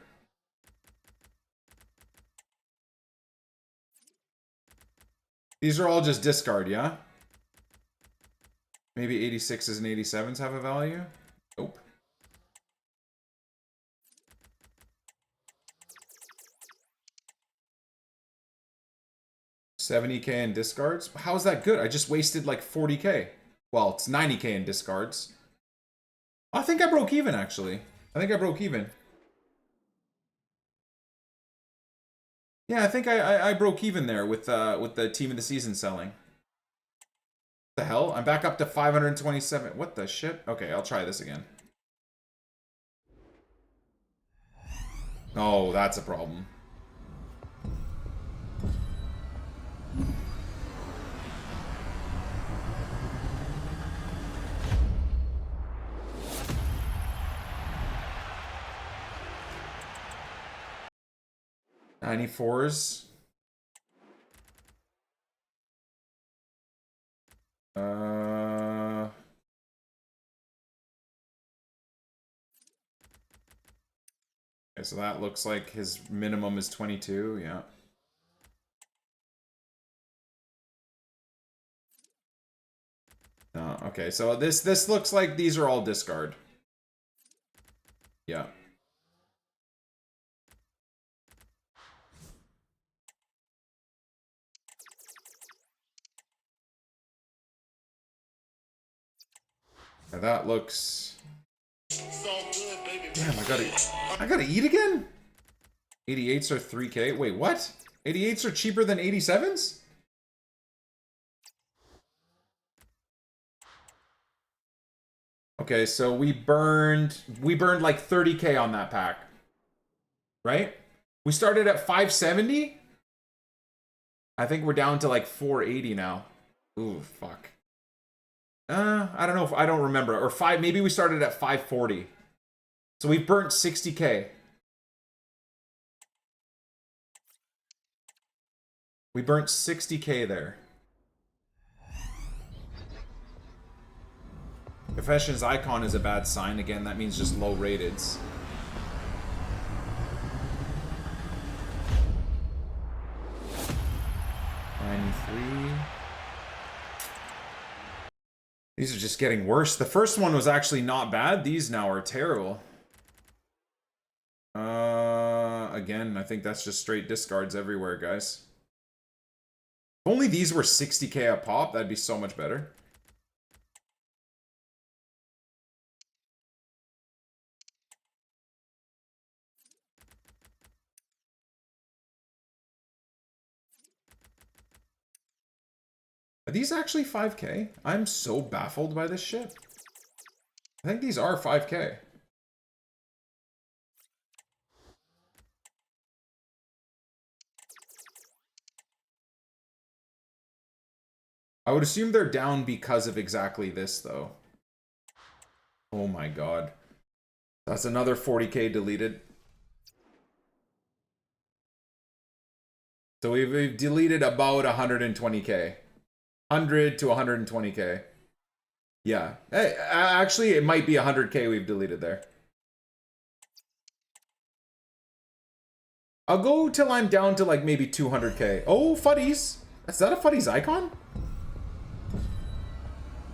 These are all just discard, yeah? Maybe 86s and 87s have a value? Nope. $70K in discards? How is that good? I just wasted like 40K. Well, it's 90K in discards. I think I broke even, actually. I think I broke even. Yeah, I think I broke even there with the team of the season selling. The hell? I'm back up to 527. What the shit? Okay, I'll try this again. Oh, that's a problem. $94s. Okay, so that looks like his minimum is 22, yeah. Okay, so this looks like these are all discard. Yeah. Now that looks... Damn, I gotta eat again? 88s are 3K. Wait, what? 88s are cheaper than 87s? Okay, so we burned like 30K on that pack. Right? We started at 570? I think we're down to like 480 now. Ooh, fuck. I don't know if I don't remember. Or maybe we started at 540. So we've burnt 60K. We burnt 60K there. Profession's icon is a bad sign. Again, that means just low rateds. These are just getting worse. The first one was actually not bad. These now are terrible. Again, I think that's just straight discards everywhere, guys. If only these were 60K a pop, that'd be so much better. Are these actually 5K? I'm so baffled by this shit. I think these are 5K. I would assume they're down because of exactly this, though. Oh my god. That's another 40K deleted. So we've deleted about 120K. 100 to 120K. Yeah. Hey, actually, it might be 100K we've deleted there. I'll go till I'm down to like maybe 200K. Oh, Futties. Is that a Futties icon?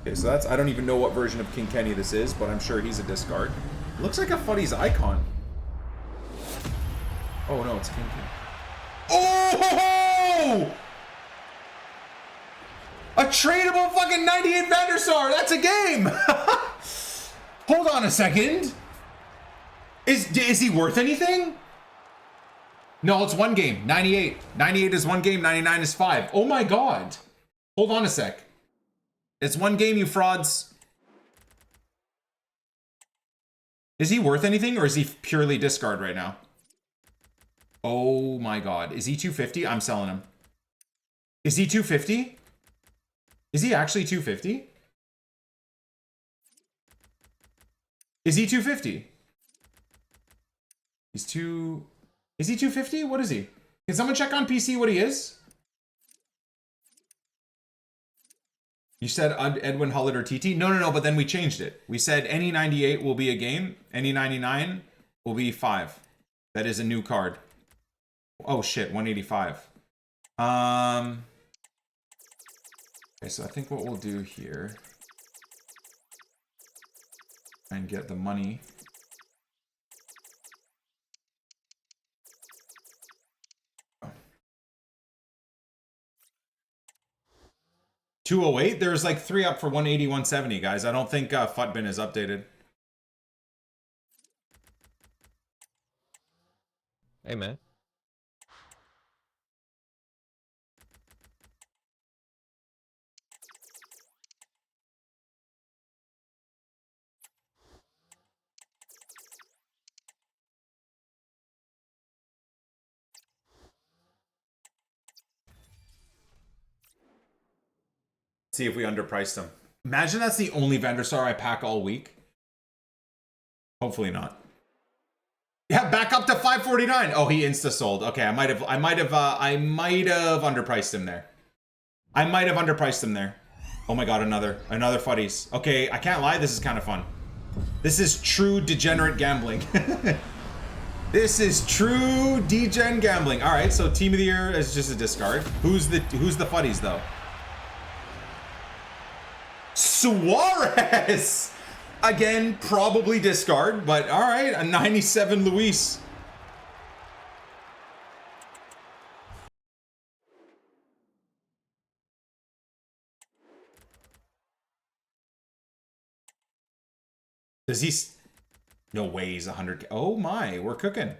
Okay, so that's... I don't even know what version of King Kenny this is, but I'm sure he's a discard. Looks like a Futties icon. Oh, no, it's King Kenny. Oh! A tradable fucking 98 Vandersar! That's a game! Hold on a second. Is he worth anything? No, it's one game. 98. 98 is one game, 99 is 5. Oh my god. Hold on a sec. It's one game, you frauds. Is he worth anything, or is he purely discard right now? Oh my god. Is he 250? I'm selling him. Is he 250? Is he actually 250? Is he 250? Is he 250? What is he? Can someone check on PC what he is? You said Edwin Hullett or TT? No, but then we changed it. We said any 98 will be a game. Any 99 will be 5. That is a new card. Oh shit, 185. Okay, so I think what we'll do here and get the money. Oh. 208? There's like 3 up for 180, 170, guys. I don't think Futbin is updated. Hey, man. See if we underpriced him. Imagine that's the only Vanderstar I pack all week. Hopefully not. Yeah, back up to 549. Oh, he insta sold. Okay, I might have underpriced him there. I might have underpriced him there. Oh my god, another Futties. Okay, I can't lie, this is kind of fun. This is true degenerate gambling. This is true degen gambling. All right, so team of the year is just a discard. Who's the Futties though? Suarez! Again, probably discard, but all right, a 97 Luis. Does he? No way he's 100K. Oh my, we're cooking.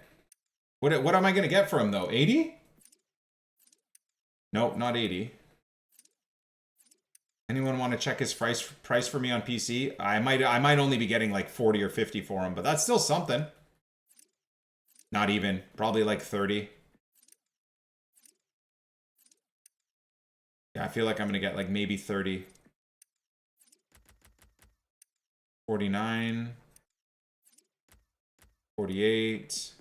What am I gonna get for him though? 80? Nope, not 80. Anyone want to check his price for me on PC? I might only be getting like 40 or 50 for him, but that's still something. Not even, probably like 30. Yeah, I feel like I'm gonna get like maybe 30. 49. 48.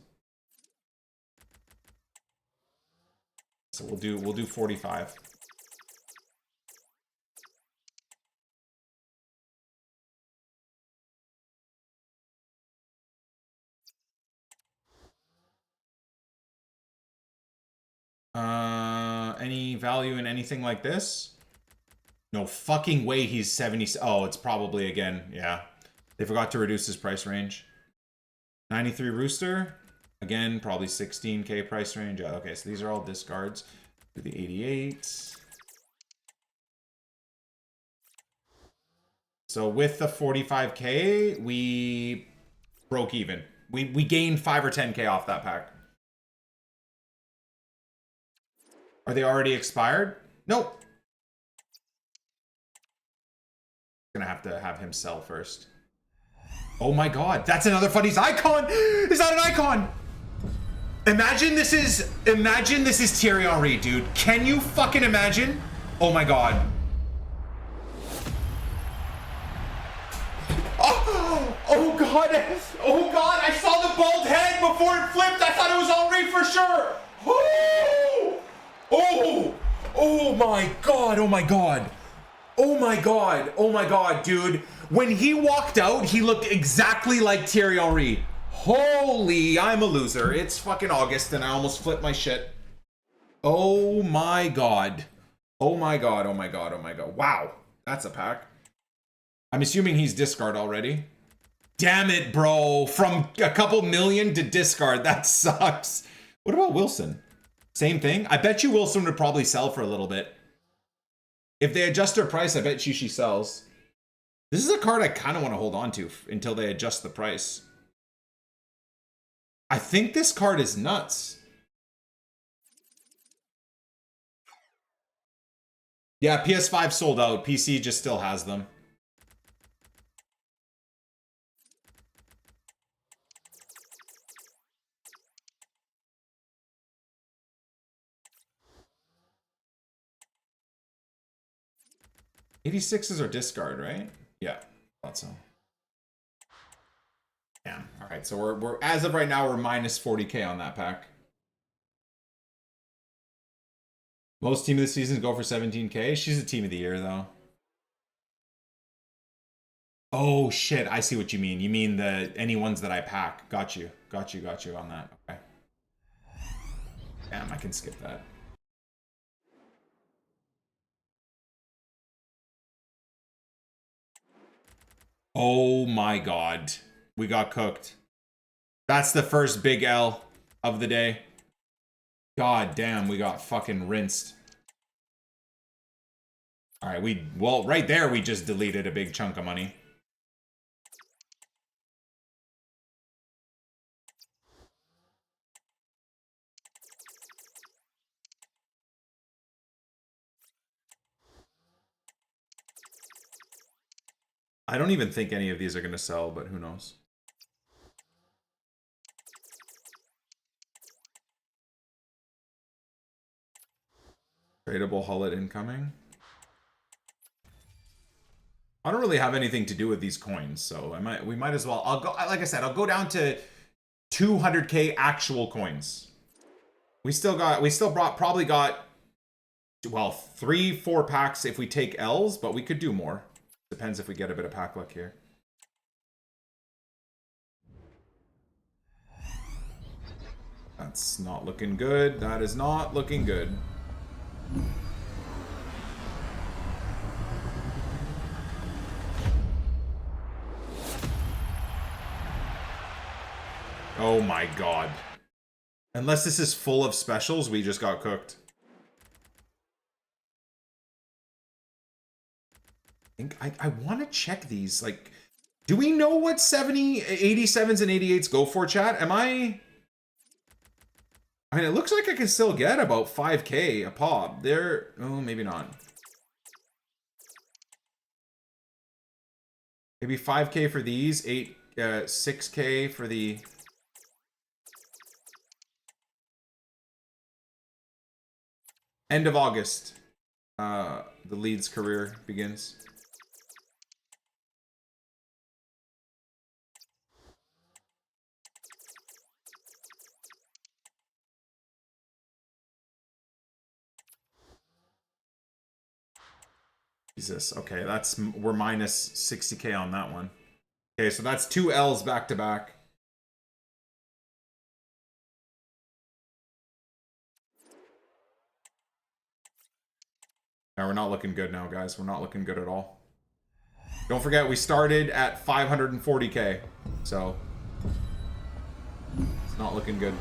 So we'll do 45. Any value in anything like this? No fucking way he's 70. Oh, it's probably again, yeah. They forgot to reduce his price range. 93 Rooster. Again, probably 16K price range. Okay, so these are all discards. Do the 88. So with the 45K, we broke even. We gained 5 or 10K off that pack. Are they already expired? Nope. Gonna have to have him sell first. Oh my god, that's another Futties icon! Is that an icon? Imagine this is Thierry Henry, dude. Can you fucking imagine? Oh my god. Oh god! Oh god! I saw the bald head before it flipped. I thought it was Henry for sure. Oh my god! Oh my god! Oh my god! Oh my god, dude! When he walked out, he looked exactly like Thierry Henry. Holy, I'm a loser. It's fucking August and I almost flipped my shit. Oh my god. Oh my god, oh my god, oh my god. Wow, that's a pack. I'm assuming he's discard already. Damn it, bro. From a couple million to discard, that sucks. What about Wilson? Same thing? I bet you Wilson would probably sell for a little bit. If they adjust her price, I bet you she sells. This is a card I kind of want to hold on to until they adjust the price. I think this card is nuts. Yeah, PS5 sold out. PC just still has them. '86s are discard, right? Yeah, thought so. Damn. All right, so we're as of right now we're minus 40K on that pack. Most team of the seasons go for 17K. She's a team of the year though. Oh shit, I see what you mean. You mean any ones that I pack. Got you on that. Okay. Damn, I can skip that. Oh my god. We got cooked. That's the first big L of the day. God damn, we got fucking rinsed. Alright, well, right there, we just deleted a big chunk of money. I don't even think any of these are going to sell, but who knows? Tradable Hullet incoming. I don't really have anything to do with these coins, so we might as well. I'll go, like I said, I'll go down to 200k actual coins. We probably got, well, 3-4 packs if we take L's, but we could do more. Depends if we get a bit of pack luck here. That's not looking good. That is not looking good. Oh my god. Unless this is full of specials, we just got cooked. I want to check these. Like, do we know what 87s and 88s go for, chat? I mean, it looks like I can still get about 5k a pop. Oh, maybe not. Maybe 5k for these, 6k for the... End of August, the Leeds career begins. Jesus, okay, we're minus 60k on that one. Okay, so that's 2 L's back to back. Now we're not looking good now, guys. We're not looking good at all. Don't forget, we started at 540k, so it's not looking good.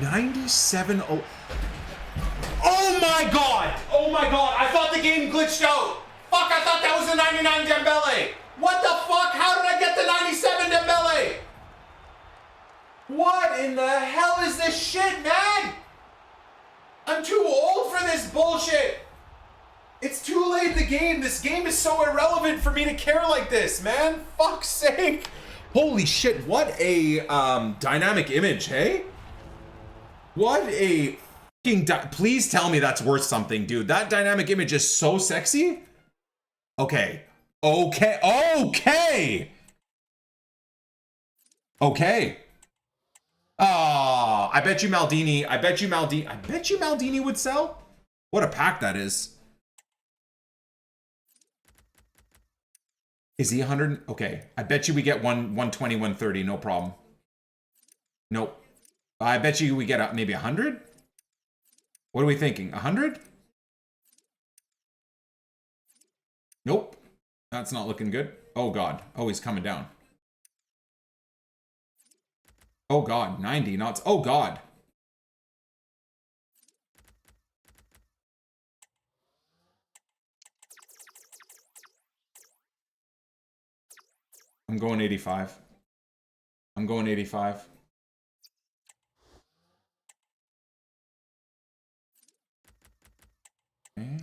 $97. Oh my god! Oh my god! I thought the game glitched out. Fuck! I thought that was the 99 Dembele. What the fuck? How did I get the 97 Dembele? What in the hell is this shit, man? I'm too old for this bullshit. It's too late in the game. This game is so irrelevant for me to care like this, man. Fuck's sake. Holy shit, what a dynamic image, hey? What a fucking... Please tell me that's worth something, dude. That dynamic image is so sexy. Okay. Okay. Okay. Okay. Ah, I bet you Maldini would sell. What a pack that is. Is he 100? Okay. I bet you we get 120, 130, no problem. Nope. I bet you we get maybe 100? What are we thinking? 100? Nope. That's not looking good. Oh god. Oh, he's coming down. Oh god, 90 knots. Oh god. I'm going 85. I'm going 85. Okay.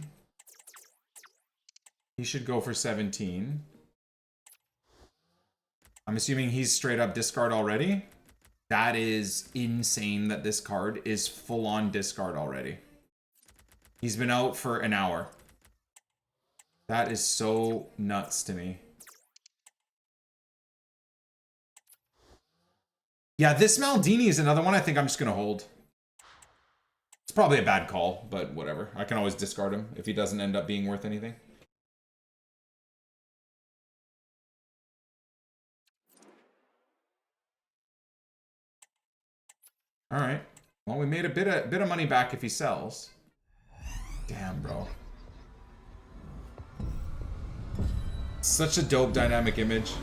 He should go for 17. I'm assuming he's straight up discard already. That is insane that this card is full on discard already. He's been out for an hour. That is so nuts to me. Yeah, this Maldini is another one I think I'm just going to hold. It's probably a bad call, but whatever. I can always discard him if he doesn't end up being worth anything. All right. Well, we made a bit of money back if he sells. Damn, bro. Such a dope dynamic image.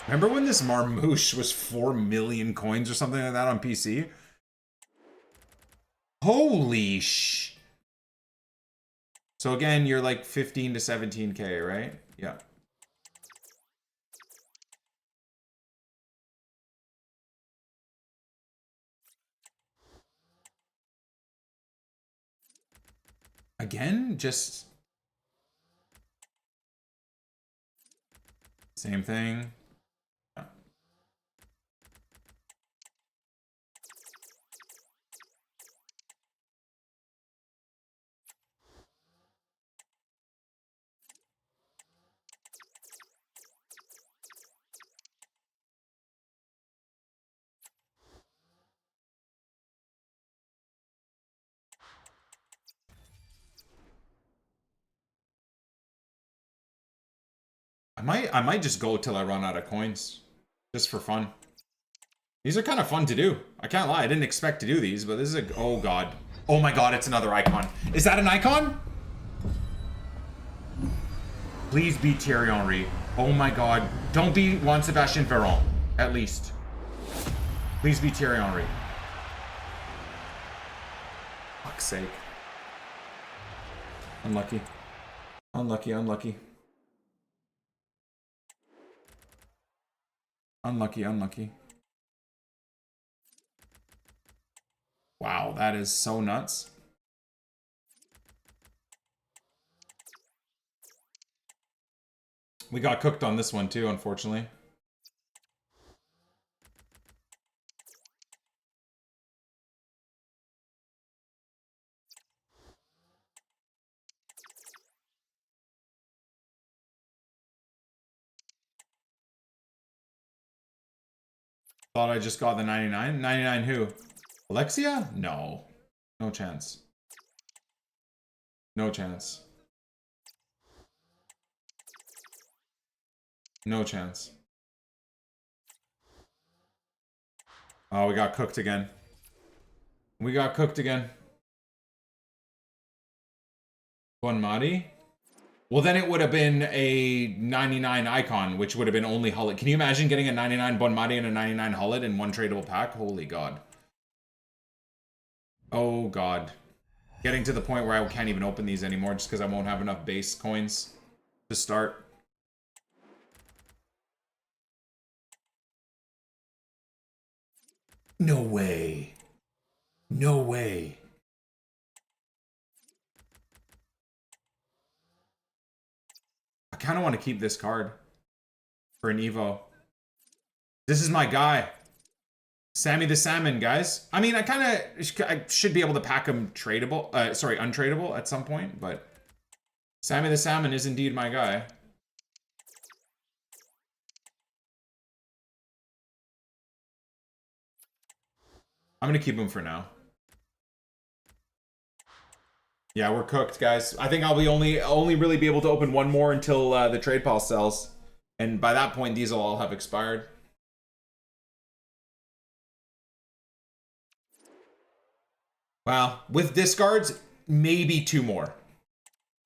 Remember when this Marmouche was 4 million coins or something like that on PC? Holy sh... So again, you're like 15 to 17k, right? Yeah. Again, just... Same thing. I might just go till I run out of coins. Just for fun. These are kind of fun to do. I can't lie, I didn't expect to do these, but this is a... Oh god. Oh my god, it's another icon. Is that an icon? Please be Thierry Henry. Oh my god. Don't be Juan Sebastian Veron, at least. Please be Thierry Henry. Fuck's sake. Unlucky. Unlucky, unlucky. Unlucky, unlucky. Wow, that is so nuts. We got cooked on this one too, unfortunately. Thought I just got the 99. 99 who? Alexia? No. No chance. No chance. No chance. Oh, we got cooked again. We got cooked again. Bonmati? Well, then it would have been a 99 icon, which would have been only Hullet. Can you imagine getting a 99 Bonmati and a 99 Hullet in one tradable pack? Holy God. Oh, God. Getting to the point where I can't even open these anymore just because I won't have enough base coins to start. No way. No way. I kind of want to keep this card for an Evo. This is my guy. Sammy the Salmon, guys. I mean, I should be able to pack him tradable. Sorry, untradable at some point, but Sammy the Salmon is indeed my guy. I'm going to keep him for now. Yeah, we're cooked, guys. I think I'll be only really be able to open one more until the trade pile sells. And by that point, these will all have expired. Wow. With discards, maybe two more.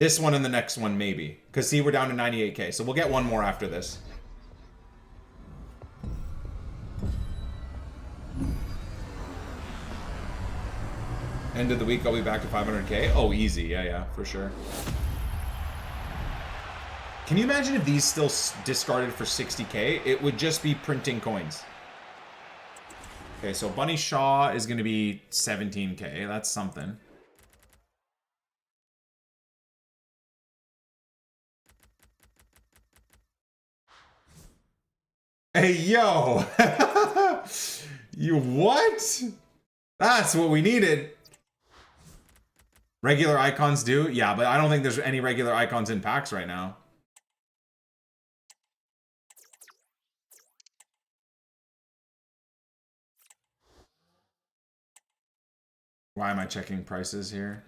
This one and the next one, maybe. Because see, we're down to 98k. So we'll get one more after this. End of the week, I'll be back to 500k. Oh, easy. Yeah, for sure. Can you imagine if these still discarded for 60k? It would just be printing coins. Okay, so Bunny Shaw is going to be 17k. That's something. Hey, yo! You what? That's what we needed. Regular icons do? Yeah, but I don't think there's any regular icons in packs right now. Why am I checking prices here?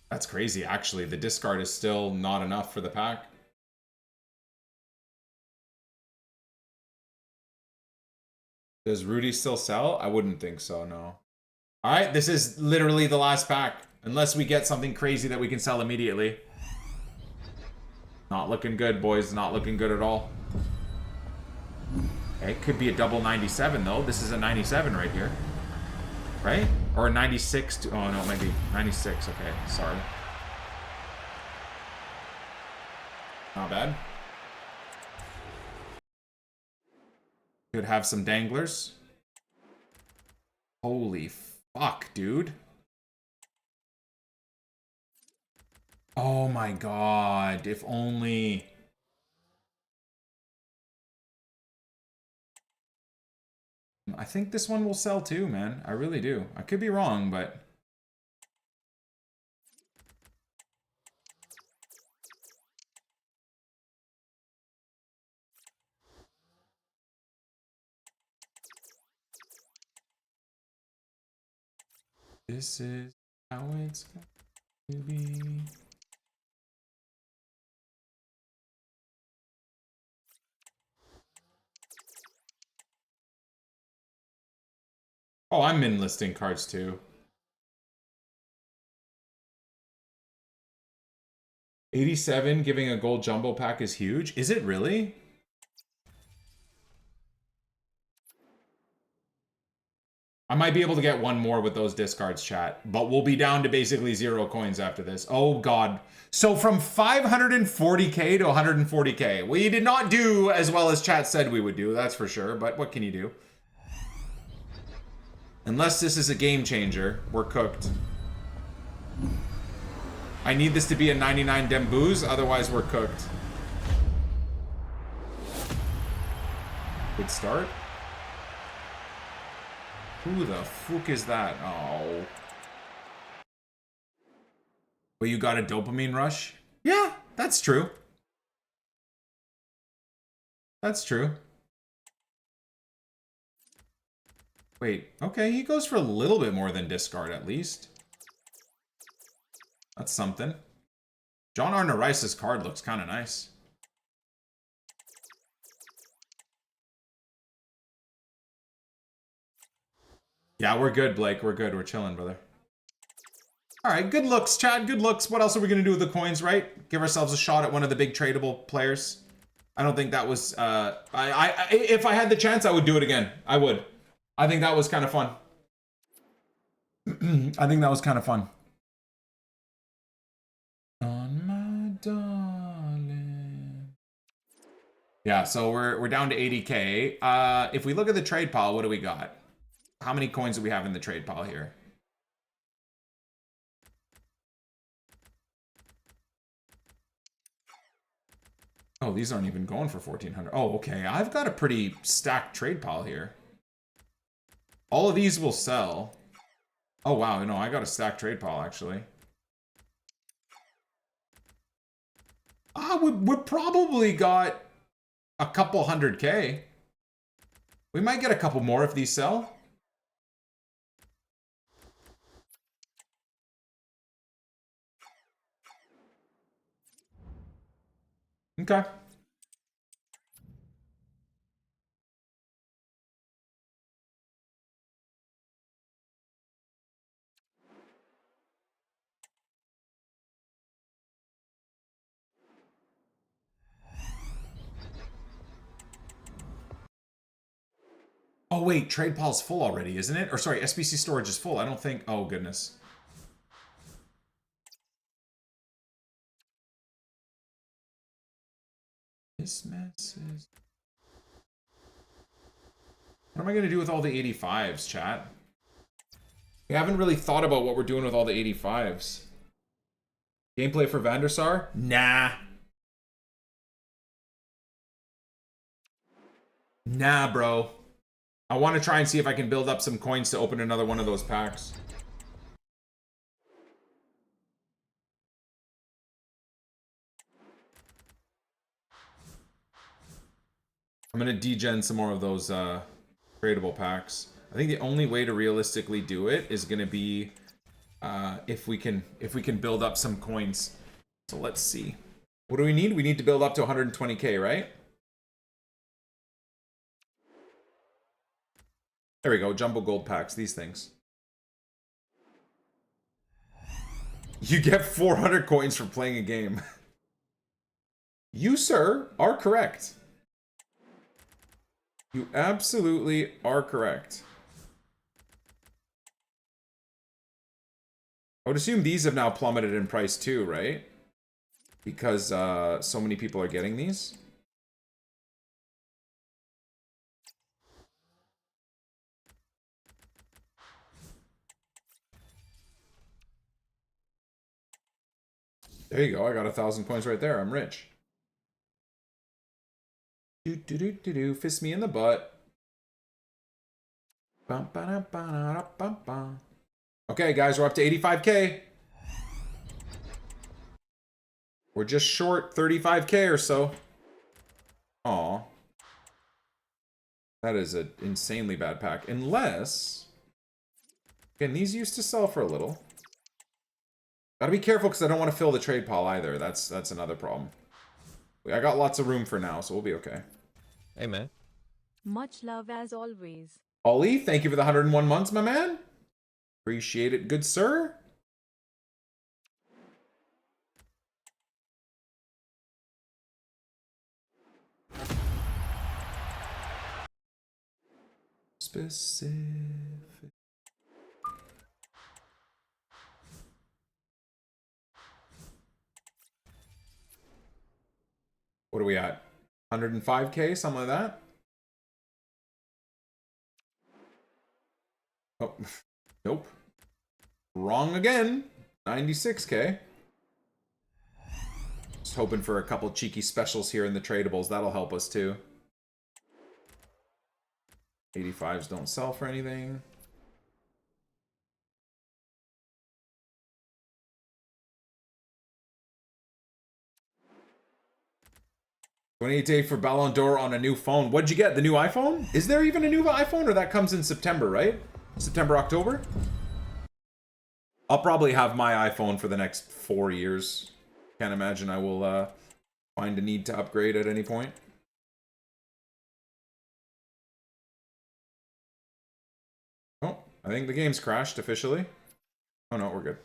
That's crazy, actually. The discard is still not enough for the pack. Does Rudy still sell? I wouldn't think so, no. Alright, this is literally the last pack. Unless we get something crazy that we can sell immediately. Not looking good, boys. Not looking good at all. Okay, it could be a double 97, though. This is a 97 right here. Right? Or a 96. Oh, no, it might be 96. Okay, sorry. Not bad. Could have some danglers. Holy fuck, dude. Oh my god, if only... I think this one will sell too, man. I really do. I could be wrong, but... This is how it's going to be. Oh, I'm in listing cards too. 87 giving a gold jumbo pack is huge. Is it really? I might be able to get one more with those discards, chat, but we'll be down to basically 0 coins after this. Oh god. So from 540k to 140k. We did not do as well as chat said we would do, that's for sure, but what can you do? Unless this is a game changer, we're cooked. I need this to be a 99 Dembouz, otherwise we're cooked. Good start. Who the fuck is that? Oh. Well, you got a dopamine rush? Yeah, that's true. That's true. Wait, okay, he goes for a little bit more than discard at least. That's something. John Arne Rice's card looks kind of nice. Yeah, we're good, Blake. We're good. We're chilling, brother. All right, good looks, Chad. Good looks. What else are we going to do with the coins, right? Give ourselves a shot at one of the big tradable players. I don't think that was... if I had the chance, I would do it again. I would. I think that was kind of fun. I think that was kind of fun. On my darling. Yeah, so we're down to 80k. If we look at the trade pile, what do we got? How many coins do we have in the trade pile here? Oh, these aren't even going for 1400. Oh, okay. I've got a pretty stacked trade pile here. All of these will sell. Oh, wow. No, I got a stacked trade pile, actually. We probably got a couple 100k. We might get a couple more if these sell. Okay. Oh wait, trade pile's full already, isn't it? Or sorry, SBC storage is full. I don't think... Oh, goodness. This mess is... What am I going to do with all the 85s, chat? We haven't really thought about what we're doing with all the 85s. Gameplay for Van der Sar? Nah. Nah, bro. I want to try and see if I can build up some coins to open another one of those packs. I'm going to degen some more of those tradable packs. I think the only way to realistically do it is going to be if we can build up some coins. So let's see. What do we need? We need to build up to 120k, right? There we go. Jumbo gold packs. These things. You get 400 coins for playing a game. You, sir, are correct. You absolutely are correct. I would assume these have now plummeted in price too, right? Because so many people are getting these. There you go. I got 1,000 points right there. I'm rich. Do do do do do. Fist me in the butt. Bum, ba, ba, da, bum, bum. Okay, guys, we're up to 85K. We're just short 35K or so. Aw. That is an insanely bad pack. Unless... Again, these used to sell for a little. Gotta be careful because I don't want to fill the trade pile either. That's another problem. I got lots of room for now, so we'll be okay. Hey, man. Much love as always. Ollie, thank you for the 101 months, my man. Appreciate it, good sir. Specific. What are we at? 105K, something like that? Oh, nope. Wrong again. 96K. Just hoping for a couple cheeky specials here in the tradables. That'll help us too. 85s don't sell for anything. $28 for Ballon d'Or on a new phone. What'd you get? The new iPhone? Is there even a new iPhone, or that comes in September, right? September, October? I'll probably have my iPhone for the next 4 years. Can't imagine I will find a need to upgrade at any point. Oh, I think the game's crashed officially. Oh no, we're good.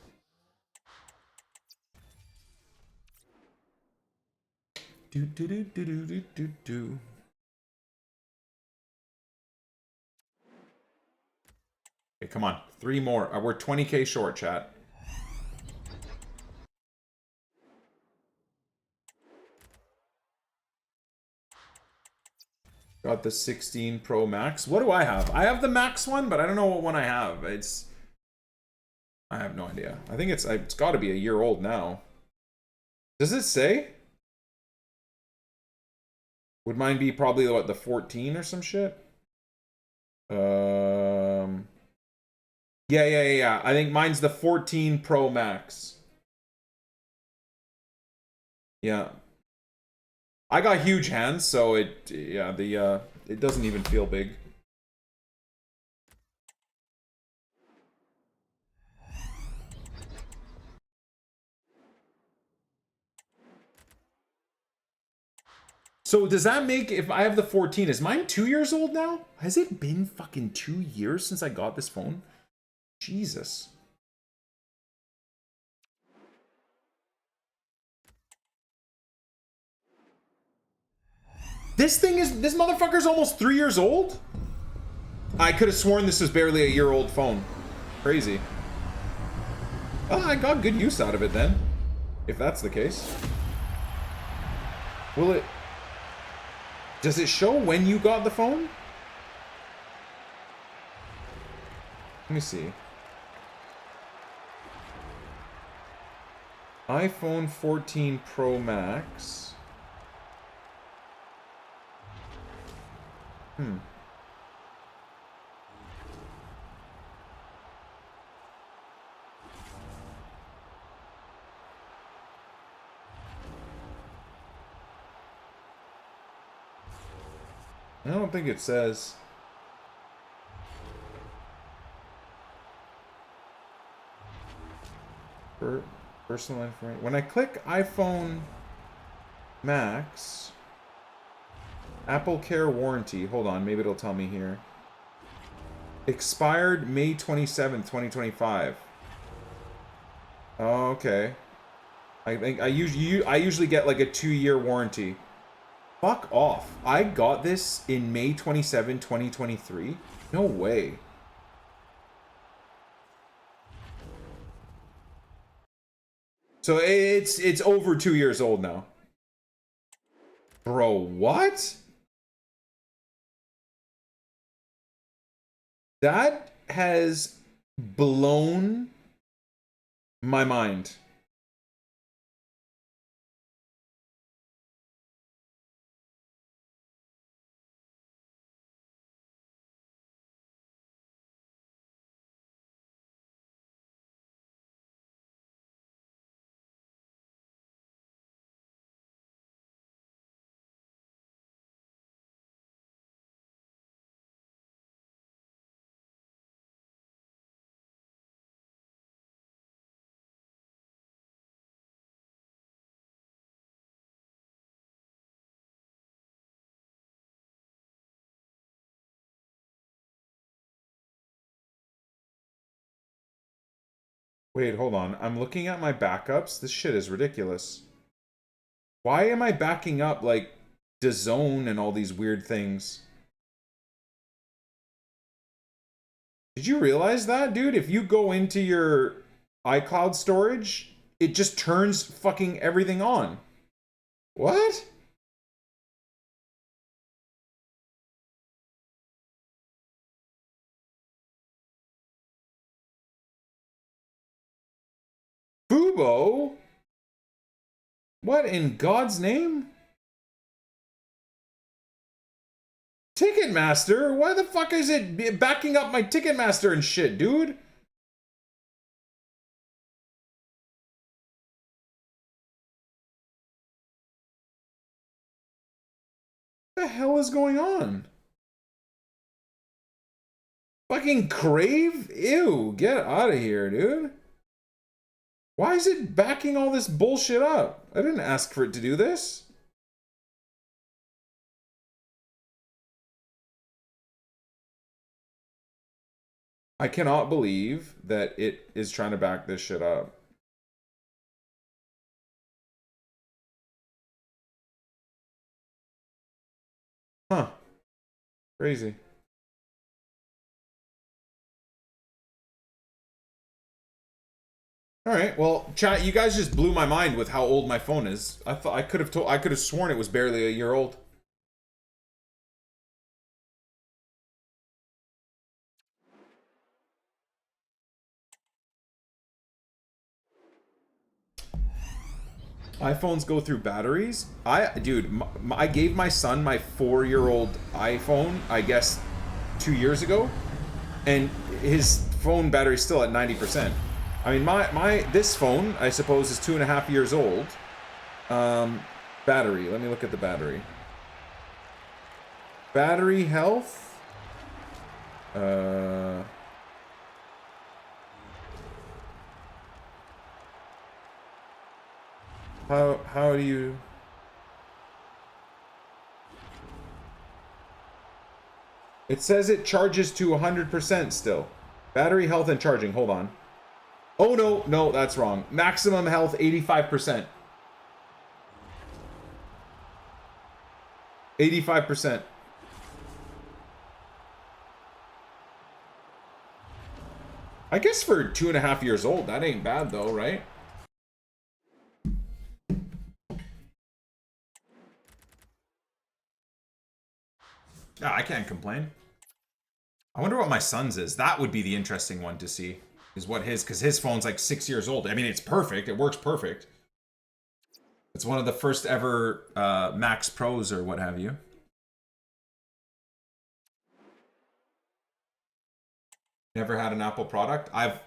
Do do do do do do do do. Okay, come on. 3 more. We're 20K short, chat. Got the 16 Pro Max. What do I have? I have the Max one, but I don't know what one I have. I have no idea. I think it's got to be a year old now. Does it say? Would mine be probably, what, the 14 or some shit? Yeah. I think mine's the 14 Pro Max. Yeah. I got huge hands, so it doesn't even feel big. So does that make, if I have the 14, is mine 2 years old now? Has it been fucking 2 years since I got this phone? Jesus. This motherfucker's almost 3 years old? I could have sworn this was barely a year old phone. Crazy. Oh, I got good use out of it then. If that's the case. Will it... Does it show when you got the phone? Let me see. iPhone 14 Pro Max. I don't think it says. Personal information. When I click iPhone Max, Apple Care warranty. Hold on, maybe it'll tell me here. Expired May 27th, 2025. Oh, okay. I think I usually get like a 2-year warranty. Fuck off. I got this in May 27, 2023. No way. So it's over 2 years old now. Bro, what? That has blown my mind. Wait, hold on. I'm looking at my backups. This shit is ridiculous. Why am I backing up like DAZN and all these weird things? Did you realize that, dude? If you go into your iCloud storage, it just turns fucking everything on. What? Fubo? What in God's name? Ticketmaster? Why the fuck is it backing up my Ticketmaster and shit, dude? What the hell is going on? Fucking Crave? Ew, get out of here, dude. Why is it backing all this bullshit up? I didn't ask for it to do this. I cannot believe that it is trying to back this shit up. Huh. Crazy. All right, well, chat, you guys just blew my mind with how old my phone is. I thought I could have sworn it was barely a year old. iPhones go through batteries. Dude, I gave my son my 4-year-old iPhone, I guess, 2 years ago, and his phone battery's still at 90%. I mean, this phone, I suppose, is 2.5 years old. Battery. Let me look at the battery. Battery health. How do you? It says it charges to 100% still. Battery health and charging. Hold on. Oh, no, that's wrong. Maximum health, 85%. 85%. I guess for 2.5 years old, that ain't bad though, right? Yeah, I can't complain. I wonder what my son's is. That would be the interesting one to see. Is what his, because his phone's like 6 years old. I mean, it's perfect. It works perfect. It's one of the first ever Max Pros or what have you. Never had an Apple product. I've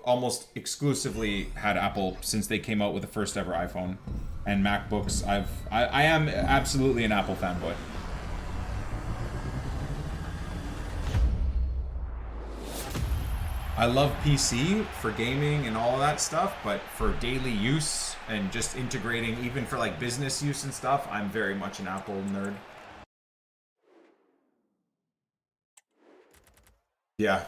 almost exclusively had Apple since they came out with the first ever iPhone and MacBooks. I am absolutely an Apple fanboy. I love PC for gaming and all of that stuff, but for daily use and just integrating, even for like business use and stuff, I'm very much an Apple nerd. Yeah,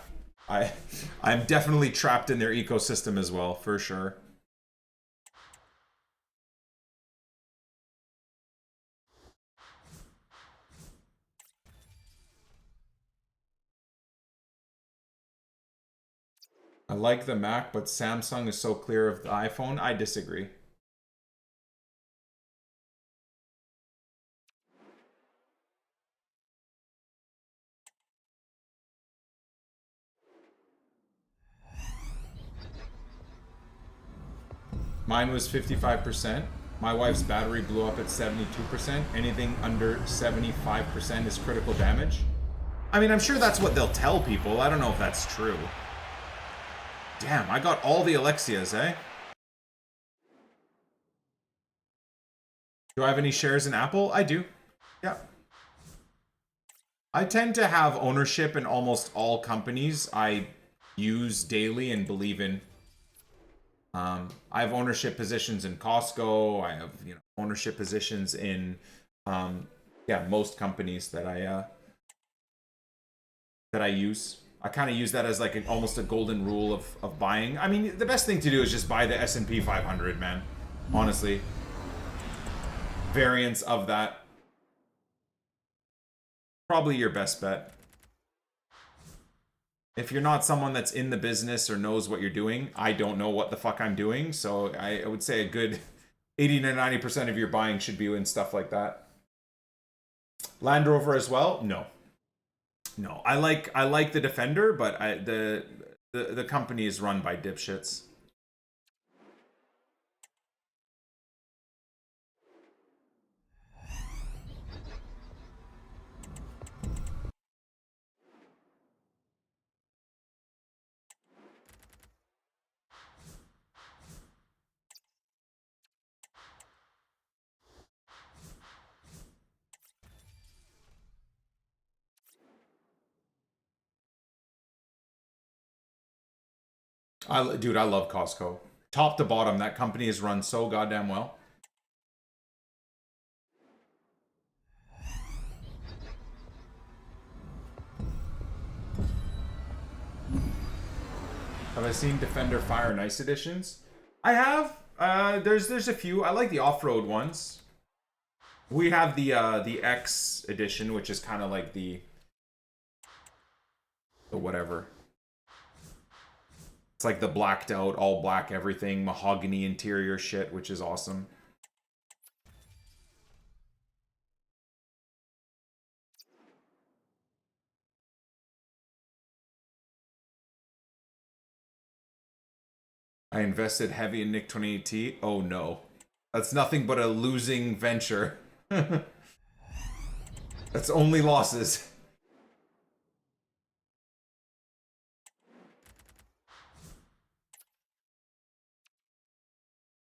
I'm definitely trapped in their ecosystem as well, for sure. I like the Mac, but Samsung is so clear of the iPhone. I disagree. Mine was 55%. My wife's battery blew up at 72%. Anything under 75% is critical damage. I mean, I'm sure that's what they'll tell people. I don't know if that's true. Damn, I got all the Alexias, eh? Do I have any shares in Apple? I do. Yeah. I tend to have ownership in almost all companies I use daily and believe in. I have ownership positions in Costco. I have, ownership positions in, most companies that I use. I kind of use that as like almost a golden rule of buying. I mean, the best thing to do is just buy the S&P 500, man. Honestly. Variants of that. Probably your best bet. If you're not someone that's in the business or knows what you're doing, I don't know what the fuck I'm doing. So I would say a good 80 to 90% of your buying should be in stuff like that. Land Rover as well? No. No. I like the Defender, but the company is run by dipshits. Dude, I love Costco. Top to bottom, that company is run so goddamn well. Have I seen Defender Fire and Ice editions? I have. There's a few. I like the off-road ones. We have the X edition, which is kind of like the whatever. It's like the blacked out, all black everything, mahogany interior shit, which is awesome. I invested heavy in Nick 28T. Oh no. That's nothing but a losing venture. That's only losses.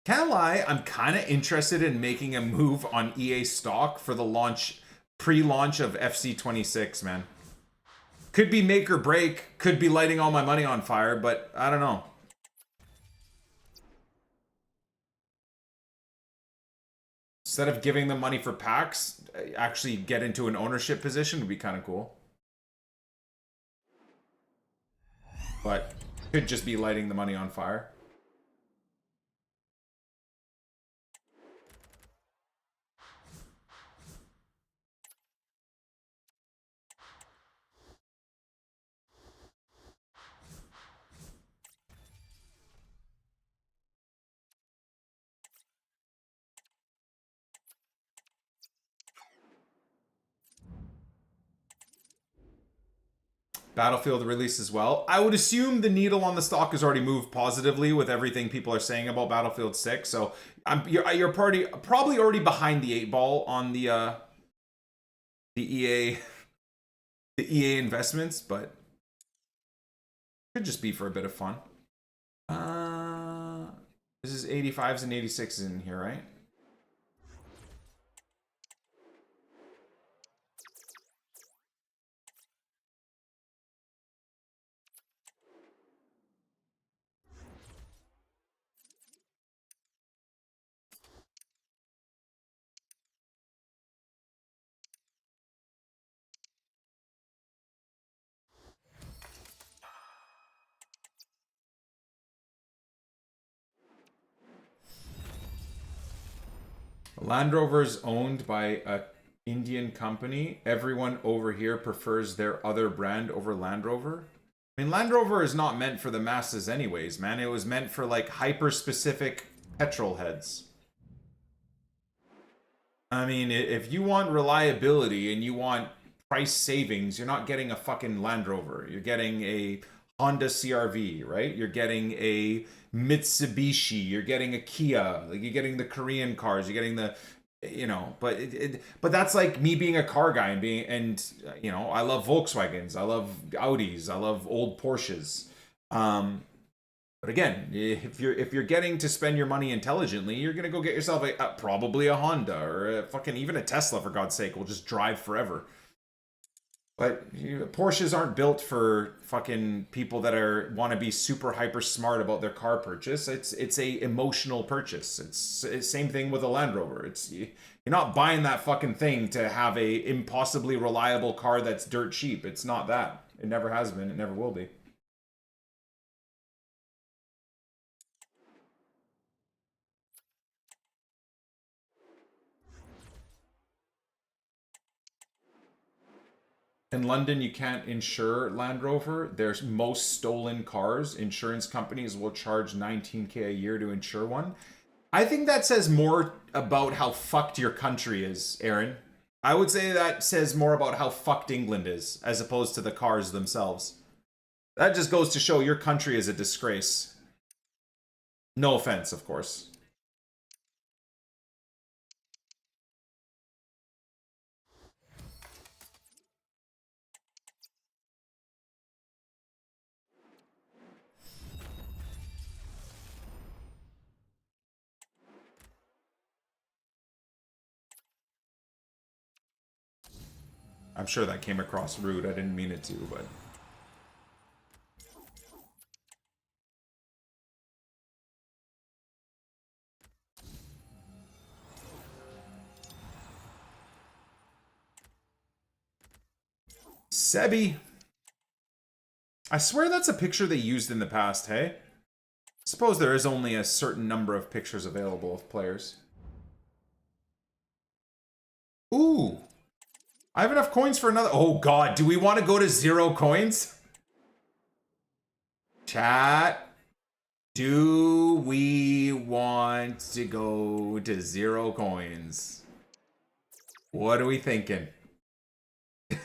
Can't lie, I'm kind of interested in making a move on EA stock for the launch, pre-launch of FC26, man. Could be make or break, could be lighting all my money on fire, but I don't know. Instead of giving them money for packs, actually get into an ownership position would be kind of cool. But could just be lighting the money on fire. Battlefield release as well. I would assume the needle on the stock has already moved positively with everything people are saying about Battlefield 6. So you're probably already behind the 8 ball on the EA investments, but could just be for a bit of fun. This is 85s and 86s in here, right? Land Rover is owned by a Indian company. Everyone over here prefers their other brand over Land Rover. I mean, Land Rover is not meant for the masses anyways, man. It was meant for like hyper-specific petrol heads. I mean, if you want reliability and you want price savings, you're not getting a fucking Land Rover. You're getting a Honda CR-V, right? You're getting a Mitsubishi. You're getting a Kia. Like, you're getting the Korean cars. You're getting the, you know. But but that's like me being a car guy and you know, I love Volkswagens. I love Audis. I love old Porsches. But again, if you're getting to spend your money intelligently, you're gonna go get yourself probably a Honda or fucking even a Tesla, for God's sake. Will just drive forever. But Porsches aren't built for fucking people that want to be super hyper smart about their car purchase. It's a emotional purchase. It's same thing with a Land Rover. You're not buying that fucking thing to have a impossibly reliable car that's dirt cheap. It's not that. It never has been. It never will be. In London, you can't insure Land Rover. There's most stolen cars. Insurance companies will charge 19K a year to insure one. I think that says more about how fucked your country is, Aaron. I would say that says more about how fucked England is, as opposed to the cars themselves. That just goes to show your country is a disgrace. No offense, of course. I'm sure that came across rude. I didn't mean it to, but... Sebi. I swear that's a picture they used in the past, hey? Suppose there is only a certain number of pictures available of players. Ooh. I have enough coins for another... Oh god, do we want to go to 0 coins? Chat. Do we want to go to 0 coins? What are we thinking?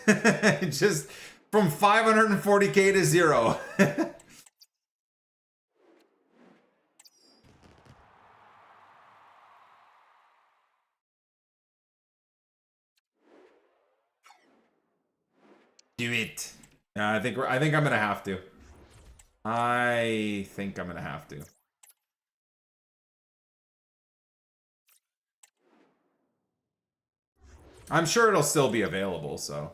Just from 540k to 0. Do it. I think I'm gonna have to. I think I'm gonna have to. I'm sure it'll still be available, so.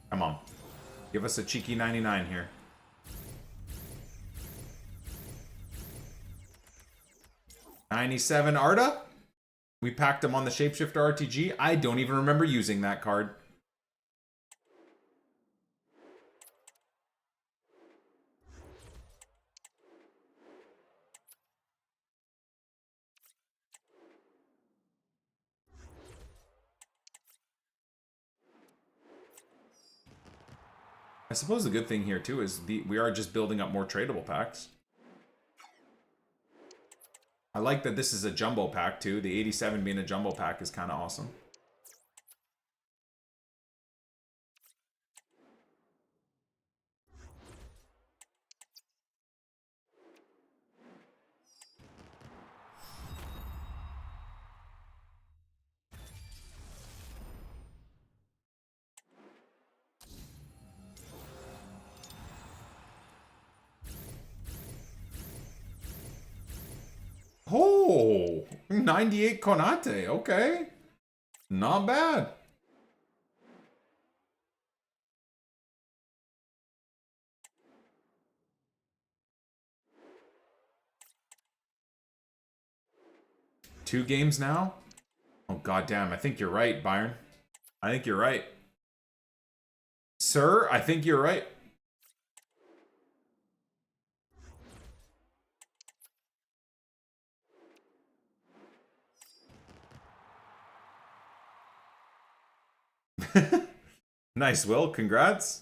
Come on. Give us a cheeky 99 here. $97 Arda? We packed him on the Shapeshifter RTG. I don't even remember using that card. I suppose the good thing here too is we are just building up more tradable packs. I like that this is a jumbo pack too. The 87 being a jumbo pack is kind of awesome. Oh, 98 Konate. Okay. Not bad. Two games now? Oh, goddamn. I think you're right, Byron. I think you're right. Sir, I think you're right. Nice, Will. Congrats.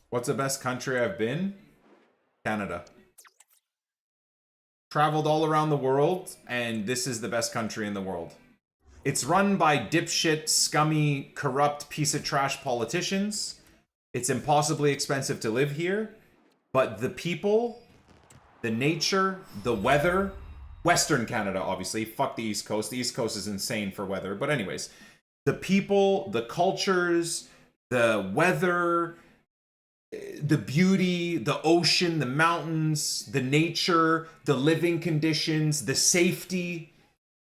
What's the best country I've been? Canada. Traveled all around the world, and this is the best country in the world. It's run by dipshit, scummy, corrupt piece of trash politicians. It's impossibly expensive to live here, but the people, the nature, the weather, Western Canada, obviously. Fuck the East Coast. The East Coast is insane for weather. But anyways, the people, the cultures, the weather, the beauty, the ocean, the mountains, the nature, the living conditions, the safety.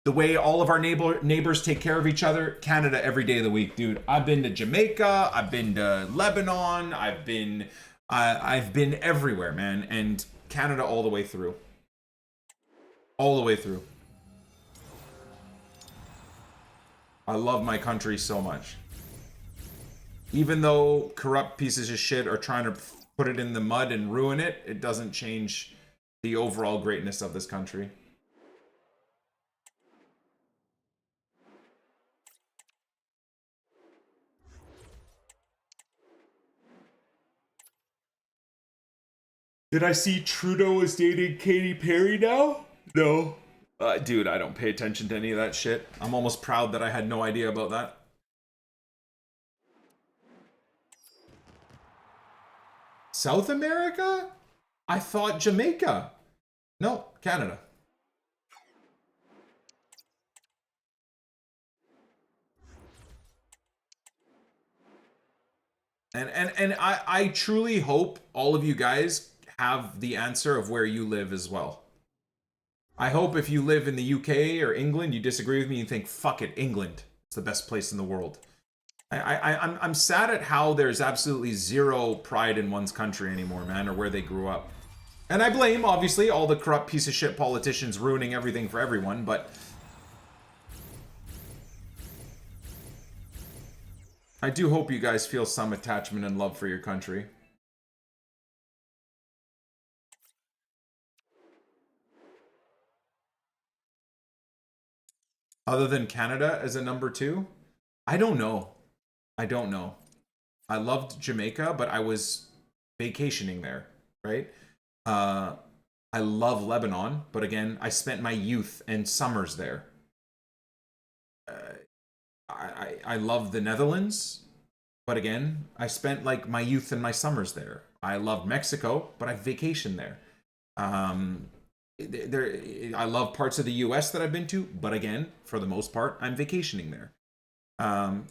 the way all of our neighbors take care of each other, Canada every day of the week, dude. I've been to Jamaica, I've been to Lebanon, I've been everywhere, man, and Canada all the way through. All the way through. I love my country so much. Even though corrupt pieces of shit are trying to put it in the mud and ruin it, it doesn't change the overall greatness of this country. Did I see Trudeau is dating Katy Perry now? No. Dude, I don't pay attention to any of that shit. I'm almost proud that I had no idea about that. South America? I thought Jamaica. No, Canada. And I truly hope all of you guys have the answer of where you live as well. I hope if you live in the UK or England, you disagree with me and think, fuck it, England. It's the best place in the world. I'm sad at how there's absolutely zero pride in one's country anymore, man, or where they grew up. And I blame, obviously, all the corrupt piece of shit politicians ruining everything for everyone, but I do hope you guys feel some attachment and love for your country. Other than Canada as a number 2? I don't know. I don't know. I loved Jamaica, but I was vacationing there, right? I love Lebanon, but again, I spent my youth and summers there. I love the Netherlands, but again, I spent like my youth and my summers there. I loved Mexico, but I vacationed there. I love parts of the US that I've been to, but again, for the most part, I'm vacationing there.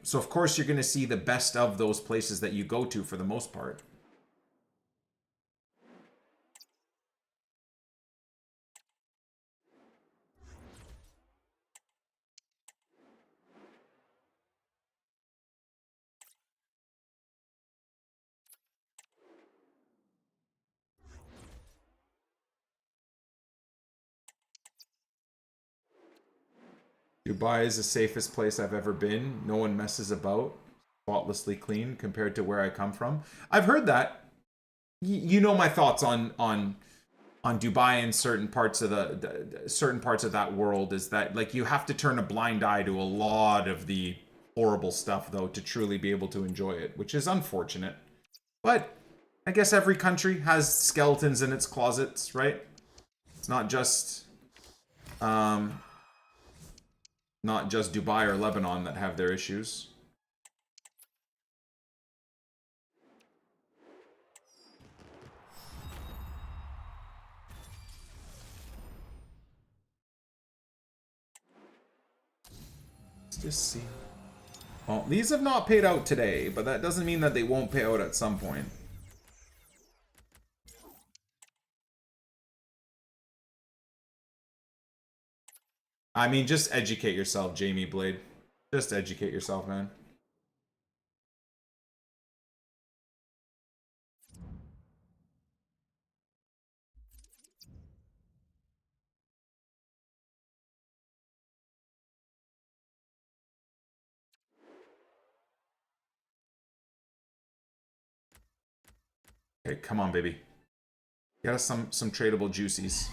So of course you're going to see the best of those places that you go to for the most part. Dubai is the safest place I've ever been. No one messes about. Spotlessly clean compared to where I come from. I've heard that. You know my thoughts on Dubai and certain parts of certain parts of that world is that like you have to turn a blind eye to a lot of the horrible stuff though to truly be able to enjoy it, which is unfortunate. But I guess every country has skeletons in its closets, right? It's not just Dubai or Lebanon that have their issues. Let's just see. Well, these have not paid out today, but that doesn't mean that they won't pay out at some point. I mean, just educate yourself, Jamie Blade. Just educate yourself, man. Okay, come on, baby. Get us some tradable juicies.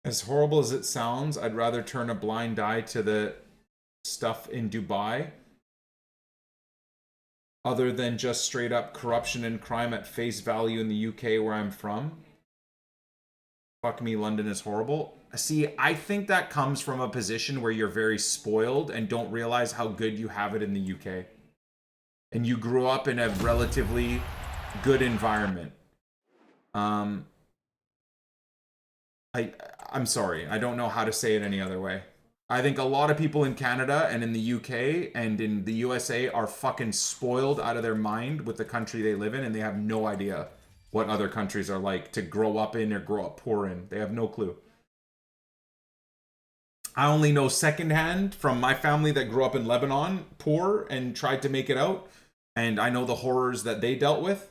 As horrible as it sounds, I'd rather turn a blind eye to the stuff in Dubai other than just straight up corruption and crime at face value in the UK where I'm from. Fuck me, London is horrible. See, I think that comes from a position where you're very spoiled and don't realize how good you have it in the UK. and you grew up in a relatively good environment, I'm sorry, I don't know how to say it any other way. I think a lot of people in Canada and in the UK and in the USA are fucking spoiled out of their mind with the country they live in, and they have no idea what other countries are like to grow up in or grow up poor in. They have no clue. I only know secondhand from my family that grew up in Lebanon, poor, and tried to make it out. And I know the horrors that they dealt with.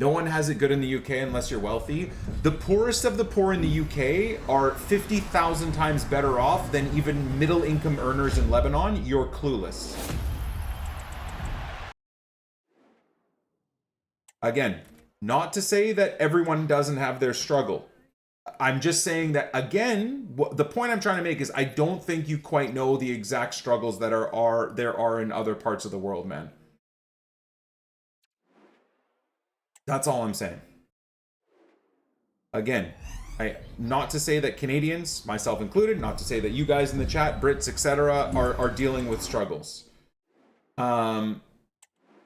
No one has it good in the UK unless you're wealthy. The poorest of the poor in the UK are 50,000 times better off than even middle income earners in Lebanon. You're clueless. Again, not to say that everyone doesn't have their struggle. I'm just saying that, again, the point I'm trying to make is I don't think you quite know the exact struggles that there are in other parts of the world, man. That's all I'm saying. Again, not to say that Canadians, myself included, not to say that you guys in the chat, Brits, etc., are dealing with struggles.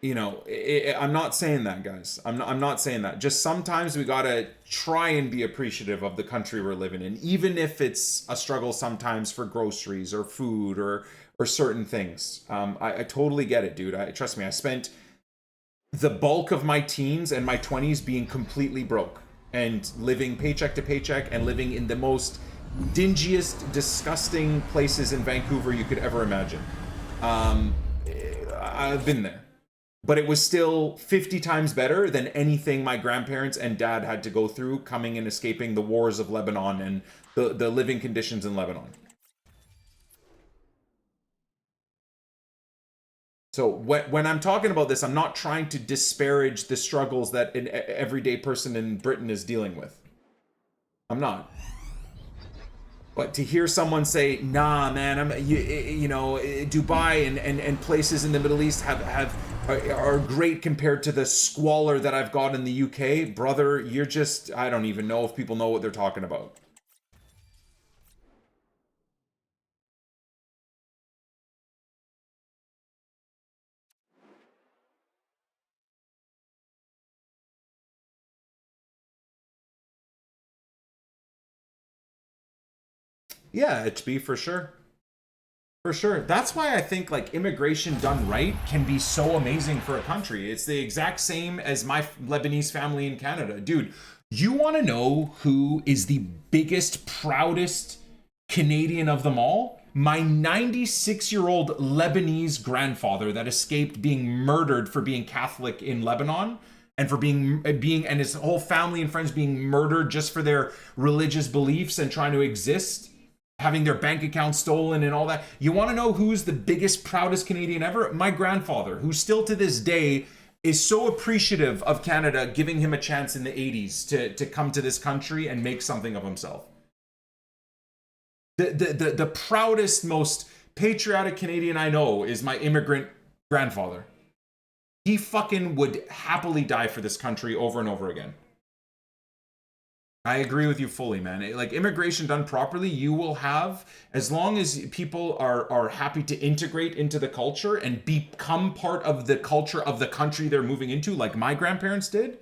You know, I'm not saying that, guys. I'm not saying that. Just sometimes we gotta try and be appreciative of the country we're living in, even if it's a struggle sometimes for groceries or food or certain things. I totally get it, dude. Trust me, I spent the bulk of my teens and my 20s being completely broke and living paycheck to paycheck and living in the most dingiest, disgusting places in Vancouver you could ever imagine. I've been there. But it was still 50 times better than anything my grandparents and dad had to go through coming and escaping the wars of Lebanon and the living conditions in Lebanon. So when I'm talking about this, I'm not trying to disparage the struggles that an everyday person in Britain is dealing with. I'm not. But to hear someone say, nah, man, you know, Dubai and places in the Middle East are great compared to the squalor that I've got in the UK, brother, you're just, I don't even know if people know what they're talking about. Yeah, HB for sure. For sure. That's why I think like immigration done right can be so amazing for a country. It's the exact same as my Lebanese family in Canada. Dude, you want to know who is the biggest, proudest Canadian of them all? My 96-year-old Lebanese grandfather that escaped being murdered for being Catholic in Lebanon and for being and his whole family and friends being murdered just for their religious beliefs and trying to exist. Having their bank account stolen and all that. You want to know who's the biggest, proudest Canadian ever? My grandfather, who still to this day is so appreciative of Canada giving him a chance in the 80s to come to this country and make something of himself. The proudest, most patriotic Canadian I know is my immigrant grandfather. He fucking would happily die for this country over and over again. I agree with you fully, man. Like immigration done properly, you will have, as long as people are happy to integrate into the culture and become part of the culture of the country they're moving into, like my grandparents did.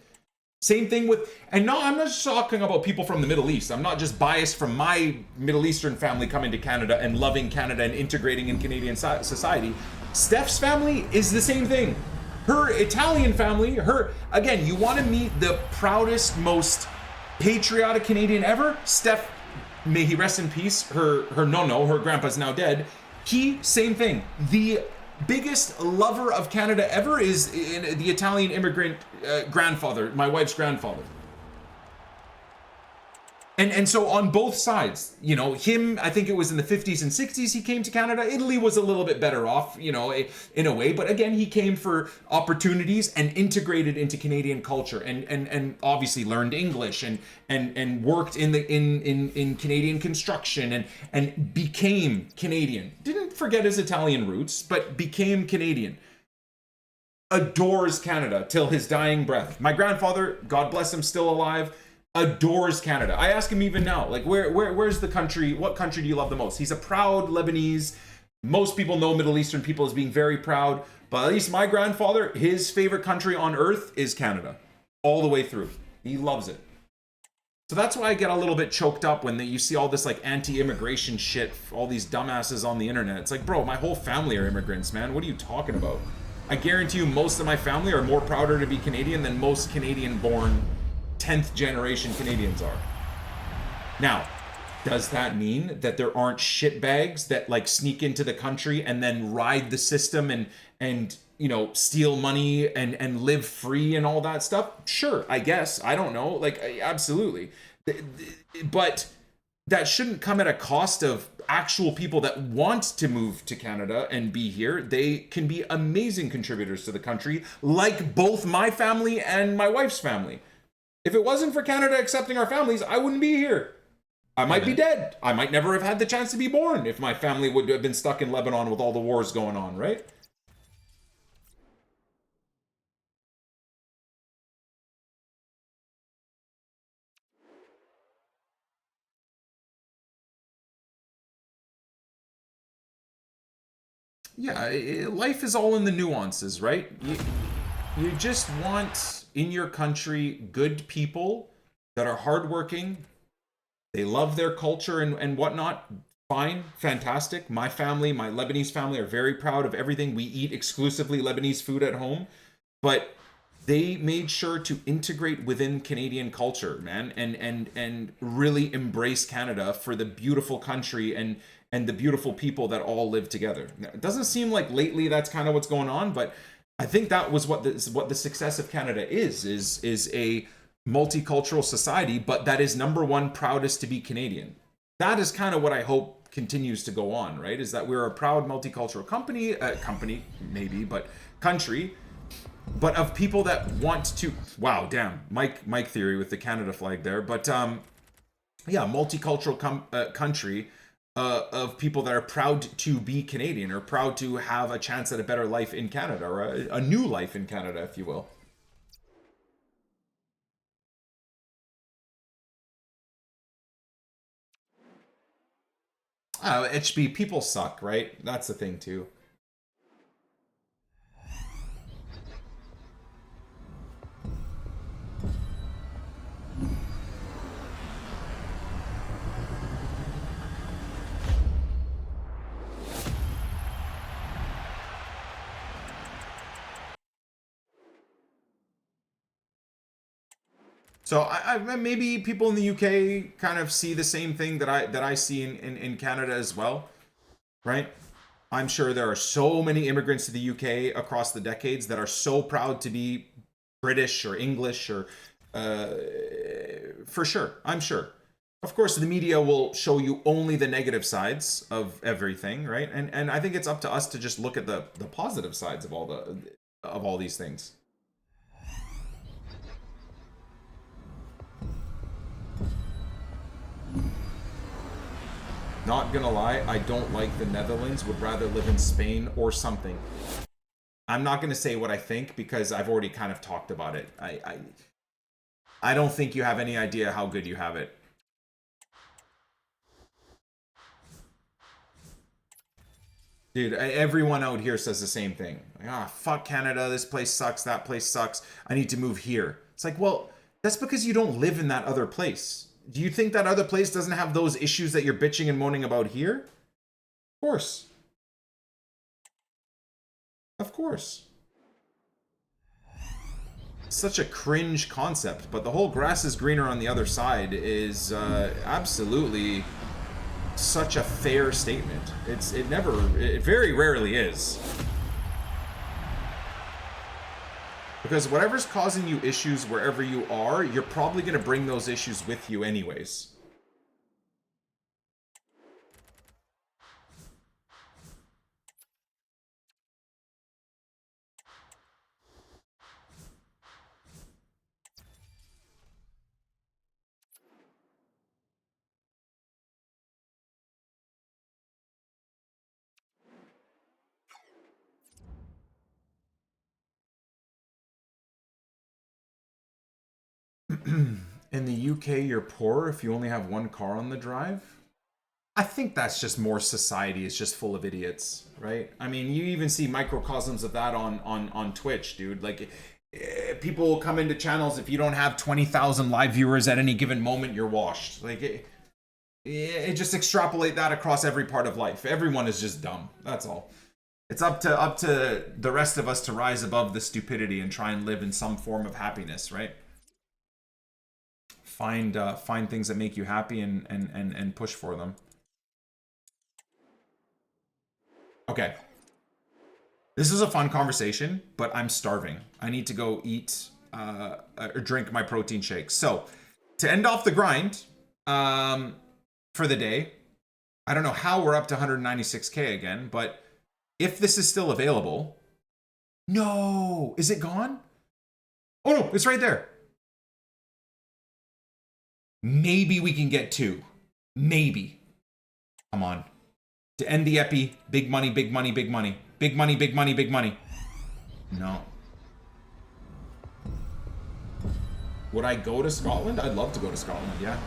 Same thing with, and no, I'm not just talking about people from the Middle East. I'm not just biased from my Middle Eastern family coming to Canada and loving Canada and integrating in Canadian society. Steph's family is the same thing. Her Italian family, again, you want to meet the proudest, most patriotic Canadian ever? Steph, may he rest in peace. Her grandpa's now dead. Same thing. The biggest lover of Canada ever is the Italian immigrant grandfather, my wife's grandfather. And so on both sides, you know, him, I think it was in the 50s and 60s he came to Canada. Italy was a little bit better off, you know, in a way. But again, he came for opportunities and integrated into Canadian culture and obviously learned English and worked in Canadian construction and became Canadian. Didn't forget his Italian roots, but became Canadian. Adores Canada till his dying breath. My grandfather, God bless him, still alive, adores Canada. I ask him even now, like, where's the country, what country do you love the most? He's a proud Lebanese, Most people know Middle Eastern people as being very proud, but at least my grandfather, his favorite country on earth is Canada, all the way through. He loves it. So that's why I get a little bit choked up when you see all this like anti-immigration shit, all these dumbasses on the internet. It's like, bro, my whole family are immigrants, man. What are you talking about? I guarantee you most of my family are more prouder to be Canadian than most Canadian-born 10th generation Canadians are. Now, does that mean that there aren't shitbags that like sneak into the country and then ride the system and you know, steal money and live free and all that stuff? Sure, I guess. I don't know. Like, absolutely. But that shouldn't come at a cost of actual people that want to move to Canada and be here. They can be amazing contributors to the country, like both my family and my wife's family. If it wasn't for Canada accepting our families, I wouldn't be here. I might be dead. I might never have had the chance to be born if my family would have been stuck in Lebanon with all the wars going on, right? Yeah, life is all in the nuances, right? You just want in your country good people that are hardworking. They love their culture and whatnot. Fine, fantastic. My family, my Lebanese family, are very proud of everything. We eat exclusively Lebanese food at home, but they made sure to integrate within Canadian culture, man, and really embrace Canada for the beautiful country and the beautiful people that all live together. Now, it doesn't seem like lately that's kind of what's going on, but I think that was what the success of Canada is a multicultural society, but that is number one proudest to be Canadian. That is kind of what I hope continues to go on, right? Is that we're a proud multicultural company maybe, but country, but of people that want to, wow, damn, Mike theory with the Canada flag there, but yeah, multicultural country of people that are proud to be Canadian or proud to have a chance at a better life in Canada or a new life in Canada, if you will. HB, people suck, right? That's the thing too. So I maybe people in the UK kind of see the same thing that I see in Canada as well, right? I'm sure there are so many immigrants to the UK across the decades that are so proud to be British or English or for sure, I'm sure. Of course, the media will show you only the negative sides of everything, right? And I think it's up to us to just look at the positive sides of all these things. Not gonna lie, I don't like the Netherlands, would rather live in Spain or something. I'm not gonna say what I think because I've already kind of talked about it. I don't think you have any idea how good you have it. Dude, everyone out here says the same thing. Like, ah, fuck Canada, this place sucks, that place sucks, I need to move here. It's like, well, that's because you don't live in that other place. Do you think that other place doesn't have those issues that you're bitching and moaning about here? Of course. Of course. Such a cringe concept, but the whole grass is greener on the other side is absolutely such a fair statement. It very rarely is. Because whatever's causing you issues wherever you are, you're probably going to bring those issues with you anyways. In the UK, you're poor if you only have one car on the drive? I think that's just more society is just full of idiots, right? I mean, you even see microcosms of that on Twitch, dude. Like, people will come into channels, if you don't have 20,000 live viewers at any given moment, you're washed. Like, it just extrapolate that across every part of life. Everyone is just dumb. That's all. It's up to the rest of us to rise above the stupidity and try and live in some form of happiness, right? Find things that make you happy and push for them. Okay. This is a fun conversation, but I'm starving. I need to go eat or drink my protein shake. So, to end off the grind for the day, I don't know how we're up to 196k again, but if this is still available... No! Is it gone? Oh no, it's right there. Maybe we can get 2. Maybe. Come on. To end the epi, big money, big money, big money. Big money, big money, big money. No. Would I go to Scotland? I'd love to go to Scotland, yeah.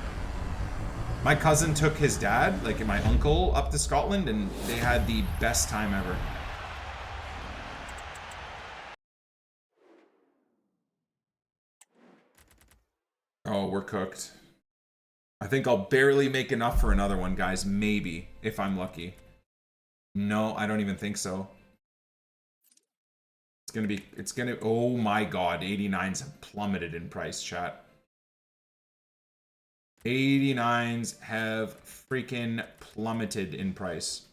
My cousin took his dad, like my uncle, up to Scotland, and they had the best time ever. Oh, we're cooked. I think I'll barely make enough for another one, guys. Maybe, if I'm lucky. No, I don't even think so. Oh my god, 89s have plummeted in price, chat. 89s have freaking plummeted in price.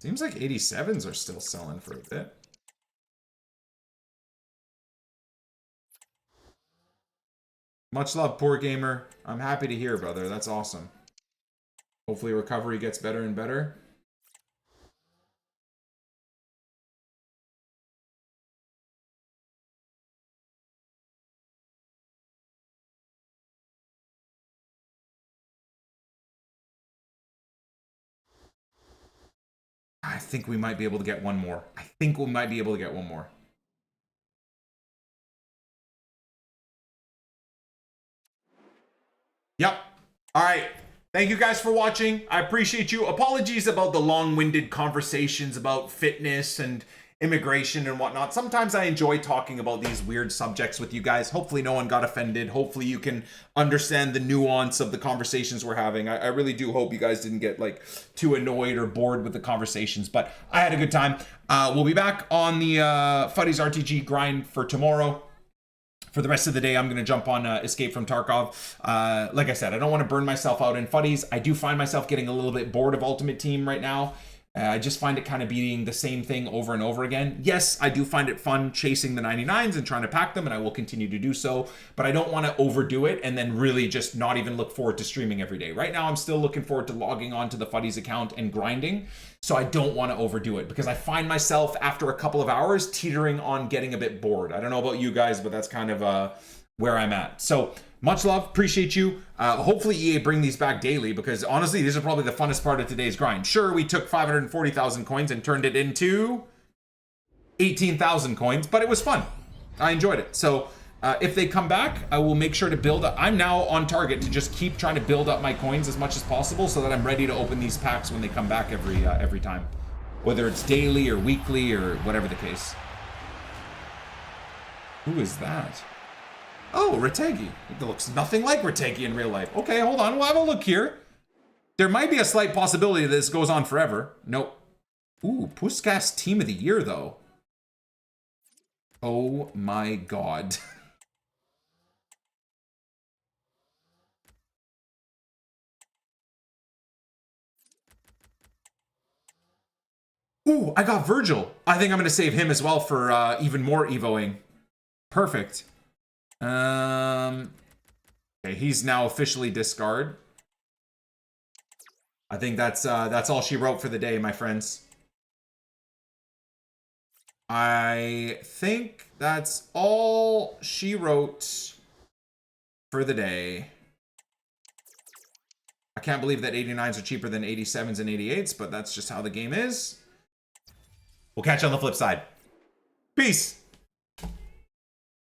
Seems like 87s are still selling for a bit. Much love, poor gamer. I'm happy to hear, brother. That's awesome. Hopefully recovery gets better and better. I think we might be able to get one more. I think we might be able to get one more. Yep. All right. Thank you guys for watching. I appreciate you. Apologies about the long-winded conversations about fitness and immigration and whatnot. Sometimes I enjoy talking about these weird subjects with you guys. Hopefully no one got offended. Hopefully you can understand the nuance of the conversations we're having. I really do hope you guys didn't get like too annoyed or bored with the conversations, but I had a good time. We'll be back on the FUTTIES RTG grind for tomorrow. For the rest of the day, I'm going to jump on Escape from Tarkov. Like I said, I don't want to burn myself out in FUTTIES. I do find myself getting a little bit bored of Ultimate Team right now. I just find it kind of being the same thing over and over again. Yes, I do find it fun chasing the 99s and trying to pack them, and I will continue to do so. But I don't want to overdo it and then really just not even look forward to streaming every day. Right now, I'm still looking forward to logging on to the FUTTIES account and grinding. So I don't want to overdo it because I find myself after a couple of hours teetering on getting a bit bored. I don't know about you guys, but that's kind of where I'm at. So much love, appreciate you. Hopefully EA bring these back daily because honestly, these are probably the funnest part of today's grind. Sure, we took 540,000 coins and turned it into 18,000 coins, but it was fun. I enjoyed it. So if they come back, I will make sure to build up. I'm now on target to just keep trying to build up my coins as much as possible so that I'm ready to open these packs when they come back every time. Whether it's daily or weekly or whatever the case. Who is that? Oh, Retegi. It looks nothing like Retegi in real life. Okay, hold on. We'll have a look here. There might be a slight possibility that this goes on forever. Nope. Ooh, Puskas Team of the Year, though. Oh my god. Ooh, I got Virgil. I think I'm going to save him as well for even more evoing. Perfect. Okay, he's now officially discard. I think that's all she wrote for the day, my friends. I think that's all she wrote for the day. I can't believe that 89s are cheaper than 87s and 88s, but that's just how the game is. We'll catch you on the flip side. Peace.